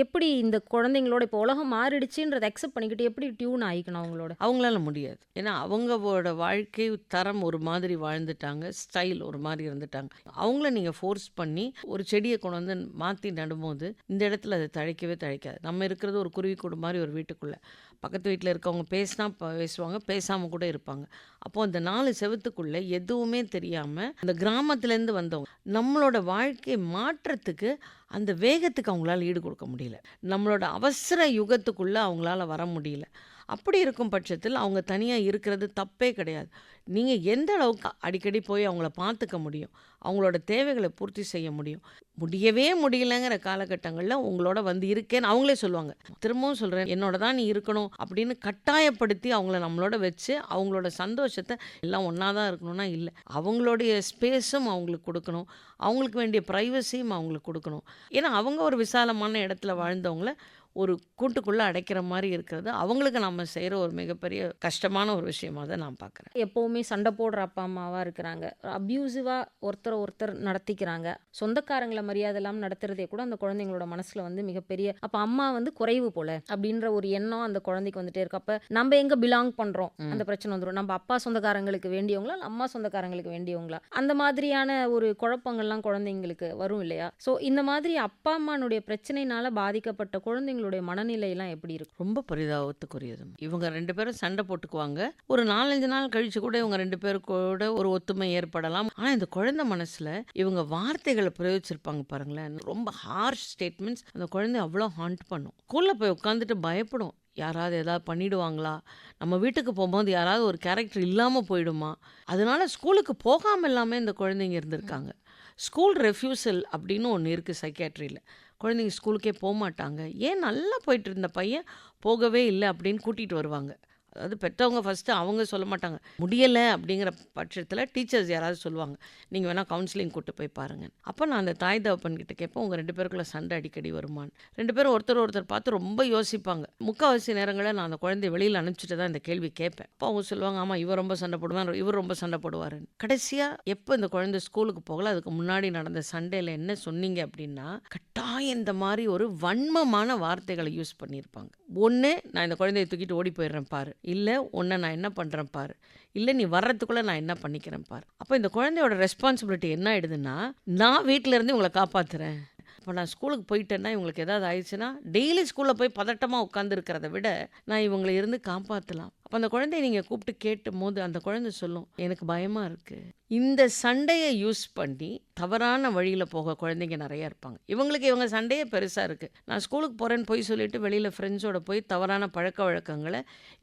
எப்படி இந்த குழந்தைங்களோட இப்போ உலகம் மாறிடுச்சுன்றதை அக்செப்ட் பண்ணிக்கிட்டு எப்படி டியூன் ஆகிக்கணும் அவங்களோட? அவங்களால முடியாது. ஏன்னா அவங்களோட வாழ்க்கை தரம் ஒரு மாதிரி வாழ்ந்துட்டாங்க, ஸ்டைல் ஒரு மாதிரி இருந்துட்டாங்க. அவங்கள நீங்கள் ஃபோர்ஸ் பண்ணி ஒரு செடியை கொண்டு வந்து மாற்றி நடும்போது இந்த இடத்துல அது தழைக்கவே தழைக்காது. நம்ம இருக்கிறது ஒரு குருவி கூடு மாதிரி ஒரு வீட்டுக்குள்ளே. பக்கத்து வீட்டில் இருக்கவங்க பேசினா பேசுவாங்க, பேசாமல் கூட இருப்பாங்க. அப்போது அந்த 4 செவத்துக்குள்ளே எதுவுமே தெரியாமல் அந்த கிராமத்துலேருந்து வந்தவங்க நம்மளோட வாழ்க்கையை மாற்றத்துக்கு அந்த வேகத்துக்கு அவங்களால ஈடு கொடுக்க முடியல. நம்மளோட அவசர யுகத்துக்குள்ளே அவங்களால வர முடியல. அப்படி இருக்கும் பட்சத்தில் அவங்க தனியாக இருக்கிறது தப்பே கிடையாது. நீங்கள் எந்த அளவுக்கு அடிக்கடி போய் அவங்கள பார்த்துக்க முடியும், அவங்களோட தேவைகளை பூர்த்தி செய்ய முடியும், முடியவே முடியலைங்கிற காலகட்டங்களில் உங்களோட வந்து இருக்கேன்னு அவங்களே சொல்லுவாங்க. திரும்பவும் சொல்கிறேன், என்னோட தான் நீ இருக்கணும் அப்படின்னு கட்டாயப்படுத்தி அவங்கள நம்மளோட வச்சு அவங்களோட சந்தோஷத்தை எல்லாம் ஒன்றா தான் இருக்கணும்னா இல்லை. அவங்களுடைய ஸ்பேஸும் அவங்களுக்கு கொடுக்கணும், அவங்களுக்கு வேண்டிய ப்ரைவசியும் அவங்களுக்கு கொடுக்கணும். ஏன்னா அவங்க ஒரு விசாலமான இடத்துல வாழ்ந்தவங்கள ஒரு கூட்டுக்குள்ளே அடைக்கிற மாதிரி இருக்கிறது அவங்களுக்கு நம்ம செய்கிற ஒரு மிகப்பெரிய கஷ்டமான ஒரு விஷயமாக தான் நான் பார்க்குறேன். எப்போவுமே சண்டை போடுற அப்பா அம்மாவாக இருக்கிறாங்க, அப்யூசிவாக ஒருத்தர் நடத்திக்கிறாங்க, சொந்தக்காரங்களை மரியாதை இல்லாமல் நடத்துறதே கூட அந்த குழந்தைங்களோட மனசில் வந்து மிகப்பெரிய, அப்போ அம்மா வந்து குறைவு போல அப்படின்ற ஒரு எண்ணம் அந்த குழந்தைக்கு வந்துட்டே இருக்கு. அப்போ நம்ம எங்கே பிலாங் பண்ணுறோம் அந்த பிரச்சனை வந்துடும். நம்ம அப்பா சொந்தக்காரங்களுக்கு வேண்டியவங்களா இல்லை அம்மா சொந்தக்காரங்களுக்கு வேண்டியவங்களா, அந்த மாதிரியான ஒரு குழப்பங்கள்லாம் குழந்தைங்களுக்கு வரும் இல்லையா? ஸோ இந்த மாதிரி அப்பா அம்மானுடைய பிரச்சனைனால பாதிக்கப்பட்ட குழந்தைங்களோட மனநிலையெல்லாம் எப்படி இருக்கும்? ரொம்ப பரிதாபத்துக்குரியது. இவங்க 2 பேரும் சண்டை போட்டுக்குவாங்க, ஒரு 4-5 நாள் கழிச்சு கூட இவங்க 2 பேரும் கூட ஒரு ஒத்துமை ஏற்படலாம். ஆனால் இந்த குழந்தை மனசுல இவங்க வார்த்தைகளை பிரயோகிச்சிருப்பாங்க பாருங்களேன், ரொம்ப ஹார்ஷ் ஸ்டேட்மெண்ட்ஸ் அந்த குழந்தை அவ்வளோ ஹாண்ட் பண்ணும். ஸ்கூல்ல போய் உட்காந்துட்டு பயப்படும், யாராவது ஏதாவது பண்ணிடுவாங்களா? நம்ம வீட்டுக்கு போகும்போது யாராவது ஒரு கேரக்டர் இல்லாம போயிடுமா? அதனால ஸ்கூலுக்கு போகாம எல்லாமே இந்த குழந்தைங்க இருந்திருக்காங்க. ஸ்கூல் ரெஃப்யூசல் அப்படின்னு ஒண்ணு இருக்கு சைக்கியாட்ரில. குழந்தைங்க ஸ்கூலுக்கே போமாட்டாங்க. ஏன் நல்லா போயிட்டு இருந்த பையன் போகவே இல்ல அப்படின்னு கூட்டிட்டு வருவாங்க. அதாவது பெத்தவங்க ஃபர்ஸ்ட்டு அவங்க சொல்ல மாட்டாங்க. முடியல அப்படிங்கிற பட்சத்தில டீச்சர்ஸ் யாராவது சொல்லுவாங்க. நீங்க வேணா கவுன்சிலிங் கூட்டு போய் பாருங்க. அப்ப நான் அந்த தாய் தகப்பன் கிட்ட கேட்பேன், உங்க 2 பேருக்குள்ள சண்டை அடிக்கடி வருமான்னு. 2 பேரும் ஒருத்தர் பார்த்து ரொம்ப யோசிப்பாங்க. முக்காவாசி நேரங்கள்ல நான் அந்த குழந்தைய வெளியில அனுப்பிச்சுட்டு தான் இந்த கேள்வி கேட்பேன். அப்ப அவங்க சொல்லுவாங்க, ஆமா இவர் ரொம்ப சண்டை போடுவான், இவர் ரொம்ப சண்டை போடுவாருன்னு. கடைசியா எப்ப இந்த குழந்தை ஸ்கூலுக்கு போகல, அதுக்கு முன்னாடி நடந்த சண்டையில என்ன சொன்னீங்க அப்படின்னா, கட்டாயம் இந்த மாரி ஒரு வன்மமான வார்த்தைகள யூஸ் பண்ணியிருப்பாங்க. ஒண்ணு நான் இந்த குழந்தைய தூக்கிட்டு ஓடி போயிடுறேன் பாரு. இல்ல உன்ன நான் என்ன பண்றேன் பாரு. இல்ல நீ வர்றதுக்குள்ள நான் என்ன பண்ணிக்கிறேன் பாரு. அப்ப இந்த குழந்தையோட ரெஸ்பான்சிபிலிட்டி என்ன ஆயிடுதுன்னா, நான் வீட்ல இருந்து இவங்கள காப்பாத்துறேன். அப்ப நான் ஸ்கூலுக்கு போயிட்டேன்னா இவங்களுக்கு ஏதாவது ஆயிடுச்சுன்னா, டெய்லி ஸ்கூல்ல போய் பதட்டமா உட்கார்ந்துருக்கிறத விட, நான் இவங்கள இருந்து காப்பாத்தலாம். அப்ப அந்த குழந்தைய நீங்க கூப்பிட்டு கேட்டும்போது அந்த குழந்தை சொல்லும், எனக்கு பயமா இருக்கு. இந்த சண்டைய யூஸ் பண்ணி தவறான வழியில போக குழந்தைங்க நெறைய இருப்பாங்க. இவங்க சண்டையே பெருசா இருக்கு. நான் ஸ்கூலுக்கு போறேன்னு பொய் சொல்லிட்டு வெளியில ஃப்ரெண்ட்ஸோட போய் தவறான பழக்கவழக்கங்கள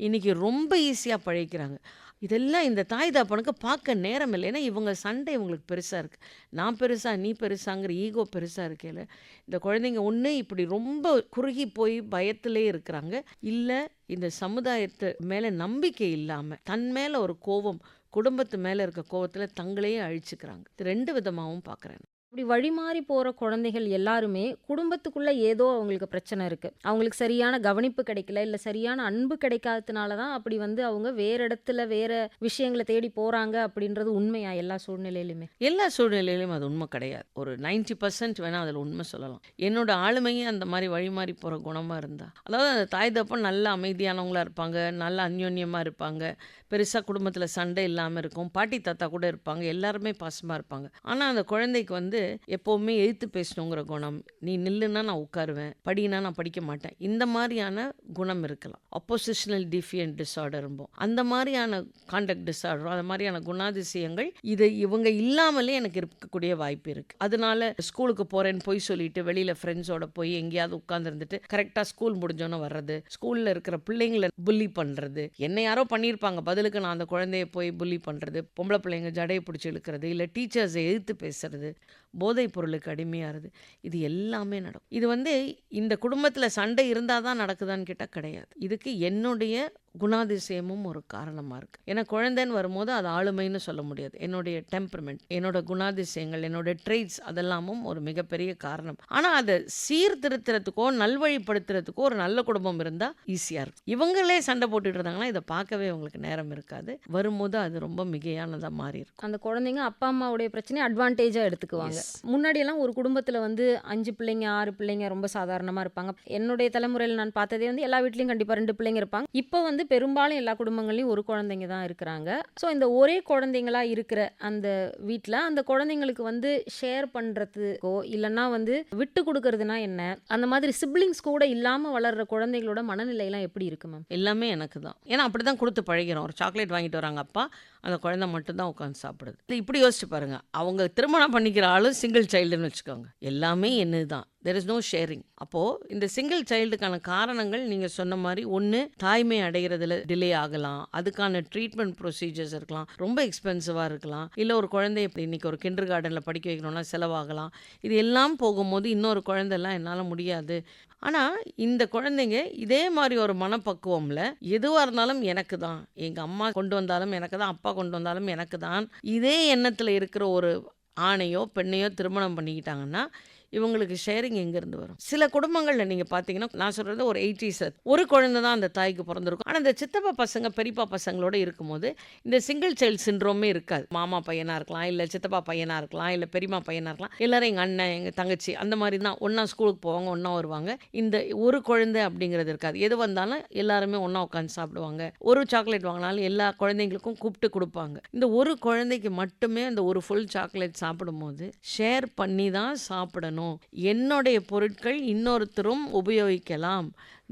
இன்னைக்கு ரொம்ப ஈஸியா பழகிக்கிறாங்க. இதெல்லாம் இந்த தாய் தகப்பனுக்கு பார்க்க நேரம் இல்ல. ஏன்னா இவங்க சண்டை இவங்களுக்கு பெருசா இருக்கு. நான் பெருசா, நீ பெருசாங்கிற ஈகோ பெருசா இருக்கையில, இந்த குழந்தைங்க ஒண்ணு இப்படி ரொம்ப குறுகி போய் பயத்திலே இருக்கிறாங்க. இல்ல இந்த சமுதாயத்து மேல நம்பிக்கை இல்லாம, தன் மேல ஒரு கோவம், குடும்பத்து மேல இருக்க கோவத்துல தங்களையே அழிச்சுக்கிறாங்க. இது 2 விதமாவும் பார்க்குறேன். இப்படி வழிமாறி போற குழந்தைகள் எல்லாருமே குடும்பத்துக்குள்ள ஏதோ அவங்களுக்கு பிரச்சனை இருக்கு. அவங்களுக்கு சரியான கவனிப்பு கிடைக்கல, இல்ல சரியான அன்பு கிடைக்காததுனால தான் அப்படி வந்து அவங்க வேற இடத்துல வேற விஷயங்களை தேடி போறாங்க அப்படின்றது உண்மையா எல்லா சூழ்நிலையிலுமே? எல்லா சூழ்நிலையிலும் அது உண்மை கிடையாது. ஒரு 90% வேணா அதில் உண்மை சொல்லலாம். என்னோட ஆளுமையே அந்த மாதிரி வழிமாறி போகிற குணமாக இருந்தா, அதாவது அந்த தாய் தகப்பன் நல்ல அமைதியானவங்களா இருப்பாங்க, நல்ல அந்யோன்யமாக இருப்பாங்க, பெருசாக குடும்பத்தில் சண்டை இல்லாமல் இருக்கும், பாட்டி தாத்தா கூட இருப்பாங்க, எல்லாருமே பாசமாக இருப்பாங்க. ஆனால் அந்த குழந்தைக்கு வந்து எப்போவுமே எதிர்த்து பேசணுங்கிற குணம், நீ நில்லுன்னா நான் உட்காருவேன், படினா நான் படிக்க மாட்டேன், இந்த மாதிரியான குணம் இருக்கலாம். அப்போசிஷனல் டிஃபியன்ட் டிஸார்டரும்போம். அந்த மாதிரியான கான்டக்ட் டிஸார்டரும் அந்த மாதிரியான குணாதிசயங்கள் இது இவங்க இல்லாமலே எனக்கு இருக்கக்கூடிய வாய்ப்பு இருக்கு. அதனால ஸ்கூலுக்கு போறேன்னு போய் சொல்லிட்டு வெளியில ஃப்ரெண்ட்ஸோட போய் எங்கேயாவது உட்கார்ந்துருந்துட்டு கரெக்டாக ஸ்கூல் முடிஞ்சோன்னு வர்றது, ஸ்கூல்ல இருக்கிற பிள்ளைங்களை புல்லி பண்றது, என்ன யாரோ பண்ணியிருப்பாங்க பதிலுக்கு நான் அந்த குழந்தைய போய் புல்லி பண்றது, பொம்பளை பிள்ளைங்க ஜடையை பிடிச்சி இழுக்கிறது, இல்லை டீச்சர்ஸை எதிர்த்து பேசுறது, போதைப் பொருளுக்கு அடிமையாகிறது, இது எல்லாமே நடக்கும். இது வந்து இந்த குடும்பத்தில் சண்டை இருந்தால் தான் நடக்குதான்னு கேட்டால் கிடையாது. இதுக்கு என்னுடைய குணாதிசயமும் ஒரு காரணமாக இருக்குது. ஏன்னா குழந்தைன்னு வரும்போது அது ஆளுமைன்னு சொல்ல முடியாது. என்னுடைய டெம்பரமெண்ட், என்னோட குணாதிசயங்கள், என்னோட ட்ரெய்ட்ஸ் அதெல்லாமும் ஒரு மிகப்பெரிய காரணம். ஆனால் அதை சீர்திருத்துறதுக்கோ நல்வழிப்படுத்துறதுக்கோ ஒரு நல்ல குடும்பம் இருந்தால் ஈஸியாக இருக்கும். இவங்களே சண்டை போட்டுட்டு இருந்தாங்கன்னா இதை பார்க்கவே அவங்களுக்கு நேரம் இருக்காது. வரும்போது அது ரொம்ப மிகையானதாக மாறி இருக்கும். அந்த குழந்தைங்க அப்பா அம்மாவுடைய பிரச்சனையை அட்வான்டேஜாக எடுத்துக்குவாங்க. முன்னாடியெல்லாம் ஒரு குடும்பத்தில் வந்து 5 பிள்ளைங்க 6 பிள்ளைங்க ரொம்ப சாதாரணமாக இருப்பாங்க. என்னுடைய தலைமுறையில் நான் பார்த்ததே வந்து எல்லா வீட்லேயும் கண்டிப்பாக 2 பிள்ளைங்க இருப்பாங்க. இப்போ வந்து பெரும்பாலும் எல்லா குடும்பங்களையும் ஒரு குழந்தைங்க தான் இருக்கிறாங்க. ஸோ இந்த ஒரே குழந்தைங்களா இருக்கிற அந்த வீட்டில் அந்த குழந்தைங்களுக்கு வந்து ஷேர் பண்ணுறதுக்கோ இல்லைன்னா வந்து விட்டு கொடுக்கறதுனா என்ன, அந்த மாதிரி சிப்ளிங்ஸ் கூட இல்லாமல் வளர்கிற குழந்தைகளோட மனநிலையெல்லாம் எப்படி இருக்கு மேம்? எல்லாமே எனக்கு தான். ஏன்னா அப்படி தான் கொடுத்து பழகிறோம். ஒரு சாக்லேட் வாங்கிட்டு வராங்க அப்பா, அந்த குழந்தை மட்டும்தான் உட்காந்து சாப்பிடுது. இப்படி யோசிச்சு பாருங்க, அவங்க திருமணம் பண்ணிக்கிற ஆளும் சிங்கிள் சைல்டுன்னு வச்சுக்கோங்க, எல்லாமே என்னது தான். There is no sharing. அப்போது இந்த சிங்கிள் சைல்டுக்கான காரணங்கள் நீங்கள் சொன்ன மாதிரி, ஒன்று தாய்மை அடைகிறதுல டிலே ஆகலாம், அதுக்கான ட்ரீட்மெண்ட் ப்ரொசீஜர்ஸ் இருக்கலாம், ரொம்ப எக்ஸ்பென்சிவாக இருக்கலாம், இல்லை ஒரு குழந்தைய இன்னைக்கு ஒரு கிண்டர் கார்டனில் படிக்க வைக்கணும்னா செலவாகலாம். இது எல்லாம் போகும்போது இன்னொரு குழந்தைலாம் என்னால் முடியாது. ஆனால் இந்த குழந்தைங்க இதே மாதிரி ஒரு மனப்பக்குவமில் எதுவாக இருந்தாலும் எனக்கு தான், எங்கள் அம்மா கொண்டு வந்தாலும் எனக்கு தான், அப்பா கொண்டு வந்தாலும் எனக்கு தான், இதே எண்ணத்தில் இருக்கிற ஒரு ஆணையோ பெண்ணையோ திருமணம் பண்ணிக்கிட்டாங்கன்னா இவங்களுக்கு ஷேரிங் எங்கேருந்து வரும்? சில குடும்பங்களில் நீங்கள் பார்த்தீங்கன்னா, நான் சொல்கிறது ஒரு 80s, ஒரு குழந்தை தான் அந்த தாய்க்கு பிறந்திருக்கும். ஆனால் இந்த சித்தப்பா பசங்க பெரியப்பா பசங்களோட இருக்கும்போது இந்த சிங்கிள் சைல்டு சிண்ட்ரோமே இருக்காது. மாமா பையனாக இருக்கலாம், இல்லை சித்தப்பா பையனாக இருக்கலாம், இல்லை பெரியம்மா பையனாக இருக்கலாம், எல்லாரும் எங்கள் அண்ணன் எங்கள் தங்கச்சி அந்த மாதிரி தான் ஒன்றா ஸ்கூலுக்கு போவாங்க, ஒன்றா வருவாங்க. இந்த ஒரு குழந்தை அப்படிங்கிறது இருக்காது. எது வந்தாலும் எல்லாருமே ஒன்றா உட்காந்து சாப்பிடுவாங்க. ஒரு சாக்லேட் வாங்கினாலும் எல்லா குழந்தைங்களுக்கும் கூப்பிட்டு கொடுப்பாங்க. இந்த ஒரு குழந்தைக்கு மட்டுமே அந்த ஒரு ஃபுல் சாக்லேட் சாப்பிடும்போது ஷேர் பண்ணி தான் சாப்பிடணும் இருக்கணும், என்னுடைய பொருட்கள் இன்னொருத்தரும் உபயோகிக்கலாம்,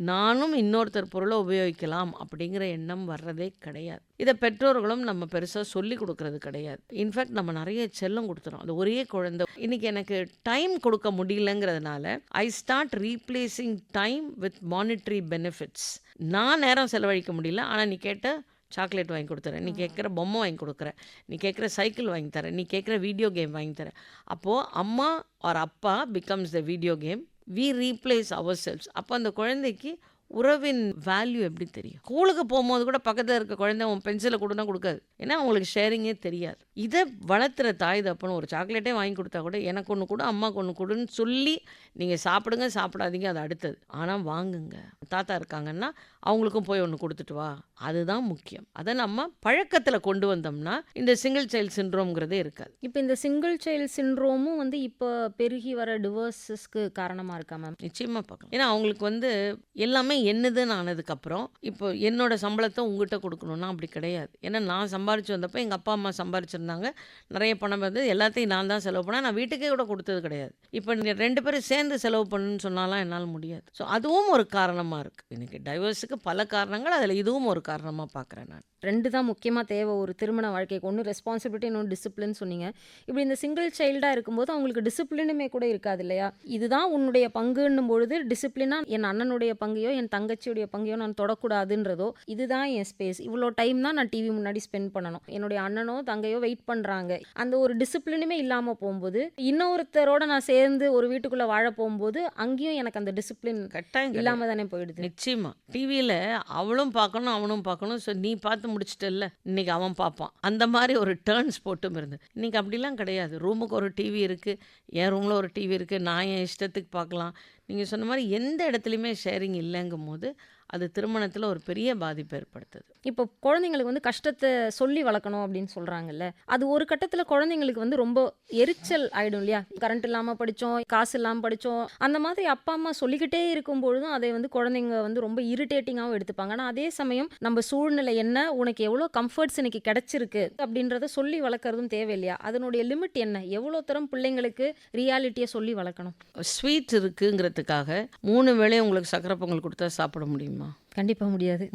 நானும் இன்னொருத்தர் பொருளை உபயோகிக்கலாம் அப்படிங்கிற எண்ணம் வர்றதே கிடையாது. இதை பெற்றோர்களும் நம்ம பெருசாக சொல்லி கொடுக்கறது கிடையாது. இன்ஃபேக்ட் நம்ம நிறைய செல்லம் கொடுத்துறோம். அது ஒரே குழந்தை, இன்னைக்கு எனக்கு டைம் கொடுக்க முடியலங்கிறதுனால I start replacing time with monetary benefits. நான் நேரம் செலவழிக்க முடியல, ஆனால் நீ கேட்ட சாக்லேட் வாங்கி கொடுத்துறேன், நீ கேட்குற பொம்மை வாங்கி கொடுக்குறேன், நீ கேட்குற சைக்கிள் வாங்கி தரேன், நீ கேட்குற வீடியோ கேம் வாங்கி தரேன். அப்போது அம்மா ஆர் அப்பா becomes the video game, we replace ourselves. அப்போ அந்த குழந்தைக்கு உறவின் வேல்யூ எப்படி தெரியும்? ஸ்கூலுக்கு போகும்போது கூட பக்கத்தில் இருக்க குழந்தை உன் பென்சிலை கொடுனா கொடுக்காது, ஏன்னா அவங்களுக்கு ஷேரிங்கே தெரியாது. இதை வளர்த்துற தாய் தப்பன்னு ஒரு சாக்லேட்டே வாங்கி கொடுத்தா கூட எனக்கு ஒன்று கூட அம்மாவுக்கு ஒன்று கொடுன்னு சொல்லி நீங்கள் சாப்பிடுங்க சாப்பிடாதீங்க அது அடுத்தது, ஆனால் வாங்குங்க. தாத்தா இருக்காங்கன்னா அவங்களுக்கும் போய் ஒன்று கொடுத்துட்டு வா, அதுதான் முக்கியம். அதை நம்ம பழக்கத்தில் கொண்டு வந்தோம்னா இந்த சிங்கிள் சைல்டு சிண்ட்ரோம்ங்கிறதே இருக்காது. இப்போ இந்த சிங்கிள் சைல்டு சிண்ட்ரோமும் வந்து இப்போ பெருகி வர டிவோர்ஸஸ்க்கு காரணமாக இருக்கா மேம்? நிச்சயமாக பார்க்கலாம். ஏன்னா அவங்களுக்கு எல்லாமே என்னதுன்னு ஆனதுக்கப்புறம் இப்போ என்னோட சம்பளத்தை உங்ககிட்ட கொடுக்கணும்னா அப்படி கிடையாது. ஏன்னா நான் சம்பாரிச்சு வந்தப்போ எங்கள் அப்பா அம்மா சம்பாரிச்சிருந்தாங்க, நிறைய பணம் வந்து எல்லாத்தையும் நான் தான் செலவு பண்ணேன், நான் வீட்டுக்கே கூட கொடுத்தது கிடையாது. இப்போ நீங்கள் 2 பேரும் சேர்ந்து செலவு பண்ணுன்னு சொன்னாலாம் என்னால் முடியாது. ஸோ அதுவும் ஒரு காரணமாக இருக்குது. எனக்கு டைவர்ஸுக்கு பல காரணங்கள், அதில் இதுவும் ஒரு காரணமாக பார்க்குறேன் நான். 2 தான் முக்கியமாக தேவை ஒரு திருமண வாழ்க்கைக்கு. ஒன்று ரெஸ்பான்சிபிலிட்டி, இன்னொன்று டிசிப்ளின் சொன்னீங்க. இப்படி இந்த சிங்கிள் சைல்டாக இருக்கும்போது அவங்களுக்கு டிசிப்ளினுமே கூட இருக்காது இல்லையா? இதுதான் உன்னுடைய பங்குன்னும் பொழுது டிசிப்ளினாக என் அண்ணனுடைய பங்கையோ என் தங்கச்சியுடைய பங்கையோ நான் தொடக்கூடாதுன்றதோ, இதுதான் என் ஸ்பேஸ், இவ்வளோ டைம் தான் நான் டிவி முன்னாடி ஸ்பெண்ட் பண்ணணும், என்னுடைய அண்ணனோ தங்கையோ வெயிட் பண்ணுறாங்க, அந்த ஒரு டிசிப்ளினுமே இல்லாமல் போகும்போது இன்னொருத்தரோட நான் சேர்ந்து ஒரு வீட்டுக்குள்ளே வாழ போகும்போது அங்கேயும் எனக்கு அந்த டிசிப்ளின் கட்டாயம் இல்லாமல் தானே போயிடுது. நிச்சயமாக டிவியில் அவளும் பார்க்கணும் அவனும் பார்க்கணும், ஸோ நீ பார்த்து முடிச்சிட்டல்ல இன்னைக்கு அவன் பார்ப்பான், அந்த மாதிரி ஒரு டேர்ன்ஸ் போட்டும் இருந்து. இன்னைக்கு அப்படிலாம் கிடையாது. ரூமுக்கு ஒரு டிவி இருக்குது, என் ரூமில் ஒரு டிவி இருக்குது, நான் என் இஷ்டத்துக்கு பார்க்கலாம். நீங்கள் சொன்ன மாதிரி எந்த இடத்துலையுமே ஷேரிங் இல்லைங்கும் போது அது திருமணத்தில் ஒரு பெரிய பாதிப்பு ஏற்படுத்துது. இப்போ குழந்தைங்களுக்கு வந்து கஷ்டத்தை சொல்லி வளர்க்கணும் அப்படின்னு சொல்கிறாங்கல்ல, அது ஒரு கட்டத்தில் குழந்தைங்களுக்கு வந்து ரொம்ப எரிச்சல் ஆகிடும் இல்லையா? கரண்ட் இல்லாமல் படித்தோம், காசு இல்லாமல் படித்தோம், அந்த மாதிரி அப்பா அம்மா சொல்லிக்கிட்டே இருக்கும் பொழுதும் அதை வந்து குழந்தைங்க வந்து ரொம்ப இரிட்டேட்டிங்காகவும் எடுத்துப்பாங்க. ஆனால் அதே சமயம் நம்ம சூழ்நிலை என்ன, உனக்கு எவ்வளோ கம்ஃபர்ட்ஸ் இன்னைக்கு கிடைச்சிருக்கு அப்படின்றத சொல்லி வளர்க்குறதும் தேவையில்லையா? அதனுடைய லிமிட் என்ன? எவ்வளோ தரம் பிள்ளைங்களுக்கு ரியாலிட்டியை சொல்லி வளர்க்கணும்? ஸ்வீட் இருக்குங்கிறதுக்காக 3 வேளையும் உங்களுக்கு சக்கரை பொங்கல் கொடுத்தா சாப்பிட முடியுமா? கண்டிப்பாக முடியாது.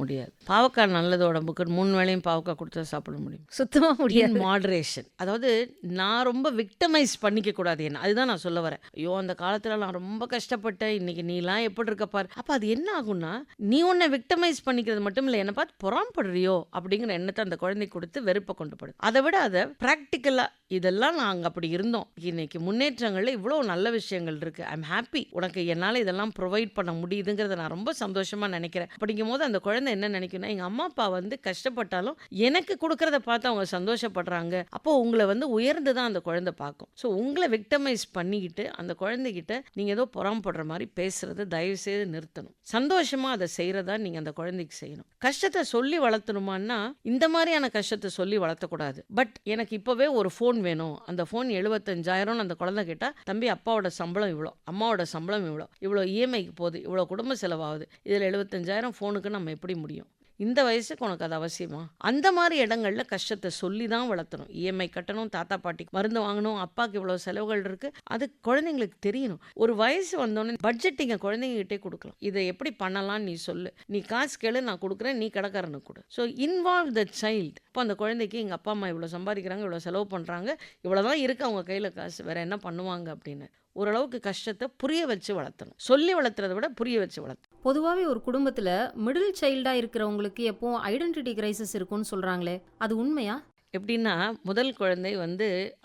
பாவக்காய் நல்லது உடம்புக்கு, 3 வேளையும் பாவக்காய் கொடுத்தா சாப்பிட முடியும்? சுத்தமாக முடியாது. மாடரேஷன். அதாவது நான் ரொம்ப விக்டமைஸ் பண்ணிக்க கூடாது, என்ன அதுதான் நான் சொல்ல வரேன். ஐயோ அந்த காலத்தில் நான் ரொம்ப கஷ்டப்பட்டேன், இன்னைக்கு நீலாம் எப்படி இருக்க பாரு. அப்போ அது என்ன ஆகும்னா, நீ உன்னை விக்டமைஸ் பண்ணிக்கிறது மட்டும் இல்லை, என்னை பார்த்து பொறாமப்படுறியோ அப்படிங்கிற எண்ணத்தை அந்த குழந்தைக்கு கொடுத்து வெறுப்பை கொண்டு போடுது. அதை விட அதை ப்ராக்டிக்கலாக இதெல்லாம் நாங்கள் அப்படி இருந்தோம், இன்னைக்கு முன்னேற்றங்களில் இவ்வளோ நல்ல விஷயங்கள் இருக்குது, ஐ எம் ஹாப்பி, உனக்கு என்னால் இதெல்லாம் ப்ரொவைட் பண்ண முடியுதுங்கிறத நான் ரொம்ப சந்தோஷமாக நினைக்கிறேன். அப்படிங்கும் போது அந்த குழந்தை என்ன நினைக்கும்னா, எங்கள் அம்மா அப்பா கஷ்டப்பட்டாலும் எனக்கு கொடுக்கறத பார்த்து அவங்க சந்தோஷப்படுறாங்க, அப்போ உங்களை உயர்ந்து தான் அந்த குழந்தை பார்க்கும். ஸோ உங்களை விக்டமைஸ் பண்ணிக்கிட்டு அந்த குழந்தைகிட்ட நீங்கள் ஏதோ பொறாமப்படுற மாதிரி பேசுறது தயவு செய்து நிறுத்தணும். சந்தோஷமாக அதை செய்கிறதா நீங்கள் அந்த குழந்தைக்கு செய்யணும். கஷ்டத்தை சொல்லி வளர்த்தணுமான்னா இந்த மாதிரியான கஷ்டத்தை சொல்லி வளர்த்தக்கூடாது. பட் எனக்கு இப்போவே ஒரு ஃபோன் வேணும், அந்த ஃபோன் 75,000 அந்த குழந்தை கேட்டால், தம்பி அப்பாவோட சம்பளம் இவ்வளோ, அம்மாவோட சம்பளம் இவ்வளோ இஎம்ஐக்கு போகுது, இவ்வளோ குடும்ப செலவாகுது, இதில் 75,000 ஃபோனுக்கு நம்ம எப்படி முடியும்? இந்த வயசுக்கு உனக்கு அது அவசியமா? அந்த மாதிரி இடங்கள்ல கஷ்டத்தை சொல்லி தான் வளர்த்தணும். இஎம்ஐ கட்டணும், தாத்தா பாட்டிக்கு மருந்து வாங்கணும், அப்பாவுக்கு இவ்வளோ செலவுகள் இருக்குது, அது குழந்தைங்களுக்கு தெரியணும். ஒரு வயசு வந்தோடனே பட்ஜெட்டிங்க குழந்தைங்ககிட்டே கொடுக்கலாம். இதை எப்படி பண்ணலாம் நீ சொல்லு, நீ காசு கேளு நான் கொடுக்குறேன், நீ கடைக்காரனுக்கு கொடு. So involve the child. இப்போ அந்த குழந்தைக்கு எங்கள் அப்பா அம்மா இவ்வளோ சம்பாதிக்கிறாங்க, இவ்வளோ செலவு பண்ணுறாங்க, இவ்வளோ தான் இருக்குது அவங்க கையில் காசு, வேறு என்ன பண்ணுவாங்க அப்படின்னு ஓரளவுக்கு கஷ்டத்தை புரிய வச்சு வளர்த்தணும். சொல்லி வளர்த்துறதை விட புரிய வச்சு வளர்த்தணும். பொதுவாகவே ஒரு குடும்பத்தில் மிடில் சைல்டாக இருக்கிறவங்களுக்கு எப்போ ஐடென்டிட்டி கிரைசிஸ் இருக்குன்னு சொல்கிறாங்களே, அது உண்மையா? எப்படின்னா, முதல் குழந்தை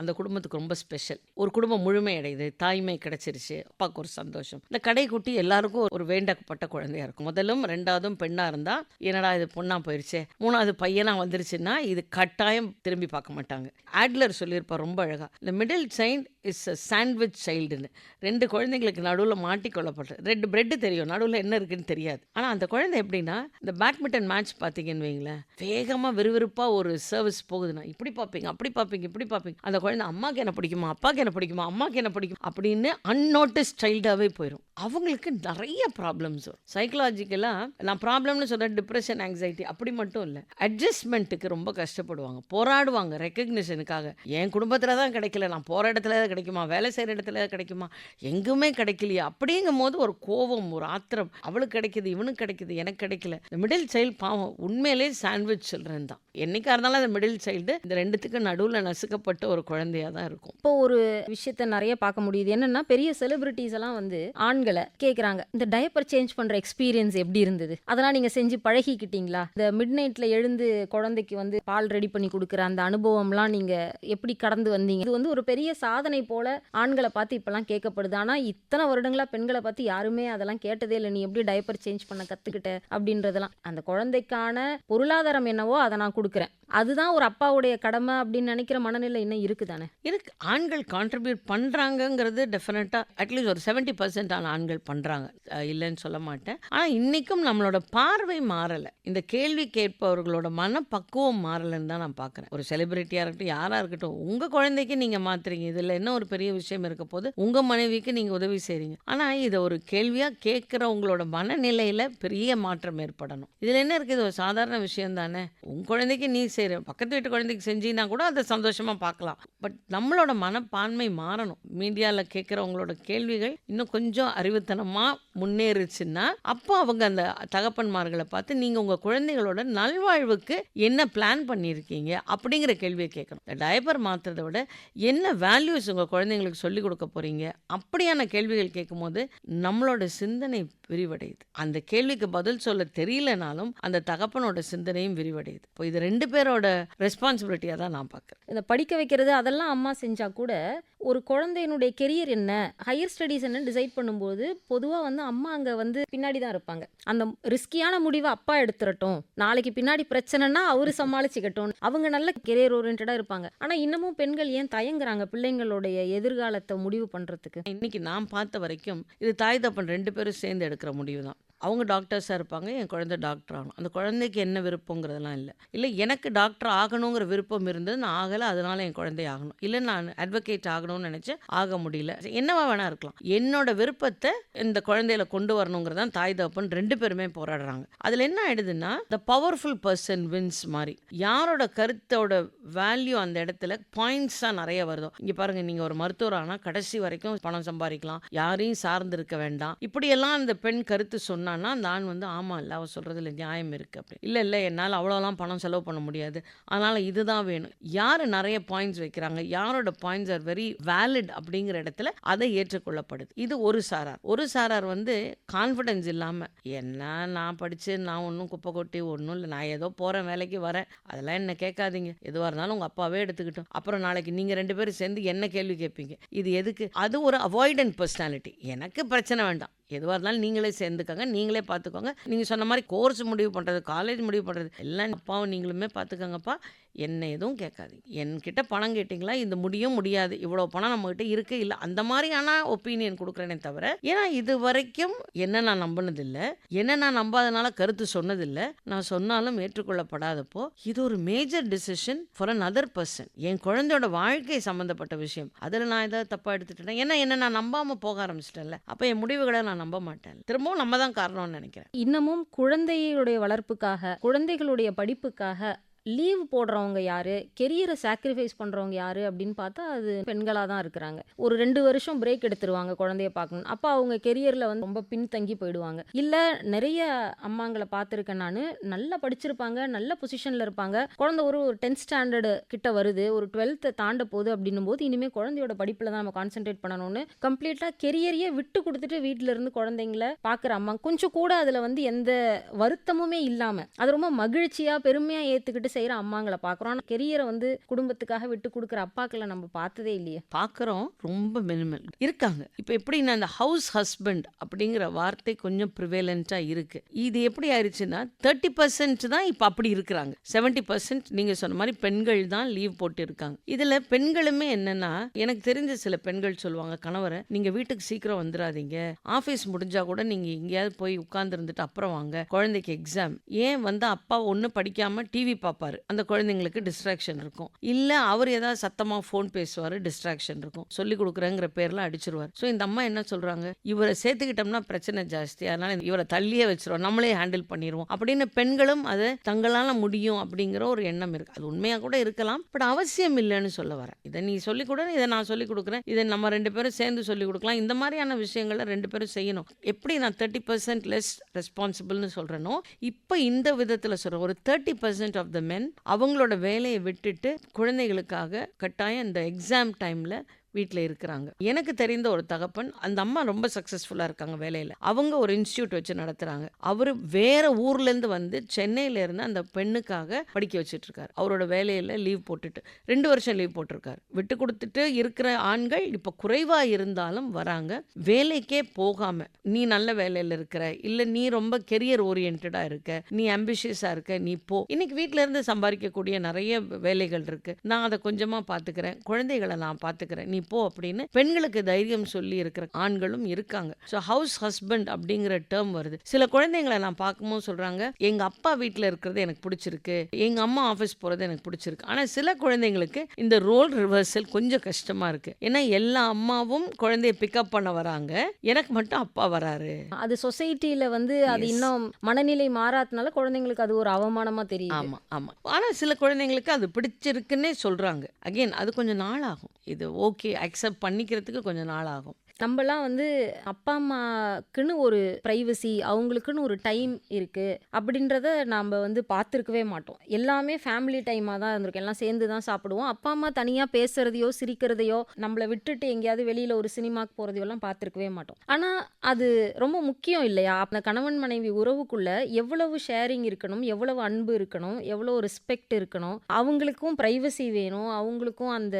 அந்த குடும்பத்துக்கு ரொம்ப ஸ்பெஷல். ஒரு குடும்பம் முழுமை அடையுது, தாய்மை கிடைச்சிருச்சு, அப்பாவுக்கு ஒரு சந்தோஷம். இந்த கடைக்குட்டி எல்லாருக்கும் ஒரு வேண்டப்பட்ட குழந்தையா இருக்கும். முதலும் 2வதும் பெண்ணா இருந்தா என்னடா இது பொண்ணா போயிருச்சே, 3வது பையனா வந்துருச்சுன்னா இது கட்டாயம் திரும்பி பார்க்க மாட்டாங்க. ஆட்லர் சொல்லியிருப்பார் ரொம்ப அழகா, இந்த middle child is a sandwich சைல்டுன்னு. 2 குழந்தைங்களுக்கு நடுவில் மாட்டிக்கொள்ளப்பட்ட 2 பிரெட்டு தெரியும், நடுவில் என்ன இருக்குன்னு தெரியாது. ஆனால் அந்த குழந்தை எப்படின்னா, இந்த பேட்மிண்டன் மேட்ச் பார்த்தீங்கன்னு வைங்களேன், வேகமாக விறுவிறுப்பாக ஒரு சர்வீஸ் போகுது, இப்படி பார்ப்பீங்க அப்படி பார்ப்பீங்க இப்படி பார்ப்பீங்க, அந்த குழந்தை அம்மாக்கு என்ன பிடிக்குமா அப்பாக்கு என்ன பிடிக்குமா அம்மாக்கு என்ன பிடிக்கும் அப்படின்னு அன்னோட்டிஸ் சைல்டாகவே போயிடும். அவங்களுக்கு நிறைய ப்ராப்ளம்ஸ் வரும். சைக்கலாஜிக்கலாக நான் ப்ராப்ளம்னு சொல்கிறேன், டிப்ரெஷன், ஆங்ஸைட்டி அப்படி மட்டும் இல்லை, அட்ஜஸ்ட்மெண்ட்டுக்கு ரொம்ப கஷ்டப்படுவாங்க, போராடுவாங்க ரெக்கக்னிஷனுக்காக. என் குடும்பத்தில் தான் கிடைக்கல, நான் போகிற இடத்துல கிடைக்குமா, வேலை செய்கிற இடத்துல கிடைக்குமா, எங்குமே கிடைக்கலையே அப்படிங்கும் போது ஒரு கோபம், ஒரு ஆத்திரம். அவளுக்கு கிடைக்குது, இவனுக்கு கிடைக்குது, எனக்கு கிடைக்கல. இந்த மிடில் சைல்டு பாவம் உண்மையிலே சாண்ட்விச் சில்ட்ரன் தான். என்னைக்கா இருந்தாலும் அந்த மிடில் சைல்டு இந்த ரெண்டுத்துக்கு நடுவில் நசுக்கப்பட்ட ஒரு குழந்தையா தான் இருக்கும். இப்போ ஒரு விஷயத்த நிறைய பார்க்க முடியுது. என்னன்னா, பெரிய செலிபிரிட்டிஸ் எல்லாம் வந்து ஆண்களை கேட்குறாங்க, இந்த டயப்பர் சேஞ்ச் பண்ற எக்ஸ்பீரியன்ஸ் எப்படி இருந்தது, அதெல்லாம் நீங்க செஞ்சு பழகிக்கிட்டீங்களா, இந்த மிட் நைட்ல எழுந்து குழந்தைக்கு வந்து பால் ரெடி பண்ணி கொடுக்குற அந்த அனுபவம்லாம் நீங்க எப்படி கடந்து வந்தீங்க? இது வந்து ஒரு பெரிய சாதனை போல ஆண்களை பார்த்து இப்பெல்லாம் கேட்கப்படுது. ஆனா இத்தனை வருடங்களா பெண்களை பார்த்து யாருமே அதெல்லாம் கேட்டதே இல்லை. நீ எப்படி டயப்பர் சேஞ்ச் பண்ண கத்துக்கிட்ட அப்படின்றதெல்லாம். அந்த குழந்தைக்கான பொருளாதாரம் என்னவோ அதை நான் கொடுக்குறேன், அதுதான் ஒரு அப்பாவுடைய கடமை அப்படின்னு நினைக்கிற மனநிலை இன்னும் இருக்குதானே? இருக்கு. ஆண்கள் கான்ட்ரிபியூட் பண்ணுறாங்கங்கிறது டெஃபினட்டாக அட்லீஸ்ட் ஒரு 70% ஆண்கள் பண்ணுறாங்க, இல்லைன்னு சொல்ல மாட்டேன். ஆனால் இன்றைக்கும் நம்மளோட பார்வை மாறலை, இந்த கேள்வி கேட்பவர்களோட மனப்பக்குவம் மாறலைன்னு தான் நான் பார்க்குறேன். ஒரு செலிபிரிட்டியாக இருக்கட்டும், யாராக இருக்கட்டும், உங்கள் குழந்தைக்கு நீங்கள் மாற்றுறீங்க, இதில் என்ன ஒரு பெரிய விஷயம் இருக்க போது, உங்கள் மனைவிக்கு நீங்கள் உதவி செய்கிறீங்க. ஆனால் இதை ஒரு கேள்வியாக கேட்குறவங்களோட மனநிலையில் பெரிய மாற்றம் ஏற்படணும். இதில் என்ன இருக்குது, இது ஒரு சாதாரண விஷயம் தானே. உங்கள் குழந்தைக்கு நீ செய்கிற, பக்கத்து வீட்டு குழந்தைக்கு செஞ்சினா கூட அதை சந்தோஷமாக பார்க்கலாம். பட் நம்மளோட மனப்பான்மை மாறணும். மீடியாவில் கேட்குறவங்களோட கேள்விகள் இன்னும் கொஞ்சம் அறிவுத்தனமாக முன்னேறுச்சுன்னா அப்போ அவங்க அந்த தகப்பன்மார்களை பார்த்து நீங்கள் உங்கள் குழந்தைகளோட நல்வாழ்வுக்கு என்ன பிளான் பண்ணியிருக்கீங்க அப்படிங்கிற கேள்வியை கேட்கணும். இந்த டயப்பர் மாற்றுறதை விட என்ன வேல்யூஸ் உங்கள் குழந்தைங்களுக்கு சொல்லிக் கொடுக்க போகிறீங்க அப்படியான கேள்விகள் கேட்கும்போது நம்மளோட சிந்தனை விரிவடையுது. அந்த கேள்விக்கு பதில் சொல்ல தெரியலனாலும் அந்த தகப்பனோட சிந்தனையும் விரிவடையுது. இப்போ இது 2 பேரோட ரெஸ்பான்சிபிலிட்டியாக தான் நான் பார்க்குறேன். இந்த படிக்க வைக்கிறது அதெல்லாம் அம்மா செஞ்சா கூட ஒரு குழந்தையினுடைய கெரியர் என்ன, ஹையர் ஸ்டடீஸ் என்ன டிசைட் பண்ணும்போது பொதுவாக வந்து அம்மா அங்கே வந்து பின்னாடி தான் இருப்பாங்க. அந்த ரிஸ்கியான முடிவை அப்பா எடுத்துரட்டும், நாளைக்கு பின்னாடி பிரச்சனைனா அவரு சமாளிச்சுக்கட்டும், அவங்க நல்ல கெரியர் ஓரியன்டாக இருப்பாங்க. ஆனால் இன்னமும் பெண்கள் ஏன் தயங்குறாங்க பிள்ளைங்களுடைய எதிர்காலத்தை முடிவு பண்ணுறதுக்கு? இன்னைக்கு நான் பார்த்த வரைக்கும் இது தாய் தப்பன் 2 பேரும் சேர்ந்து எடுக்கிற முடிவு தான். அவங்க டாக்டர்ஸாக இருப்பாங்க, என் குழந்தை டாக்டர் ஆகணும். அந்த குழந்தைக்கு என்ன விருப்பங்கிறதெல்லாம் இல்லை எனக்கு டாக்டர் ஆகணுங்கிற விருப்பம் இருந்தது, நான் ஆகலை, அதனால என் குழந்தை ஆகணும். இல்லை நான் அட்வொகேட் ஆகணும்னு நினச்சேன், ஆக முடியல. என்னவா வேணா இருக்கலாம், என்னோட விருப்பத்தை இந்த குழந்தையில கொண்டு வரணுங்கிறதான் தாய் தகப்பன் 2 பேருமே போராடுறாங்க. அதில் என்ன ஆயிடுதுன்னா த பவர்ஃபுல் பர்சன் வின்ஸ் மாதிரி யாரோட கருத்தோட வேல்யூ அந்த இடத்துல பாயிண்ட்ஸாக நிறைய வருதோ. இங்கே பாருங்க, நீங்கள் ஒரு மருத்துவர் ஆனால் கடைசி வரைக்கும் பணம் சம்பாதிக்கலாம், யாரையும் சார்ந்து இருக்க வேண்டாம், இப்படியெல்லாம் அந்த பெண் கருத்து சொன்னா நான் வந்து ஆமா இல்லை அவ சொல்றதுல நியாயம் இருக்கு அப்படி இல்லை என்னால் அவ்வளோலாம் பணம் செலவு பண்ண முடியாது, அதனால இதுதான் வேணும். யார் நிறைய பாயிண்ட்ஸ் வைக்கிறாங்க, யாரோட பாயிண்ட்ஸ் ஆர் வெரி வேலிட் அப்படிங்கிற இடத்துல அதை ஏற்றுக்கொள்ளப்படுது. இது ஒரு சாரார் வந்து கான்ஃபிடன்ஸ் இல்லாமல், என்ன நான் படித்து நான் ஒன்றும் குப்பை கொட்டி ஒன்றும் இல்லை, நான் ஏதோ போகிறேன் வேலைக்கு வரேன், அதெல்லாம் என்ன கேட்காதீங்க, எதுவாக இருந்தாலும் உங்கள் அப்பாவே எடுத்துக்கிட்டோம், அப்புறம் நாளைக்கு நீங்கள் 2 பேரும் சேர்ந்து என்ன கேள்வி கேட்பீங்க, இது எதுக்கு? அது ஒரு அவாய்டன்ட் பர்சனாலிட்டி. எனக்கு பிரச்சனை வேண்டாம், எதுவாக இருந்தாலும் நீங்களே சேர்ந்துக்கோங்க, நீங்களே பார்த்துக்கோங்க, நீங்கள் சொன்ன மாதிரி கோர்ஸ் முடிவு பண்ணுறது, காலேஜ் முடிவு பண்ணுறது எல்லாம் அப்பாவும் நீங்களுமே பார்த்துக்கோங்கப்பா, என்ன எதுவும் கேட்காதீங்க, என்கிட்ட பணம் கேட்டிங்களா, இது முடியாது, இவ்வளோ பணம் நம்மகிட்ட இருக்கு இல்லை, அந்த மாதிரியான ஒப்பீனியன் கொடுக்குறேனே தவிர, ஏன்னா இது வரைக்கும் என்ன நான் நம்பினதில்லை, என்ன நான் நம்பாதனால கருத்து சொன்னதில்லை, நான் சொன்னாலும் ஏற்றுக்கொள்ளப்படாதப்போ இது ஒரு major decision for another person. என் குழந்தையோட வாழ்க்கை சம்மந்தப்பட்ட விஷயம், அதில் நான் ஏதாவது தப்பாக எடுத்துட்டேன், ஏன்னா என்ன நான் நம்பாமல் போக ஆரம்பிச்சிட்டேன்ல, அப்போ என் முடிவுகளை நான் நம்ப மாட்டேன், திரும்பவும் நம்ம தான் காரணம்னு நினைக்கிறேன். இன்னமும் குழந்தையுடைய வளர்ப்புக்காக, குழந்தைகளுடைய படிப்புக்காக லீவ் போடுறவங்க யாரு, கெரியரை சாக்ரிஃபைஸ் பண்ணுறவங்க யாரு அப்படின்னு பார்த்தா அது பெண்களாக தான் இருக்கிறாங்க. ஒரு 2 வருஷம் பிரேக் எடுத்துருவாங்க குழந்தைய பார்க்கணும், அப்போ அவங்க கெரியரில் வந்து ரொம்ப பின்தங்கி போயிடுவாங்க. இல்லை நிறைய அம்மாங்களை பார்த்துருக்கேன் நான், நல்லா படிச்சிருப்பாங்க, நல்ல பொசிஷனில் இருப்பாங்க, குழந்தை ஒரு 10th ஸ்டாண்டர்டு கிட்ட வருது, ஒரு 12th தாண்ட போகுது அப்படின்னும் போது இனிமேல் குழந்தையோட படிப்பில் தான் நம்ம கான்சென்ட்ரேட் பண்ணணும்னு கம்ப்ளீட்டாக கெரியரையே விட்டு கொடுத்துட்டு வீட்டில இருந்து குழந்தைங்கள பார்க்குற அம்மா கொஞ்சம் கூட அதில் வந்து எந்த வருத்தமுமே இல்லாமல் அது ரொம்ப மகிழ்ச்சியாக பெருமையாக ஏற்றுக்கிட்டு செய்கிற அம்மாங்களை பார்க்குறோம். ஆனால் கெரியரை வந்து குடும்பத்துக்காக விட்டு கொடுக்குற அப்பாக்களை நம்ம பார்த்ததே இல்லையே. பார்க்குறோம், ரொம்ப மினிமல் இருக்காங்க. இப்போ எப்படின்னா அந்த ஹவுஸ் ஹஸ்பண்ட் அப்படிங்கிற வார்த்தை கொஞ்சம் ப்ரிவேலண்ட்டாக இருக்குது. இது எப்படி ஆயிடுச்சுன்னா 30% தான் இப்போ அப்படி இருக்கிறாங்க, 70% நீங்கள் சொன்ன மாதிரி பெண்கள் தான் லீவ் போட்டு இருக்காங்க. இதில் பெண்களுமே என்னென்னா, எனக்கு தெரிஞ்ச சில பெண்கள் சொல்லுவாங்க, கணவரை நீங்கள் வீட்டுக்கு சீக்கிரம் வந்துடாதீங்க, ஆஃபீஸ் முடிஞ்சால் கூட நீங்கள் எங்கேயாவது போய் உட்கார்ந்து இருந்துட்டு அப்புறம் வாங்க, குழந்தைக்கு எக்ஸாம், ஏன் வந்து அப்பா ஒன்று படிக்காமல் டிவி பார்ப்பாரு, பார்ப்பாரு, அந்த குழந்தைங்களுக்கு டிஸ்ட்ராக்ஷன் இருக்கும். இல்ல அவர் ஏதாவது சத்தமா ஃபோன் பேசுவாரு, டிஸ்ட்ராக்ஷன் இருக்கும். சொல்லிக் கொடுக்குறேங்கிற பேர்ல அடிச்சிருவார். ஸோ இந்த அம்மா என்ன சொல்றாங்க, இவரை சேர்த்துக்கிட்டோம்னா பிரச்சனை ஜாஸ்தி, அதனால இவரை தள்ளியே வச்சிருவோம், நம்மளே ஹேண்டில் பண்ணிடுவோம் அப்படின்னு பெண்களும் அதை தங்களால முடியும் அப்படிங்கிற ஒரு எண்ணம் இருக்கு. அது உண்மையா கூட இருக்கலாம், பட் அவசியம் இல்லைன்னு சொல்ல வரேன். இதை நீ சொல்லிக் கொடு, இதை நான் சொல்லிக் கொடுக்குறேன், இதை நம்ம 2 பேரும் சேர்ந்து சொல்லிக் கொடுக்கலாம். இந்த மாதிரியான விஷயங்களை 2 பேரும் செய்யணும். எப்படி நான் 30% லெஸ் ரெஸ்பான்சிபிள்னு சொல்றேனோ, இப்போ இந்த விதத்தில் சொல்றேன். ஒரு 30% ஆஃப் த மென் அவங்களோட வேலையை விட்டுட்டு குழந்தைகளுக்காக கட்டாயம் இந்த எக்ஸாம் டைம்ல வீட்டில் இருக்கிறாங்க. எனக்கு தெரிந்த ஒரு தகப்பன், அந்த அம்மா ரொம்ப சக்ஸஸ்ஃபுல்லாக இருக்காங்க வேலையில். அவங்க ஒரு இன்ஸ்டியூட் வச்சு நடத்துகிறாங்க. அவர் வேற ஊர்லேருந்து வந்து சென்னையில இருந்து அந்த பெண்ணுக்காக படிக்க வச்சுட்டு இருக்காரு. அவரோட வேலையில் லீவ் போட்டுட்டு 2 வருஷம் லீவ் போட்டிருக்காரு. விட்டு கொடுத்துட்டு இருக்கிற ஆண்கள் இப்போ குறைவாக இருந்தாலும் வராங்க. வேலைக்கே போகாமல், நீ நல்ல வேலையில் இருக்கிற, இல்லை நீ ரொம்ப கெரியர் ஓரியன்டாக இருக்க, நீ அம்பிஷியஸாக இருக்க, நீ போ. இன்னைக்கு வீட்டில இருந்து சம்பாதிக்கக்கூடிய நிறைய வேலைகள் இருக்கு, நான் அதை கொஞ்சமாக பார்த்துக்கிறேன், குழந்தைகளை நான் பார்த்துக்கிறேன், நீ போ அப்படின்னு பெண்களுக்கு தைரியம் சொல்லி இருக்கிற ஆண்களும் இருக்காங்க. ஸோ ஹவுஸ் ஹஸ்பண்ட் அப்படிங்கிற டேர்ம் வருது. சில குழந்தைங்களை நான் பார்க்கும்போது சொல்றாங்க, எங்க அப்பா வீட்டில் இருக்கிறது எனக்கு பிடிச்சிருக்கு, எங்க அம்மா ஆஃபீஸ் போறது எனக்கு பிடிச்சிருக்கு. ஆனால் சில குழந்தைங்களுக்கு இந்த ரோல் ரிவர்சல் கொஞ்சம் கஷ்டமா இருக்கு. ஏன்னா எல்லா அம்மாவும் குழந்தைய பிக்கப் பண்ண வராங்க, எனக்கு மட்டும் அப்பா வராரு. அது சொசைட்டில வந்து அது Yes. இன்னும் மனநிலை மாறாதனால குழந்தைங்களுக்கு அது ஒரு அவமானமா தெரியுது. ஆமா ஆமா. ஆனா சில குழந்தைங்களுக்கு அது பிடிச்சிருக்குன்னே சொல்றாங்க. அகைன் அது கொஞ்சம் நாள் ஆகும். இது ஓகே அக்செப்ட் பண்ணிக்கிறதுக்கு கொஞ்சம் நாள் ஆகும். நம்மலாம் வந்து அப்பா அம்மாக்குன்னு ஒரு ப்ரைவசி, அவங்களுக்குன்னு ஒரு டைம் இருக்கு அப்படின்றத நம்ம வந்து பார்த்துருக்கவே மாட்டோம். எல்லாமே ஃபேமிலி டைமாக தான் இருந்திருக்கும். எல்லாம் சேர்ந்து தான் சாப்பிடுவோம். அப்பா அம்மா தனியாக பேசுறதையோ சிரிக்கிறதையோ நம்மளை விட்டுட்டு எங்கேயாவது வெளியில் ஒரு சினிமாக்கு போகிறதையோ எல்லாம் பார்த்துருக்கவே மாட்டோம். ஆனால் அது ரொம்ப முக்கியம் இல்லையா? அந்த கணவன் மனைவி உறவுக்குள்ள எவ்வளவு ஷேரிங் இருக்கணும், எவ்வளவு அன்பு இருக்கணும், எவ்வளோ ரெஸ்பெக்ட் இருக்கணும், அவங்களுக்கும் ப்ரைவசி வேணும், அவங்களுக்கும் அந்த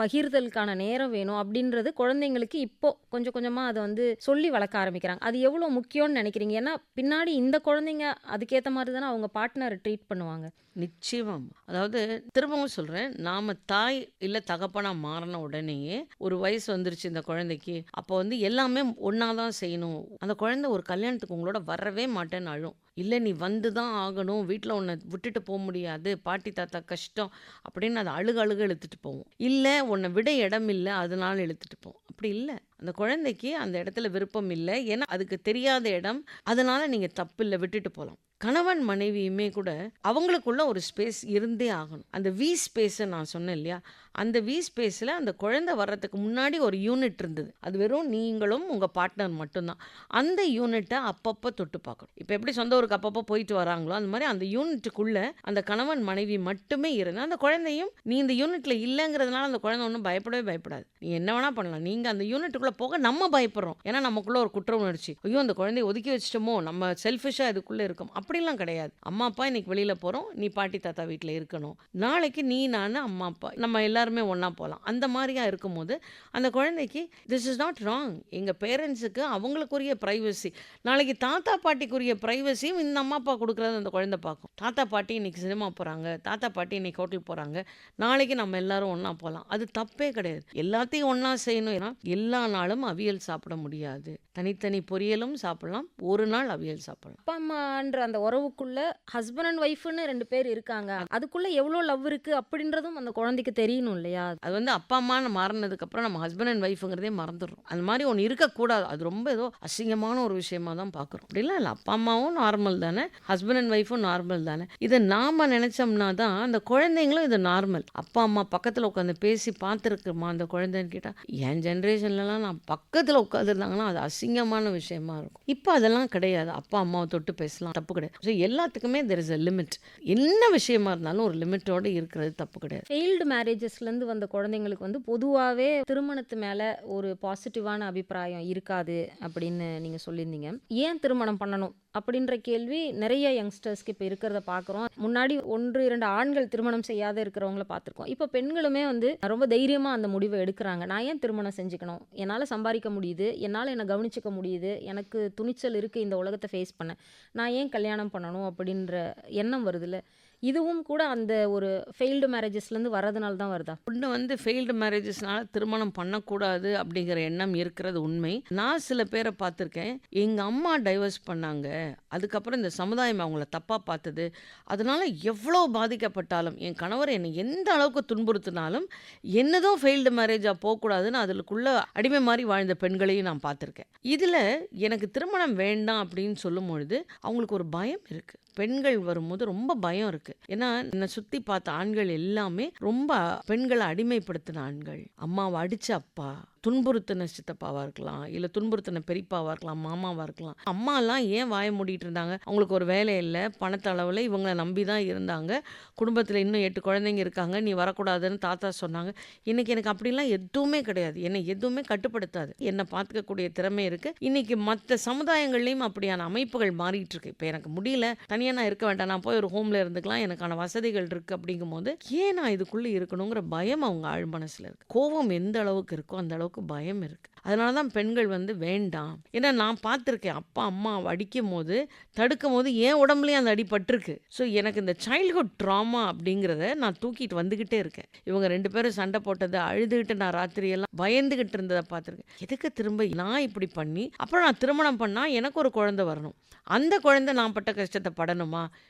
பகிர்தலுக்கான நேரம் வேணும் அப்படின்றது குழந்தைங்களுக்கு இப்போ கொஞ்சம் கொஞ்சமாக அதை வந்து சொல்லி வளர்க்க ஆரம்பிக்கிறாங்க. அது எவ்வளோ முக்கியம்னு நினைக்கிறீங்க? ஏன்னா பின்னாடி இந்த குழந்தைங்க அதுக்கேற்ற மாதிரி தானே அவங்க பார்ட்னரை ட்ரீட் பண்ணுவாங்க. நிச்சயமாம். அதாவது திரும்பவும் சொல்றேன், நாம தாய் இல்ல தகப்பனா மாறின உடனேயே ஒரு வயசு வந்துருச்சு இந்த குழந்தைக்கு, அப்போ வந்து எல்லாமே ஒன்னா தான் செய்யணும். அந்த குழந்தை ஒரு கல்யாணத்துக்கு உங்களோட வரவே மாட்டேன்னு அழும். இல்லை நீ வந்து தான் ஆகணும், வீட்டில் உன்னை விட்டுட்டு போக முடியாது, பாட்டி தாத்தா கஷ்டம் அப்படின்னு அதை அழுக இழுத்துட்டு போவோம். இல்லை உன்னை விட இடம் இல்லை அதனால இழுத்துட்டு போவோம். அப்படி இல்லை, அந்த குழந்தைக்கு அந்த இடத்துல விருப்பம் இல்லை, ஏன்னா அதுக்கு தெரியாத இடம், அதனால நீங்கள் தப்பு இல்லை, விட்டுட்டு போகலாம். கணவன் மனைவியுமே கூட அவங்களுக்குள்ள ஒரு ஸ்பேஸ் இருந்தே ஆகணும். அந்த வி ஸ்பேஸை நான் சொன்னேன் இல்லையா, அந்த வி ஸ்பேஸில் அந்த குழந்தை வர்றதுக்கு முன்னாடி ஒரு யூனிட் இருந்தது. அது வெறும் நீங்களும் உங்கள் பார்ட்னர் மட்டும்தான். அந்த யூனிட்டை அப்பப்போ தொட்டு பார்க்கணும். இப்போ எப்படி சொந்த ஊருக்கு அப்பப்போ போயிட்டு வராங்களோ அந்த மாதிரி அந்த யூனிட்டுக்குள்ளே அந்த கணவன் மனைவி மட்டுமே இருந்தால் அந்த குழந்தையும், நீ இந்த யூனிட்டில் இல்லைங்கிறதுனால அந்த குழந்தை ஒன்றும் பயப்படாது. நீ என்ன வேணால் பண்ணலாம். நீங்கள் அந்த யூனிட்டுக்குள்ளே போக நம்ம பயப்படுறோம், ஏன்னா நமக்குள்ளே ஒரு குற்ற உணர்ச்சி, ஐயோ அந்த குழந்தைய ஒதுக்கி வச்சிட்டோமோ, நம்ம செல்ஃபிஷாக இதுக்குள்ளே இருக்கோம். அப்படிலாம் கிடையாது. அம்மா அப்பா இன்னைக்கு வெளியில் போகிறோம், நீ பாட்டி தாத்தா வீட்டில் இருக்கணும், நாளைக்கு நீ நான் அம்மா அப்பா நம்ம எல்லாருமே ஒன்றா போகலாம். அந்த மாதிரியா இருக்கும்போது அந்த குழந்தைக்கு திஸ் இஸ் நாட் ராங். எங்கள் பேரண்ட்ஸுக்கு அவங்களுக்குரிய ப்ரைவசி, நாளைக்கு தாத்தா பாட்டிக்குரிய ப்ரைவசியும் இந்த அம்மா அப்பா கொடுக்குறது அந்த குழந்தை பார்க்கும். தாத்தா பாட்டி இன்னைக்கு சினிமா போகிறாங்க, தாத்தா பாட்டி இன்னைக்கு ஹோட்டல் போகிறாங்க, நாளைக்கு நம்ம எல்லாரும் ஒன்றா போகலாம். அது தப்பே கிடையாது. எல்லாத்தையும் ஒன்றா செய்யணும். ஏன்னா எல்லா நாளும் அவியல் சாப்பிட முடியாது, தனித்தனி பொரியலும் சாப்பிடலாம், ஒரு நாள் அவியல் சாப்பிடலாம். அப்பா அம்மான்ற அந்த உறவுக்குள்ள ஹஸ்பண்ட் அண்ட் ஒய்ஃப்னு 2 பேர் இருக்காங்க, அதுக்குள்ள எவ்வளோ லவ் இருக்கு அப்படின்றதும் அந்த குழந்தைக்கு தெரியணும் இல்லையா? அது வந்து அப்பா அம்மான்னு மாறினதுக்கு அப்புறம் நம்ம ஹஸ்பண்ட் அண்ட் ஒய்ஃப்ங்கிறதே மறந்துடுறோம். அந்த மாதிரி ஒன்று இருக்கக்கூடாது. அது ரொம்ப ஏதோ அசிங்கமான ஒரு விஷயமா தான் பார்க்குறோம். அப்படிலாம் இல்லை, அப்பா அம்மாவும் நார்மல் தானே, ஹஸ்பண்ட் அண்ட் ஒய்ஃபும் நார்மல் தானே. இதை நாம நினைச்சோம்னா தான் அந்த குழந்தைங்களும் இது நார்மல். அப்பா அம்மா பக்கத்தில் உட்காந்து பேசி பார்த்துருக்குமா அந்த குழந்தைன்னு கேட்டால், என் ஜென்ரேஷன்லலாம் நான் பக்கத்தில் உட்காந்துருந்தாங்கன்னா அது அசிங்கமான விஷயமா இருக்கும். இப்போ அதெல்லாம் கிடையாது. அப்பா அம்மாவை தொட்டு பேசலாம், தப்பு கிடையாது. ஸோ எல்லாத்துக்குமே தெர் இஸ் அ லிமிட். என்ன விஷயமா இருந்தாலும் ஒரு லிமிட்டோடு இருக்கிறது தப்பு கிடையாது. ஃபெயில்டு மேரேஜஸ்லேருந்து வந்த குழந்தைங்களுக்கு வந்து பொதுவாகவே திருமணத்து மேலே ஒரு பாசிட்டிவான அபிப்பிராயம் இருக்காது அப்படின்னு நீங்கள் சொல்லியிருந்தீங்க. ஏன் திருமணம் பண்ணணும் அப்படின்ற கேள்வி நிறைய யங்ஸ்டர்ஸ்க்கு இப்போ இருக்கிறத பார்க்குறோம். முன்னாடி 1-2 ஆண்கள் திருமணம் செய்யாத இருக்கிறவங்கள பார்த்துருக்கோம். இப்போ பெண்களுமே வந்து ரொம்ப தைரியமாக அந்த முடிவை எடுக்கிறாங்க. நான் ஏன் திருமணம் செஞ்சுக்கணும், என்னால் சம்பாதிக்க முடியுது, என்னால் என்னை கவனிச்சிக்க முடியுது, எனக்கு துணிச்சல் இருக்குது இந்த உலகத்தை ஃபேஸ் பண்ண, நான் ஏன் கல்யாணம் பண்ணணும் அப்படின்ற எண்ணம் வருதுல்ல. இதுவும் கூட அந்த ஒரு ஃபெயில்டு மேரேஜஸ்லேருந்து வர்றதுனால தான் வருதா? ஒன்று வந்து ஃபெயில்டு மேரேஜஸ்னால திருமணம் பண்ணக்கூடாது அப்படிங்கிற எண்ணம் இருக்கிறது உண்மை. நான் சில பேரை பார்த்துருக்கேன், எங்கள் அம்மா டைவர்ஸ் பண்ணாங்க, அதுக்கப்புறம் இந்த சமுதாயம் அவங்கள தப்பாக பார்த்தது, அதனால எவ்வளோ பாதிக்கப்பட்டாலும் என் கணவர் என்னை எந்த அளவுக்கு துன்புறுத்தினாலும் என்னதும் ஃபெயில்டு மேரேஜாக போகக்கூடாதுன்னு அதுக்குள்ள அடிமை மாதிரி வாழ்ந்த பெண்களையும் நான் பார்த்துருக்கேன். இதில் எனக்கு திருமணம் வேண்டாம் அப்படின்னு சொல்லும் பொழுது அவங்களுக்கு ஒரு பயம் இருக்குது. பெண்கள் வரும்போது ரொம்ப பயம் இருக்குது. ஏன்னா என்னை சுற்றி பார்த்த ஆண்கள் எல்லாமே ரொம்ப பெண்களை அடிமைப்படுத்தின ஆண்கள். அம்மாவை அடித்த அப்பா, துன்புறுத்தின சித்தப்பாவாக இருக்கலாம், இல்லை துன்புறுத்தின பெரியப்பாவாக இருக்கலாம், மாமாவாக இருக்கலாம். அம்மாலாம் ஏன் வாய மூடிட்டு இருந்தாங்க? அவங்களுக்கு ஒரு வேலை இல்லை, பணத்தளவில் இவங்களை நம்பி தான் இருந்தாங்க, குடும்பத்தில் இன்னும் 8 குழந்தைங்க இருக்காங்க, நீ வரக்கூடாதுன்னு தாத்தா சொன்னாங்க. இன்றைக்கி எனக்கு அப்படிலாம் எதுவுமே கிடையாது. என்னை எதுவுமே கட்டுப்படுத்தாது. என்னை பார்த்துக்கக்கூடிய திறமை இருக்குது. இன்றைக்கி மற்ற சமுதாயங்கள்லேயும் அப்படியான அமைப்புகள் மாறிட்டு இருக்கு. இப்போ எனக்கு முடியல, தனியாக நான் இருக்க வேண்டாம், நான் போய் ஒரு ஹோமில் இருந்துக்கலாம், எனக்கான வசதிகள் இருக்குது அப்படிங்கும்போது ஏன் நான் இதுக்குள்ளே இருக்கணுங்கிற பயம் அவங்க ஆழ் மனசில் இருக்குது. கோபம் எந்த அளவுக்கு இருக்கோ அந்த அளவுக்கு பயம் இருக்குது. அதனால தான் பெண்கள் வந்து வேண்டாம். ஏன்னா நான் பார்த்துருக்கேன், அப்பா அம்மா அடிக்கும் போது தடுக்கும் போது என் உடம்புலேயும் அந்த அடி பட்டிருக்கு. ஸோ எனக்கு இந்த சைல்ட்ஹுட் ட்ராமா அப்படிங்கிறத நான் தூக்கிட்டு வந்துக்கிட்டே இருக்கேன். இவங்க 2 பேரும் சண்டை போட்டது, அழுதுகிட்டு நான் ராத்திரியெல்லாம் பயந்துகிட்டு இருந்ததை பார்த்துருக்கேன். எதுக்கு திரும்ப நான் இப்படி பண்ணி அப்புறம் நான் திருமணம் பண்ணால் எனக்கு ஒரு குழந்தை வரணும், அந்த குழந்தை நான் பட்ட கஷ்டத்தை படணுமா,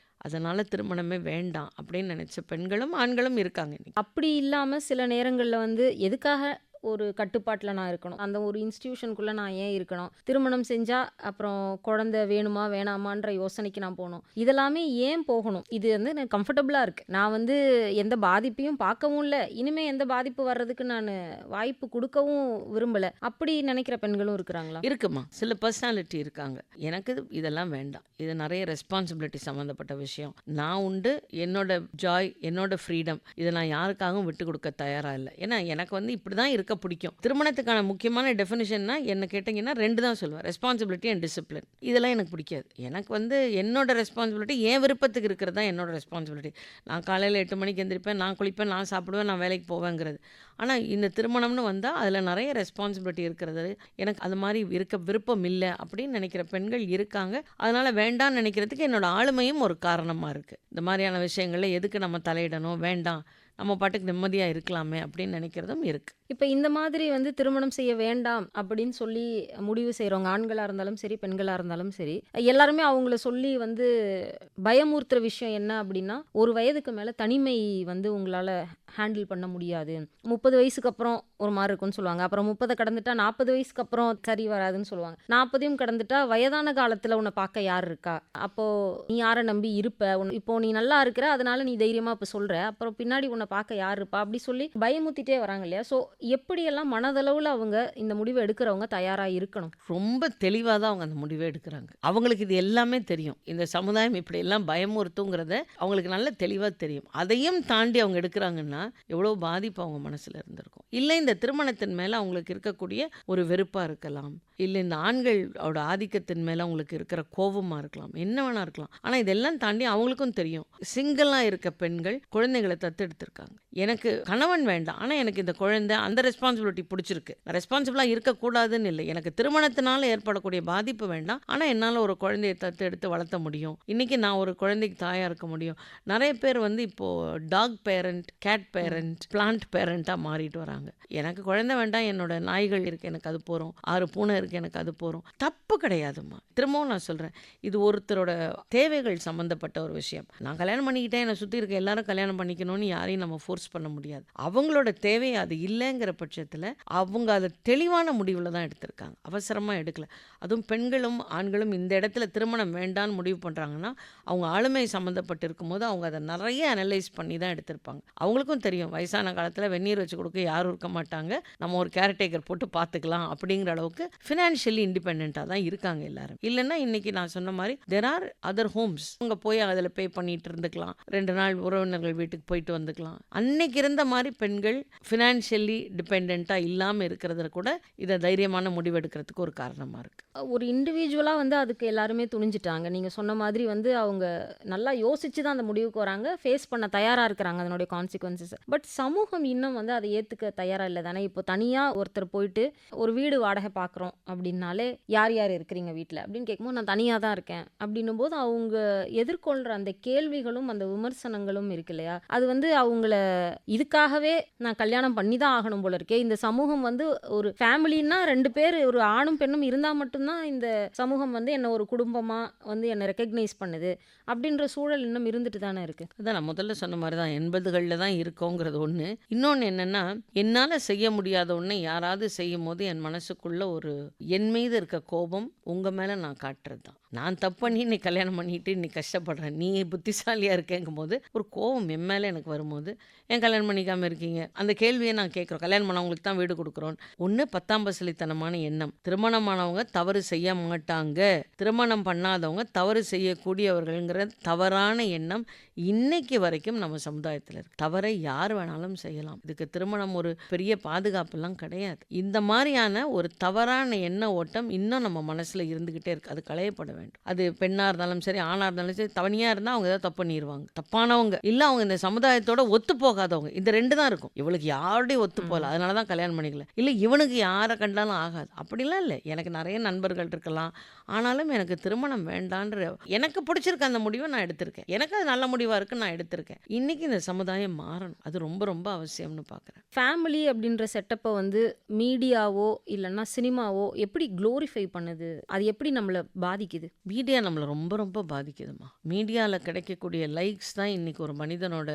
அதனால் திருமணமே வேண்டாம் அப்படின்னு நினச்ச பெண்களும் ஆண்களும் இருக்காங்க. அப்படி இல்லாமல் சில நேரங்களில் வந்து எதுக்காக ஒரு கட்டுப்பாட்டில் நான் இருக்கணும், அந்த ஒரு இன்ஸ்டிடியூஷனுக்குள்ளே நான் ஏன் இருக்கணும், திருமணம் செஞ்சால் அப்புறம் குழந்தை வேணுமா வேணாமான்ற யோசனைக்கு நான் போகணும், இதெல்லாமே ஏன் போகணும்? இது வந்து எனக்கு கம்ஃபர்டபுளாக இருக்குது, நான் வந்து எந்த பாதிப்பையும் பார்க்கவும் இல்லை, இனிமேல் எந்த பாதிப்பு வர்றதுக்கு நான் வாய்ப்பு கொடுக்கவும் விரும்பலை, அப்படி நினைக்கிற பெண்களும் இருக்கிறாங்களா? இருக்குமா, சில பர்சனாலிட்டி இருக்காங்க. எனக்கு இதெல்லாம் வேண்டாம், இது நிறைய ரெஸ்பான்சிபிலிட்டி சம்மந்தப்பட்ட விஷயம், நான் உண்டு, என்னோட ஜாய், என்னோட ஃப்ரீடம், இதை நான் யாருக்காகவும் விட்டு கொடுக்க தயாராக இல்லை. ஏன்னா எனக்கு வந்து இப்படி தான் இருக்க பிடிக்கும். திருமணத்துக்கான முக்கியமான டெஃபினிஷன்னா என்ன கேட்டிங்கன்னா 2 தான் சொல்லுவேன், ரெஸ்பான்சிபிலிட்டி அண்ட் டிசிப்ளின். இதெல்லாம் எனக்கு பிடிக்காது. எனக்கு வந்து என்னோட ரெஸ்பான்சிபிலிட்டி என் விருப்பத்துக்கு இருக்கிறது தான் என்னோட ரெஸ்பான்சிபிலிட்டி. நான் காலையில் 8 மணிக்கு எந்திரிப்பேன், நான் குளிப்பேன், நான் சாப்பிடுவேன், நான் வேலைக்கு போவேங்கிறது. ஆனால் இந்த திருமணம்னு வந்தால் அதில் நிறைய ரெஸ்பான்சிபிலிட்டி இருக்கிறது, எனக்கு அது மாதிரி இருக்க விருப்பம் இல்லை அப்படின்னு நினைக்கிற பெண்கள் இருக்காங்க. அதனால் வேண்டான்னு நினைக்கிறதுக்கு என்னோட ஆளுமையும் ஒரு காரணமாக இருக்குது. இந்த மாதிரியான விஷயங்களில் எதுக்கு நம்ம தலையிடணும், வேண்டாம், நம்ம பாட்டுக்கு நிம்மதியாக இருக்கலாமே அப்படின்னு நினைக்கிறதும் இருக்குது. இப்போ இந்த மாதிரி வந்து திருமணம் செய்ய வேண்டாம் அப்படின்னு சொல்லி முடிவு செய்கிறவங்க ஆண்களாக இருந்தாலும் சரி பெண்களாக இருந்தாலும் சரி, எல்லாருமே அவங்கள சொல்லி வந்து பயமுறுத்துற விஷயம் என்ன அப்படின்னா, ஒரு வயதுக்கு மேலே தனிமை வந்து உங்களால் ஹேண்டில் பண்ண முடியாது, 30 வயசுக்கு அப்புறம் ஒரு மாதிரி இருக்கும்னு சொல்லுவாங்க, அப்புறம் 30 கடந்துட்டா 40 வயசுக்கு அப்புறம் சரி வராதுன்னு சொல்லுவாங்க, 40 கடந்துட்டா வயதான காலத்தில் உன்னை பார்க்க யார் இருக்கா, அப்போது நீ யாரை நம்பி இருப்ப, இப்போ நீ நல்லா இருக்கிற அதனால நீ தைரியமாக இப்போ சொல்கிற, அப்புறம் பின்னாடி உன்னை பார்க்க யார் இருப்பா அப்படி சொல்லி பயமுத்திட்டே வராங்க இல்லையா? ஸோ எப்படியெல்லாம் மனதளவில் அவங்க இந்த முடிவை எடுக்கிறவங்க தயாராக இருக்கணும்? ரொம்ப தெளிவாக தான் அவங்க அந்த முடிவை எடுக்கிறாங்க. அவங்களுக்கு இது எல்லாமே தெரியும், இந்த சமுதாயம் இப்படி எல்லாம் பயமுறுத்துங்கிறத அவங்களுக்கு நல்ல தெளிவாக தெரியும். அதையும் தாண்டி அவங்க எடுக்கிறாங்கன்னா எவ்வளோ பாதிப்பு அவங்க மனசில் இருந்திருக்கும். இல்லை இந்த திருமணத்தின் மேலே அவங்களுக்கு இருக்கக்கூடிய ஒரு வெறுப்பாக இருக்கலாம், இல்லை இந்த ஆண்களோட ஆதிக்கத்தின் மேலே அவங்களுக்கு இருக்கிற கோபமாக இருக்கலாம், என்ன வேணா இருக்கலாம். ஆனால் இதெல்லாம் தாண்டி அவங்களுக்கும் தெரியும், சிங்கிளாக இருக்க பெண்கள் குழந்தைகளை தத்தெடுத்திருக்காங்க. எனக்கு கணவன் வேண்டாம், ஆனால் எனக்கு இந்த குழந்தை அந்த ரெஸ்பான்சிபிலிட்டி பிடிச்சிருக்கு, நான் ரெஸ்பான்சிபிளாக இருக்கக்கூடாதுன்னு இல்லை, எனக்கு திருமணத்தினால ஏற்படக்கூடிய பாதிப்பு வேண்டாம், ஆனால் என்னால் ஒரு குழந்தையை தத்தெடுத்து வளர்த்த முடியும், இன்றைக்கி நான் ஒரு குழந்தைக்கு தாயாக இருக்க முடியும். நிறைய பேர் வந்து இப்போது dog parent, cat parent, plant பேரண்ட்டாக மாறிட்டு வராங்க. எனக்கு குழந்தை வேண்டாம், என்னோட நாய்கள் இருக்குது எனக்கு அது போகிறோம், 6 பூனை இருக்குது எனக்கு அது போகிறோம், தப்பு கிடையாதும்மா. திரும்பவும் நான் சொல்கிறேன், இது ஒருத்தரோட தேவைகள் சம்மந்தப்பட்ட ஒரு விஷயம். நான் கல்யாணம் பண்ணிக்கிட்டேன், என்னை சுற்றி இருக்க எல்லாரும் கல்யாணம் பண்ணிக்கணும்னு யாரையும் நம்ம ஃபோர்ஸ் பண்ண முடியாது. அவங்களோட தேவை அது இல்லைங்கிற பட்சத்தில் அவங்க அதை தெளிவான முடிவில் தான் எடுத்திருக்காங்க, அவசரமாக எடுக்கல. அதுவும் பெண்களும் ஆண்களும் இந்த இடத்துல திருமணம் வேண்டான்னு முடிவு பண்ணுறாங்கன்னா அவங்க ஆளுமை சம்மந்தப்பட்டு இருக்கும்போது அவங்க அதை நிறைய அனலைஸ் பண்ணி தான் எடுத்திருப்பாங்க. அவங்களுக்கும் தெரியும், வயசான காலத்தில் வெந்நீர் வச்சு கொடுக்க யாரும் இருக்க மாட்டாங்க, நம்ம ஒரு கேர்டேக்கர் போட்டு பார்த்துக்கலாம் அப்படிங்கிற அளவுக்கு ஃபினான்ஷியலி இண்டிபெண்ட்டாக தான் இருக்காங்க எல்லாரும். இல்லைன்னா இன்றைக்கி நான் சொன்ன மாதிரி தெர் ஆர் அதர் ஹோம்ஸ், அவங்க போய் அதில் பே பண்ணிட்டு இருந்துக்கலாம், 2 நாள் உறவினர்கள் வீட்டுக்கு போயிட்டு வந்துக்கலாம். அன்னைக்கு இருந்த மாதிரி பெண்கள் ஃபினான்ஷியலி டிபெண்ட்டாக இல்லாமல் இருக்கிறது கூட இதை தைரியமான முடிவெடுக்கிறதுக்கு ஒரு காரணமாக இருக்குது. ஒரு இண்டிவிஜுவலா வந்து அதுக்கு எல்லாருமே துணிஞ்சிட்டாங்க. நீங்க சொன்ன மாதிரி வந்து அவங்க நல்லா யோசிச்சு தான் அந்த முடிவுக்கு வராங்க. ஃபேஸ் பண்ண தயாரா இருக்கிறாங்க அதனுடைய கான்சிக்வென்சஸ். பட் சமூகம் இன்னும் வந்து அதை ஏத்துக்க தயாரா இல்ல தானே. இப்போ தனியா ஒருத்தர் போயிட்டு ஒரு வீடு வாடகை பார்க்குறோம் அப்படின்னாலே, யார் யார் இருக்கிறீங்க வீட்ல? அப்படின்னு கேட்கும்போது நான் தனியா தான் இருக்கேன். அப்படின்னும்போது அவங்க எதிர்கொள்ற அந்த கேள்விகளும் அந்த விமர்சனங்களும் இருக்கு இல்லையா? அது வந்து அவங்கள இதுக்காகவே நான் கல்யாணம் பண்ணி தான் ஆகணும் போல இருக்கே. இந்த சமூகம் வந்து ஒரு ஃபேமிலின்னா 2 பேர் ஒரு ஆணும் பெண்ணும் இருந்தா மட்டும்தான் இந்த சமூகம் வந்து என்ன ஒரு குடும்பமா வந்து என்ன ரெகக்னைஸ் பண்ணுது. அப்படின்ற சூழல் இன்னும் இருந்துட்டு தானே இருக்கு. அதான் நான் முதல்ல சொன்ன மாதிரி தான் 80களில் தான் இருக்கோங்கிறது ஒன்று. இன்னொன்று என்னென்னா, என்னால் செய்ய முடியாத ஒன்று யாராவது செய்யும் போது என் மனசுக்குள்ள என் மீது இருக்க கோபம் உங்கள் மேலே நான் காட்டுறது தான். நான் தப்பு பண்ணி நீ கல்யாணம் பண்ணிட்டு நீ கஷ்டப்படுறேன், நீ புத்திசாலியாக இருக்கேங்கும் போது ஒரு கோபம் என் மேலே எனக்கு வரும்போது, ஏன் கல்யாணம் பண்ணிக்காமல் இருக்கீங்க அந்த கேள்வியை நான் கேட்குறோம். கல்யாணம் பண்ணவங்களுக்கு தான் வீடு கொடுக்குறோம். ஒன்று 10ஆம் பசலித்தனமான எண்ணம். திருமணமானவங்க தவறு செய்ய மாட்டாங்க, திருமணம் பண்ணாதவங்க தவறு செய்யக்கூடியவர்கள்ங்கிற தவறான எண்ணம் இன்னைக்கு வரைக்கும் நம்ம சமுதாயத்தில் இருக்கு. தவறை யார் வேணாலும் செய்யலாம். இதுக்கு திருமணம் ஒரு பெரிய பாதுகாப்புலாம் கிடையாது. இந்த மாதிரியான ஒரு தவறான எண்ண ஓட்டம் இன்னும் நம்ம மனசுல இருந்துகிட்டே இருக்கு. அது களையப்பட வேண்டும். அது பெண்ணா இருந்தாலும் சரி, ஆணா இருந்தாலும் சரி, தவணையா இருந்தால் அவங்க ஏதாவது தப்பு பண்ணிடுவாங்க. தப்பானவங்க இல்லை, அவங்க இந்த சமுதாயத்தோட ஒத்து போகாதவங்க. இந்த 2 தான் இருக்கும். இவளுக்கு யாரோடையும் ஒத்து போகல, அதனால தான் கல்யாணம் பண்ணிக்கல. இல்லை இவனுக்கு யாரை கண்டாலும் ஆகாது, அப்படிலாம் இல்லை. எனக்கு நிறைய நண்பர்கள் இருக்கலாம், ஆனாலும் எனக்கு திருமணம் வேண்டான்ற எனக்கு பிடிச்சிருக்க அந்த முடிவை நான் எடுத்திருக்கேன். எனக்கு அது நல்ல முடிவாக இருக்குன்னு நான் எடுத்திருக்கேன். இன்னைக்கு இந்த சமுதாயம் மாறணும். அது ரொம்ப ரொம்ப அவசியம்னு பார்க்குறேன். ஃபேமிலி அப்படின்ற செட்டப்பை வந்து மீடியாவோ இல்லைன்னா சினிமாவோ எப்படி க்ளோரிஃபை பண்ணுது? அது எப்படி நம்மளை பாதிக்குது? மீடியா நம்மளை ரொம்ப ரொம்ப பாதிக்குதுமா. மீடியாவில் கிடைக்கக்கூடிய லைக்ஸ் தான் இன்னைக்கு ஒரு மனிதனோட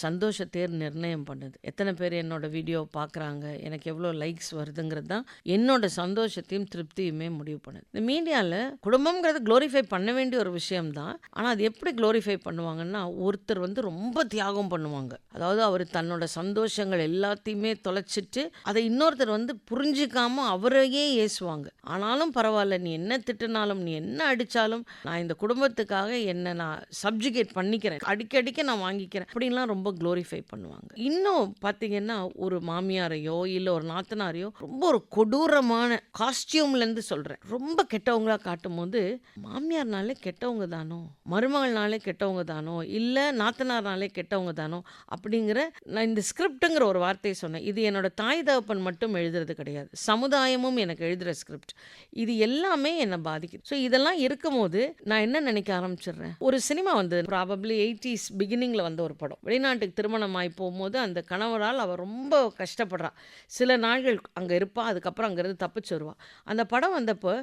சந்தோஷத்தை நிர்ணயம் பண்ணுது. எத்தனை பேர் என்னோட வீடியோ பார்க்குறாங்க, எனக்கு எவ்வளோ லைக்ஸ் வருதுங்கிறது தான் என்னோட சந்தோஷத்தையும் திருப்தியுமே முடிவு பண்ணுது. இந்த மீடியாவில் குடும்பம்ங்கிறது க்ளோரிஃபை பண்ண வேண்டிய ஒரு விஷயம்தான். ஆனால் அது எப்படி க்ளோரிஃபை பண்ணுவாங்கன்னா, ஒருத்தர் வந்து ரொம்ப தியாகம் பண்ணுவாங்க. அதாவது அவர் தன்னோட சந்தோஷங்கள் எல்லாத்தையுமே தொலைச்சிட்டு அதை இன்னொருத்தர் வந்து புரிஞ்சிக்காம அவரையே ஏசுவாங்க. ஆனாலும் பரவாயில்ல, நீ என்ன திட்டினாலும் நீ என்ன அடித்தாலும் நான் இந்த குடும்பத்துக்காக என்னை நான் சப்ஜுகேட் பண்ணிக்கிறேன், அடிக்கடிக்க நான் வாங்கிக்கிறேன் அப்படின்லாம் ரொம்ப க்ளோரிஃபை பண்ணுவாங்க. இன்னும் பார்த்தீங்கன்னா, ஒரு மாமியாரையோ இல்லை ஒரு நாத்தனாரையோ ரொம்ப ஒரு கொடூரமான காஸ்டியூம்லேருந்து சொல்கிறேன் ரொம்ப கெட்டவங்களாக காட்டும் போது, மாமியார்னாலே கெட்டவங்க தானோ, மருமகள்னாலே கெட்டவங்க தானோ, இல்லை நாத்தனார்னாலே கெட்டவங்க தானோ அப்படிங்கிற நான் இந்த ஸ்கிரிப்டுங்கிற ஒரு வார்த்தையை சொன்னேன். இது என்னோட தாய் தகப்பன் மட்டும் எழுதுறது கிடையாது, சமுதாயமும் எனக்கு எழுதுகிற ஸ்கிரிப்ட். இது எல்லாமே என்னை பாதிக்குது. ஸோ இதெல்லாம் இருக்கும்போது நான் என்ன நினைக்க ஆரம்பிச்சிடுறேன், ஒரு சினிமா வந்து ப்ராபப்ளி 80s பிகினிங்கில் வந்த ஒரு படம். வெளிநாட்டுக்கு திருமணம் ஆகி போகும்போது அந்த கணவரால் அவள் ரொம்ப கஷ்டப்படுறா. சில நாள்கள் அங்கே இருப்பா, அதுக்கப்புறம் அங்கேருந்து தப்பிச்சு வருவா. அந்த படம் வந்தப்போ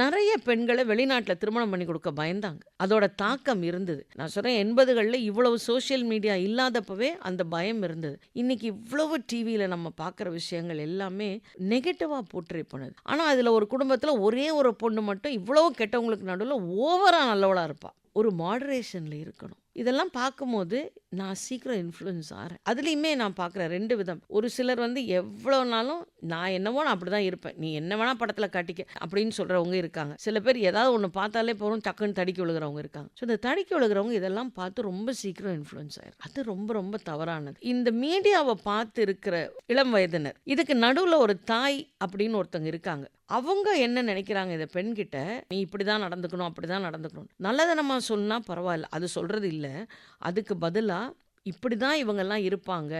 நிறைய பெண்களை வெளிநாட்டில் திருமணம் பண்ணி கொடுக்க பயந்தாங்க. அதோட தாக்கம் இருந்தது. நான் சொல்கிறேன் 80களில் இவ்வளவு சோஷியல் மீடியா இல்லாதப்பவே அந்த பயம் இருந்தது. இன்னைக்கு இவ்வளவு டிவியில் நம்ம பார்க்குற விஷயங்கள் எல்லாமே நெகட்டிவாக போர்ட்ரே பண்ணுது. ஆனால் அதில் ஒரு குடும்பத்தில் ஒரே ஒரு பொண்ணு மட்டும் இவ்வளவு கெட்டவங்களுக்கு நடுவில் ஓவராக நல்லவளாக இருப்பாள். ஒரு மாடரேஷனில் இருக்கணும். இதெல்லாம் பார்க்கும்போது நான் சீக்கிரம் இன்ஃப்ளூயன்ஸ் ஆகிறேன். அதுலேயுமே நான் பார்க்குறேன் 2 விதம். ஒரு சிலர் வந்து எவ்வளோ நாளும் நான் என்னவோ நான் அப்படி தான் இருப்பேன், நீ என்ன வேணால் படத்தில் காட்டிக்க அப்படின்னு சொல்கிறவங்க இருக்காங்க. சில பேர் ஏதாவது ஒன்று பார்த்தாலே போகிறோம் டக்குன்னு தடிக்கி விழுகிறவங்க இருக்காங்க. ஸோ இந்த தடிக்கி விழுகிறவங்க இதெல்லாம் பார்த்து ரொம்ப சீக்கிரம் இன்ஃப்ளூயன்ஸ் ஆயிரும். அது ரொம்ப ரொம்ப தவறானது. இந்த மீடியாவை பார்த்து இருக்கிற இளம் வயதினர், இதுக்கு நடுவில் ஒரு தாய் அப்படின்னு ஒருத்தங்க இருக்காங்க. அவங்க என்ன நினைக்கிறாங்க, இந்த பெண்கிட்ட நீ இப்படி தான் நடந்துக்கணும், அப்படி தான் நடந்துக்கணும், நல்லதனமாக சொன்னால் பரவாயில்ல, அது சொல்கிறது இல்லை. அதுக்கு பதிலாக இப்படி தான் இவங்கெல்லாம் இருப்பாங்க,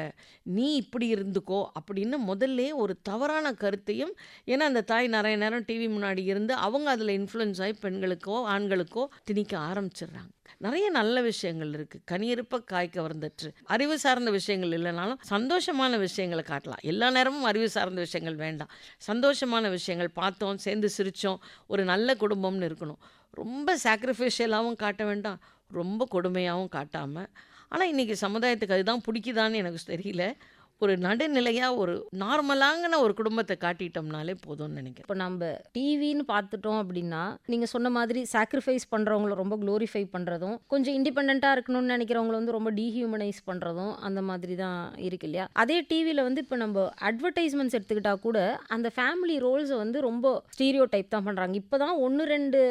நீ இப்படி இருந்துக்கோ அப்படின்னு முதல்ல ஒரு தவறான கருத்தையும், ஏன்னா அந்த தாய் நிறைய நேரம் டிவி முன்னாடி இருந்து அவங்க அதில் இன்ஃப்ளூயன்ஸ் ஆகி பெண்களுக்கோ ஆண்களுக்கோ திணிக்க ஆரம்பிச்சிடுறாங்க. நிறைய நல்ல விஷயங்கள் இருக்குது, கனியிருப்ப காய் கவர்ந்துட்டு. அறிவு சார்ந்த விஷயங்கள் இல்லைனாலும் சந்தோஷமான விஷயங்களை காட்டலாம். எல்லா நேரமும் அறிவு சார்ந்த விஷயங்கள் வேண்டாம், சந்தோஷமான விஷயங்கள் பார்த்தோம், சேர்ந்து சிரித்தோம், ஒரு நல்ல குடும்பம்னு இருக்கணும். ரொம்ப சாக்ரிஃபிஷியலாகவும் காட்ட வேண்டாம், ரொம்ப கொடுமையாகவும் காட்டாமல். ஆனால் இன்றைக்கி சமுதாயத்துக்கு அதுதான் பிடிக்குதான்னு எனக்கு தெரியல. ஒரு நடுநிலையாக ஒரு நார்மலாங்கின ஒரு குடும்பத்தை காட்டிட்டோம்னாலே போதும்னு நினைக்கிறேன். இப்போ நம்ம டிவின்னு பார்த்துட்டோம் அப்படின்னா, நீங்கள் சொன்ன மாதிரி சாக்ரிஃபைஸ் பண்ணுறவங்கள ரொம்ப க்ளோரிஃபை பண்ணுறதும், கொஞ்சம் இண்டிபெண்ட்டாக இருக்கணும்னு நினைக்கிறவங்கள வந்து ரொம்ப டீஹியூமனைஸ் பண்ணுறதும் அந்த மாதிரி தான் இருக்கு இல்லையா? அதே டிவியில் வந்து இப்போ நம்ம அட்வர்டைஸ்மெண்ட்ஸ் எடுத்துக்கிட்டால் கூட அந்த ஃபேமிலி ரோல்ஸை வந்து ரொம்ப ஸ்டீரியோ டைப் தான் பண்ணுறாங்க. இப்போ தான் 1-2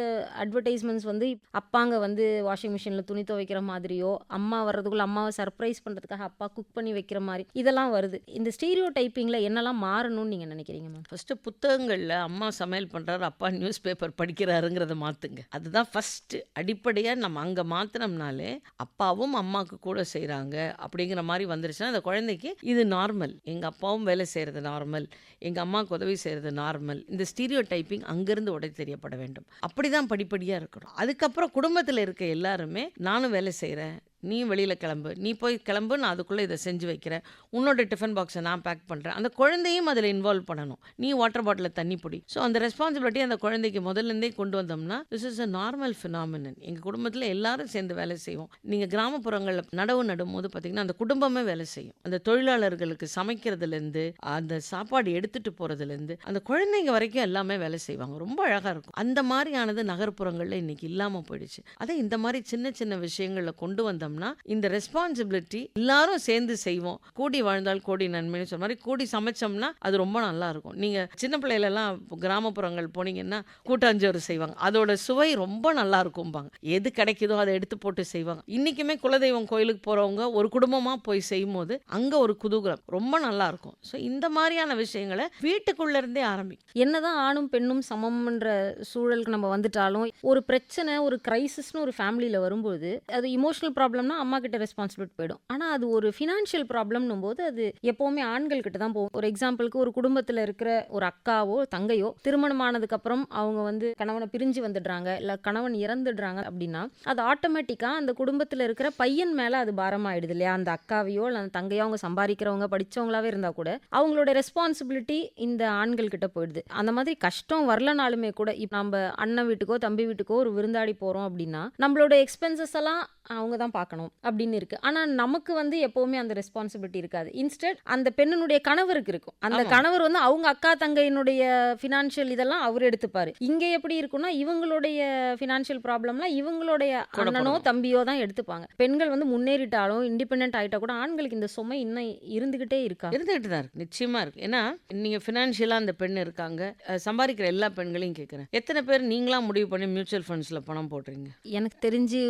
அட்வர்டைஸ்மெண்ட்ஸ் வந்து அப்பாங்க வந்து வாஷிங் மிஷினில் துணி துவைக்கிற மாதிரியோ, அம்மா வர்றதுக்குள்ளே அம்மாவை சர்ப்ரைஸ் பண்ணுறதுக்காக அப்பா குக் பண்ணி வைக்கிற மாதிரி இதெல்லாம் வருது. இந்த ஸ்டீரியோ டைப்பிங்கில் என்னெல்லாம் மாறணும்னு நீங்கள் நினைக்கிறீங்க மேம்? ஃபஸ்ட்டு புத்தகங்களில் அம்மா சமையல் பண்ணுறாரு, அப்பா நியூஸ் பேப்பர் படிக்கிறாருங்கிறத மாற்றுங்க. அதுதான் ஃபஸ்ட்டு அடிப்படையாக. நம்ம அங்கே மாற்றினோம்னாலே அப்பாவும் அம்மாவுக்கு கூட செய்கிறாங்க அப்படிங்கிற மாதிரி வந்துருச்சுன்னா அந்த குழந்தைக்கு இது நார்மல். எங்கள் அப்பாவும் வேலை செய்கிறது நார்மல், எங்கள் அம்மாவுக்கு உதவி செய்கிறது நார்மல். இந்த ஸ்டீரியோ டைப்பிங் அங்கேருந்து உடை தெரியப்பட வேண்டும். அப்படி தான் படிப்படியாக இருக்கணும். அதுக்கப்புறம் குடும்பத்தில் இருக்க எல்லாருமே நானும் வேலை செய்கிறேன், நீ வெளியில் கிளம்பு, நீ போய் கிளம்பு, நான் அதுக்குள்ளே இதை செஞ்சு வைக்கிறேன், உன்னோட டிஃபன் பாக்ஸை நான் பேக் பண்ணுறேன். அந்த குழந்தையும் அதில் இன்வால்வ் பண்ணணும். நீ வாட்டர் பாட்டிலில் தண்ணி பிடி. ஸோ அந்த ரெஸ்பான்சிபிலிட்டி அந்த குழந்தைக்கு முதல்லேருந்தே கொண்டு வந்தோம்னா this is a normal phenomenon. எங்கள் குடும்பத்தில் எல்லாரும் சேர்ந்து வேலை செய்வோம். நீங்கள் கிராமப்புறங்களில் நடவு நடும்போது பார்த்தீங்கன்னா அந்த குடும்பமே வேலை செய்யும். அந்த தொழிலாளர்களுக்கு சமைக்கிறதுலேருந்து அந்த சாப்பாடு எடுத்துகிட்டு போகிறதுலேருந்து அந்த குழந்தைங்க வரைக்கும் எல்லாமே வேலை செய்வாங்க. ரொம்ப அழகாக இருக்கும். அந்த மாதிரியானது நகர்ப்புறங்களில் இன்றைக்கி இல்லாமல் போயிடுச்சு. அதை இந்த மாதிரி சின்ன சின்ன விஷயங்களில் கொண்டு வந்தோம்னா இந்த ரெஸ்பான்சிபிலிட்டி எல்லாரும் சேர்ந்து செய்வோம். கூடி வாழ்ந்தால் கோடி நன்மைன்னு சொன்ன மாதிரி கூடி சமைச்சோம்னா அது ரொம்ப நல்லா இருக்கும். நீங்க சின்ன பிள்ளைகளெல்லாம் கிராமப்புறங்கள் போனீங்கன்னா கூட்டாஞ்சோறு செய்வாங்க, அதோட சுவை ரொம்ப நல்லா இருக்கும்பாங்க. எது கிடைக்குதோ அதை எடுத்து போட்டு செய்வாங்க. இன்னைக்குமே குலதெய்வம் கோயிலுக்கு போறவங்க ஒரு குடும்பமா போய் செய்யும் போது அங்க ஒரு குதூகலம் ரொம்ப நல்லா இருக்கும். ஸோ இந்த மாதிரியான விஷயங்களை வீட்டுக்குள்ள இருந்தே ஆரம்பிக்கும். என்னதான் ஆணும் பெண்ணும் சமம்ன்ற சூழலுக்கு நம்ம வந்துட்டாலும் ஒரு பிரச்சனை, ஒரு கிரைசிஸ்னு ஒரு ஃபேமிலியில் வரும்போது அது இமோஷனல் ப்ராப்ளம்னா அம்மா கிட்ட ரெஸ்பான்சிபிலிட்டி போயிடும். ஆனால் அது ஒரு ஃபினான்ஷியல் ப்ராப்ளம்னும் போது அது எப்போவுமே ஆண்கள் கிட்ட தான் போகும். ஒரு எக்ஸாம்பிளுக்கு ஒரு குடும்பத்தில் இருக்கிற ஒரு அக்காவோ தங்கையோ திருமணம் ஆனதுக்கப்புறம் அவங்க வந்து கணவனை பிரிஞ்சு வந்துடுறாங்க, இல்லை கணவன் இறந்துடுறாங்க அப்படின்னா அது ஆட்டோமேட்டிக்காக அந்த குடும்பத்தில் இருக்கிற பையன் மேலே அது பாரமாயிடுது இல்லையா? அந்த அக்காவையோ இல்லை அந்த தங்கையோ அவங்க சம்பாதிக்கிறவங்க படித்தவங்களாவே இருந்தால் கூட அவங்களோட ரெஸ்பான்சிபிலிட்டி இந்த ஆண்கள் கிட்ட போயிடுது. அந்த மாதிரி கஷ்டம் வரலனாலுமே கூட இப்போ நம்ம அண்ணன் வீட்டுக்கோ தம்பி வீட்டுக்கோ ஒரு விருந்தாடி போகிறோம் அப்படின்னா நம்மளோட எக்ஸ்பென்சஸ் எல்லாம் அவங்க தான் பார்க்கணும் அப்படின்னு இருக்கு. ஆனால் நமக்கு வந்து எப்போவுமே அந்த ரெஸ்பான்சிபிலிட்டி இருக்காது. இன்ஸ்டெட் அந்த பெண்ணினுடைய கணவருக்கு இருக்கும். அந்த கணவர் வந்து அவங்க அக்கா தங்கையினுடைய ஃபினான்ஷியல் இதெல்லாம் அவர் எடுத்துப்பாரு. இங்கே எப்படி இருக்குன்னா இவங்களுடைய ஃபினான்ஷியல் ப்ராப்ளம்லாம் இவங்களுடைய அண்ணனோ தம்பியோ தான் எடுத்துப்பாங்க. பெண்கள் வந்து முன்னேறிட்டாலும் இண்டிபெண்டன்ட் ஆகிட்டா கூட ஆண்களுக்கு இந்த சுமை இன்னும் இருந்துகிட்டே இருந்துகிட்டு தான் இருக்கு. நிச்சயமா இருக்கு. ஏன்னா நீங்க ஃபினான்ஷியலாக அந்த பெண் இருக்காங்க, சம்பாதிக்கிற எல்லா பெண்களையும் கேட்குறேன், எத்தனை பேர் நீங்களா முடிவு பண்ணி மியூச்சுவல் ஃபண்ட்ஸில் பணம் போடுறீங்க? எனக்கு தெரிஞ்சு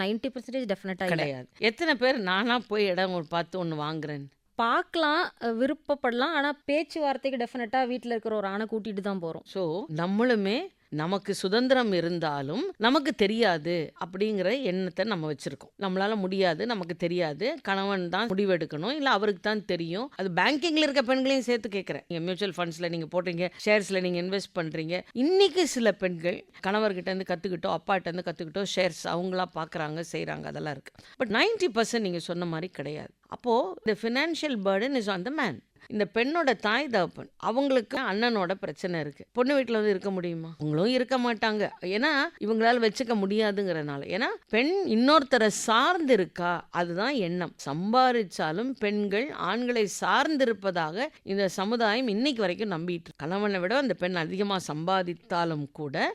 90% டெஃபினட்டாக கிடையாது. எத்தனை பேர் நானா போய் இடம் பார்த்து ஒன்று வாங்குறேன்? பார்க்கலாம், விருப்பப்படலாம். ஆனால் பேச்சுவார்த்தைக்கு டெஃபினட்டாக வீட்டில் இருக்கிற ஒரு ஆணை கூட்டிகிட்டு தான் போகிறோம். ஸோ நம்மளுமே நமக்கு சுதந்திரம் இருந்தாலும் நமக்கு தெரியாது அப்படிங்கிற எண்ணத்தை நம்ம வச்சிருக்கோம். நம்மளால முடியாது, நமக்கு தெரியாது, கணவன் தான் முடிவெடுக்கணும், இல்லை அவருக்கு தான் தெரியும். அது பேங்கிங்ல இருக்க பெண்களையும் சேர்த்து கேட்குறேன். நீங்கள் மியூச்சுவல் ஃபண்ட்ஸில் நீங்கள் போடுறீங்க, ஷேர்ஸில் நீங்கள் இன்வெஸ்ட் பண்ணுறீங்க. இன்னைக்கு சில பெண்கள் கணவர்கிட்ட இருந்து கற்றுக்கிட்டோ அப்பாட்ட இருந்து கற்றுக்கிட்டோ ஷேர்ஸ் அவங்களா பார்க்குறாங்க, செய்கிறாங்க, அதெல்லாம் இருக்குது. பட் 90% நீங்கள் சொன்ன மாதிரி கிடையாது. அப்போது இந்த financial burden is on the man. இந்த பெண்ணோட தாய் தகப்பன் அவங்களுக்கு அண்ணனோட பிரச்சனை இருக்கு. பொண்ணு வீட்டில் வந்து இருக்க முடியுமா? அவங்களும் இருக்க மாட்டாங்க. ஏன்னா இவங்களால வச்சுக்க முடியாதுங்கிறனால. ஏன்னா பெண் இன்னொருத்தரை சார்ந்து இருக்கா, அதுதான் எண்ணம். சம்பாதிச்சாலும் பெண்கள் ஆண்களை சார்ந்திருப்பதாக இந்த சமுதாயம் இன்னைக்கு வரைக்கும் நம்பிட்டு இருக்கு. கணவனை விட அந்த பெண் அதிகமாக சம்பாதித்தாலும் கூட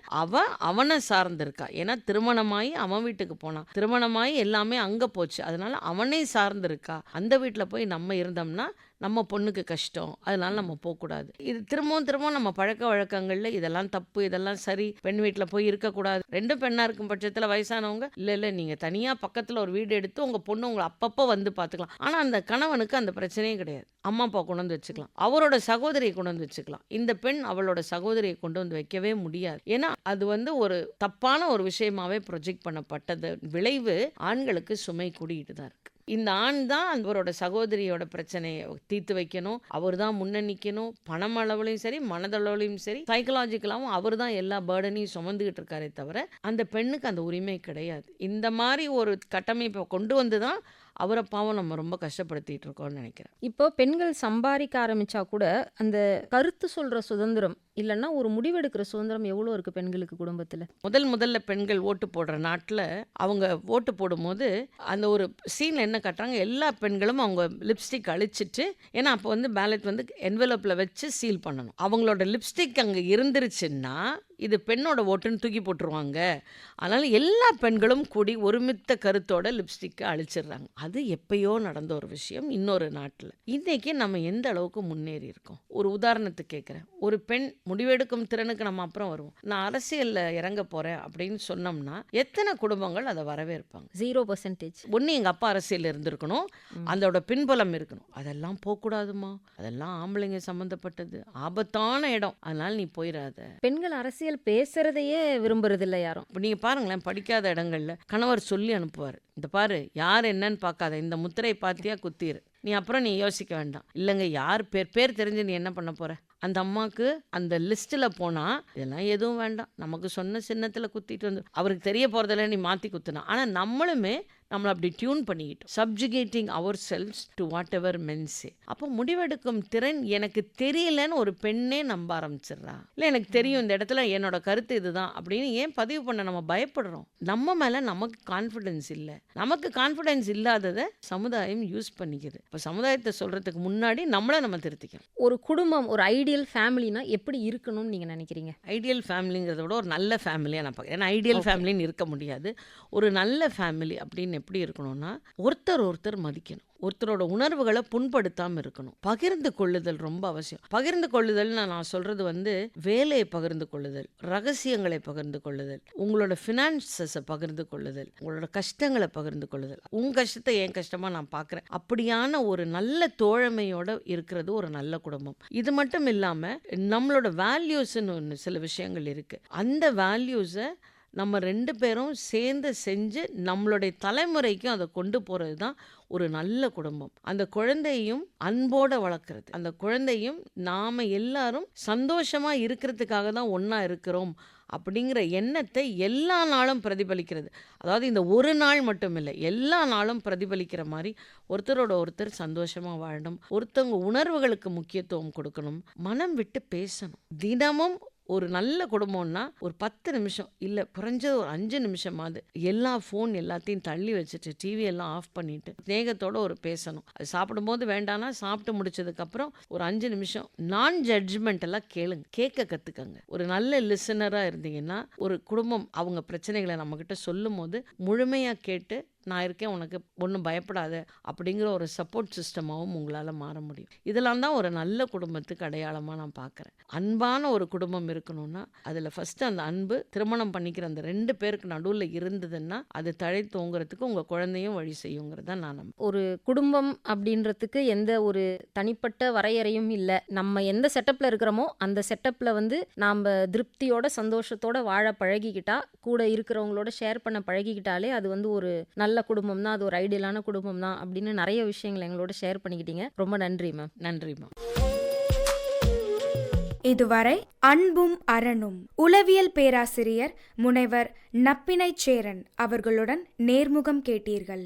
அவனை சார்ந்திருக்கா. ஏன்னா திருமணமாயி அவன் வீட்டுக்கு போனான், திருமணமாயி எல்லாமே அங்கே போச்சு, அதனால அவனை சார்ந்திருக்கா. அந்த வீட்டில் போய் நம்ம இருந்தோம்னா நம்ம பொண்ணுக்கு கஷ்டம், அதனால நம்ம போகக்கூடாது. இது திரும்பவும் நம்ம பழக்க வழக்கங்களில் இதெல்லாம் தப்பு, இதெல்லாம் சரி, பெண் வீட்டில் போய் இருக்கக்கூடாது. ரெண்டும் பெண்ணாக இருக்கும் பட்சத்தில் வயசானவங்க இல்லை நீங்கள் தனியாக பக்கத்தில் ஒரு வீடு எடுத்து உங்கள் பொண்ணு உங்களை அப்பப்போ வந்து பார்த்துக்கலாம். ஆனால் அந்த கணவனுக்கு அந்த பிரச்சனையே கிடையாது. அம்மா அப்பா கொண்டு வந்து வச்சுக்கலாம், அவரோட சகோதரியை கொண்டு வந்து வச்சுக்கலாம். இந்த பெண் அவளோட சகோதரியை கொண்டு வந்து வைக்கவே முடியாது. ஏன்னா அது வந்து ஒரு தப்பான ஒரு விஷயமாவே ப்ரொஜெக்ட் பண்ணப்பட்டது. விளைவு ஆண்களுக்கு சுமை கூடிட்டு தான் இருக்கு. இந்த ஆண் தான் அவரோட சகோதரியோட பிரச்சனையை தீர்த்து வைக்கணும், அவர் தான் முன்ன நிற்கணும். பணம் அளவுலையும் சரி, மனதளவுலையும் சரி, சைக்கலாஜிக்கலாகவும் அவர் தான் எல்லா பேர்டனையும் சுமந்துக்கிட்டு இருக்காரே தவிர அந்த பெண்ணுக்கு அந்த உரிமை கிடையாது. இந்த மாதிரி ஒரு கட்டமைப்பை கொண்டு வந்து தான் அவரை பாவம் நம்ம ரொம்ப கஷ்டப்படுத்திட்டு இருக்கோம்னு நினைக்கிறேன். இப்போ பெண்கள் சம்பாதிக்க ஆரம்பிச்சா கூட அந்த கருத்து சொல்ற சுதந்திரம் இல்லைன்னா ஒரு முடிவெடுக்கிற சுதந்திரம் எவ்வளோ இருக்கு பெண்களுக்கு குடும்பத்தில்? முதல்ல பெண்கள் ஓட்டு போடுற நாட்டில் அவங்க ஓட்டு போடும்போது அந்த ஒரு சீனில் என்ன காட்டுறாங்க, எல்லா பெண்களும் அவங்க லிப்ஸ்டிக் அழிச்சிட்டு, ஏன்னா அப்போ வந்து பேலட் வந்து என்வெலப்பில் வச்சு சீல் பண்ணணும். அவங்களோட லிப்ஸ்டிக் அங்கே இருந்துருச்சுன்னா இது பெண்ணோட ஓட்டுன்னு தூக்கி போட்டுருவாங்க. அதனால எல்லா பெண்களும் கூடி ஒருமித்த கருத்தோட லிப்ஸ்டிக்கை அழிச்சிடுறாங்க. அது எப்பயோ நடந்த ஒரு விஷயம் இன்னொரு நாட்டில். இன்னைக்கு நம்ம எந்த அளவுக்கு முன்னேறி இருக்கோம்? ஒரு உதாரணத்துக்கு கேட்குறேன். ஒரு பெண் முடிவெடுக்கும் திறனுக்கு நம்ம அப்புறம் வருவோம். நான் அரசியலில் இறங்க போகிறேன் அப்படின்னு சொன்னோம்னா எத்தனை குடும்பங்கள் அதை வரவேற்பாங்க? 0%. ஒன்று எங்கள் அப்பா அரசியலில் இருந்திருக்கணும், அதோட பின்புலம் இருக்கணும். அதெல்லாம் போகக்கூடாதுமா, அதெல்லாம் ஆம்பளைங்க சம்மந்தப்பட்டது, ஆபத்தான இடம், அதனால நீ போயிடாத. பெண்கள் அரசியல் பேசுறதையே விரும்புறது இல்லை யாரும். இப்போ நீங்கள் பாருங்களேன், படிக்காத இடங்கள்ல கணவர் சொல்லி அனுப்புவார், இந்த பாரு யார் என்னன்னு பார்க்காத, இந்த முத்திரை பார்த்தியா குத்திரு, நீ அப்புறம் நீ யோசிக்க வேண்டாம். இல்லைங்க, யார் பேர் தெரிஞ்சு நீ என்ன பண்ண போற? அந்த அம்மாவுக்கு அந்த லிஸ்ட்டில் போனால் இதெல்லாம் எதுவும் வேண்டாம், நமக்கு சொன்ன சின்னத்தில் குத்திட்டு வந்து அவருக்கு தெரிய போகிறதில்ல, நீ மாற்றி குத்துனா. ஆனால் நம்மளுமே நம்மளை அப்படி டியூன் பண்ணிக்கிட்டோம், சப்ஜுகேட்டிங் அவர் செல்ஸ் டு வாட் எவர் மென்ஸே. அப்போ முடிவெடுக்கும் திறன் எனக்கு தெரியலன்னு ஒரு பெண்ணே நம்ப ஆரம்பிச்சிடுறா. இல்லை எனக்கு தெரியும், இந்த இடத்துல என்னோட கருத்து இதுதான் அப்படின்னு ஏன் பதிவு பண்ண நம்ம பயப்படுறோம்? நம்ம மேலே நமக்கு கான்ஃபிடென்ஸ் இல்லை. நமக்கு கான்ஃபிடென்ஸ் இல்லாததை சமுதாயம் யூஸ் பண்ணிக்குது. இப்போ சமுதாயத்தை சொல்கிறதுக்கு முன்னாடி நம்மளை நம்ம திருத்திக்கணும். ஒரு குடும்பம், ஒரு ஐடியல் ஃபேமிலினா எப்படி இருக்கணும்னு நீங்கள் நினைக்கிறீங்க? ஐடியல் ஃபேமிலிங்கிறத விட ஒரு நல்ல ஃபேமிலியாக நான் பார்க்குறேன். ஏன்னா ஐடியல் ஃபேமிலின்னு இருக்க முடியாது. ஒரு நல்ல ஃபேமிலி அப்படின்னு எப்படி இருக்கணும்னா, ஒருத்தர் மதிக்கணும், ஒருத்தரோட உணர்வுகளை புண்படுத்தாமல் இருக்கணும், பகிர்ந்து கொள்ளுதல் ரொம்ப அவசியம். பகிர்ந்து கொள்ளுதல்னு நான் சொல்கிறது வந்து வேலையை பகிர்ந்து கொள்ளுதல், ரகசியங்களை பகிர்ந்து கொள்ளுதல், உங்களோட ஃபினான்சஸை பகிர்ந்து கொள்ளுதல், உங்களோட கஷ்டங்களை பகிர்ந்து கொள்ளுதல். உங்கள் கஷ்டத்தை என் கஷ்டமாக நான் பார்க்குறேன், அப்படியான ஒரு நல்ல தோழமையோடு இருக்கிறது ஒரு நல்ல குடும்பம். இது மட்டும் இல்லாமல் நம்மளோட வேல்யூஸ்ன்னு ஒன்று சில விஷயங்கள் இருக்குது. அந்த வேல்யூஸை நம்ம 2 பேரும் சேர்ந்து செஞ்சு நம்மளுடைய தலைமுறைக்கும் அதை கொண்டு போகிறது தான் ஒரு நல்ல குடும்பம். அந்த குழந்தையும் அன்போடு வளர்க்குறது, அந்த குழந்தையும் நாம் எல்லாரும் சந்தோஷமாக இருக்கிறதுக்காக தான் ஒன்றா இருக்கிறோம் அப்படிங்கிற எண்ணத்தை எல்லா நாளும் பிரதிபலிக்கிறது. அதாவது இந்த ஒரு நாள் மட்டும் இல்லை, எல்லா நாளும் பிரதிபலிக்கிற மாதிரி ஒருத்தரோட ஒருத்தர் சந்தோஷமாக வாழணும், ஒருத்தவங்க உணர்வுகளுக்கு முக்கியத்துவம் கொடுக்கணும், மனம் விட்டு பேசணும். தினமும் ஒரு நல்ல குடும்பம்னா ஒரு 10 நிமிஷம் இல்லை குறைஞ்சது ஒரு 5 நிமிஷமாவது ஃபோன் எல்லாத்தையும் தள்ளி வச்சுட்டு டிவி எல்லாம் ஆஃப் பண்ணிட்டு ஸ்நேகத்தோட ஒரு பேசணும். அது சாப்பிடும்போது வேண்டாம்னா சாப்பிட்டு முடிச்சதுக்கப்புறம் ஒரு 5 நிமிஷம் நான் ஜட்ஜ்மெண்ட் எல்லாம் கேட்க கற்றுக்கங்க. ஒரு நல்ல லிசனராக இருந்தீங்கன்னா ஒரு குடும்பம் அவங்க பிரச்சனைகளை நம்மக்கிட்ட சொல்லும் போது முழுமையாக கேட்டு நான் இருக்கேன், உனக்கு ஒன்றும் பயப்படாத அப்படிங்கிற ஒரு சப்போர்ட் சிஸ்டமாகவும் உங்களால் மாற முடியும். இதெல்லாம் தான் ஒரு நல்ல குடும்பத்துக்கு அடையாளமாக நான் பார்க்குறேன். அன்பான ஒரு குடும்பம் இருக்கணும்னா அதில் ஃபஸ்ட்டு அந்த அன்பு திருமணம் பண்ணிக்கிற அந்த 2 பேருக்கு நடுவில் இருந்ததுன்னா அது தழைத்தோங்கிறதுக்கு உங்கள் குழந்தையும் வழி செய்யுங்கிறத நான் நம்புறேன். ஒரு குடும்பம் அப்படின்றதுக்கு எந்த ஒரு தனிப்பட்ட வரையறையும் இல்லை. நம்ம எந்த செட்டப்பில் இருக்கிறோமோ அந்த செட்டப்பில் வந்து நாம் திருப்தியோட சந்தோஷத்தோட வாழ பழகிக்கிட்டா, கூட இருக்கிறவங்களோட ஷேர் பண்ண பழகிக்கிட்டாலே அது வந்து ஒரு நல்ல குடும்பம் தான், அது ஒரு ஐடியலான குடும்பம் தான் அப்படின்னு நிறைய விஷயங்கள் எங்களோட ஷேர் பண்ணிக்கிட்டீங்க. ரொம்ப நன்றி மேம். நன்றி மேம். இதுவரை அன்பும் அரணும் உளவியல் பேராசிரியர் முனைவர் நப்பினை சேரன் அவர்களுடன் நேர்முகம் கேட்டீர்கள்.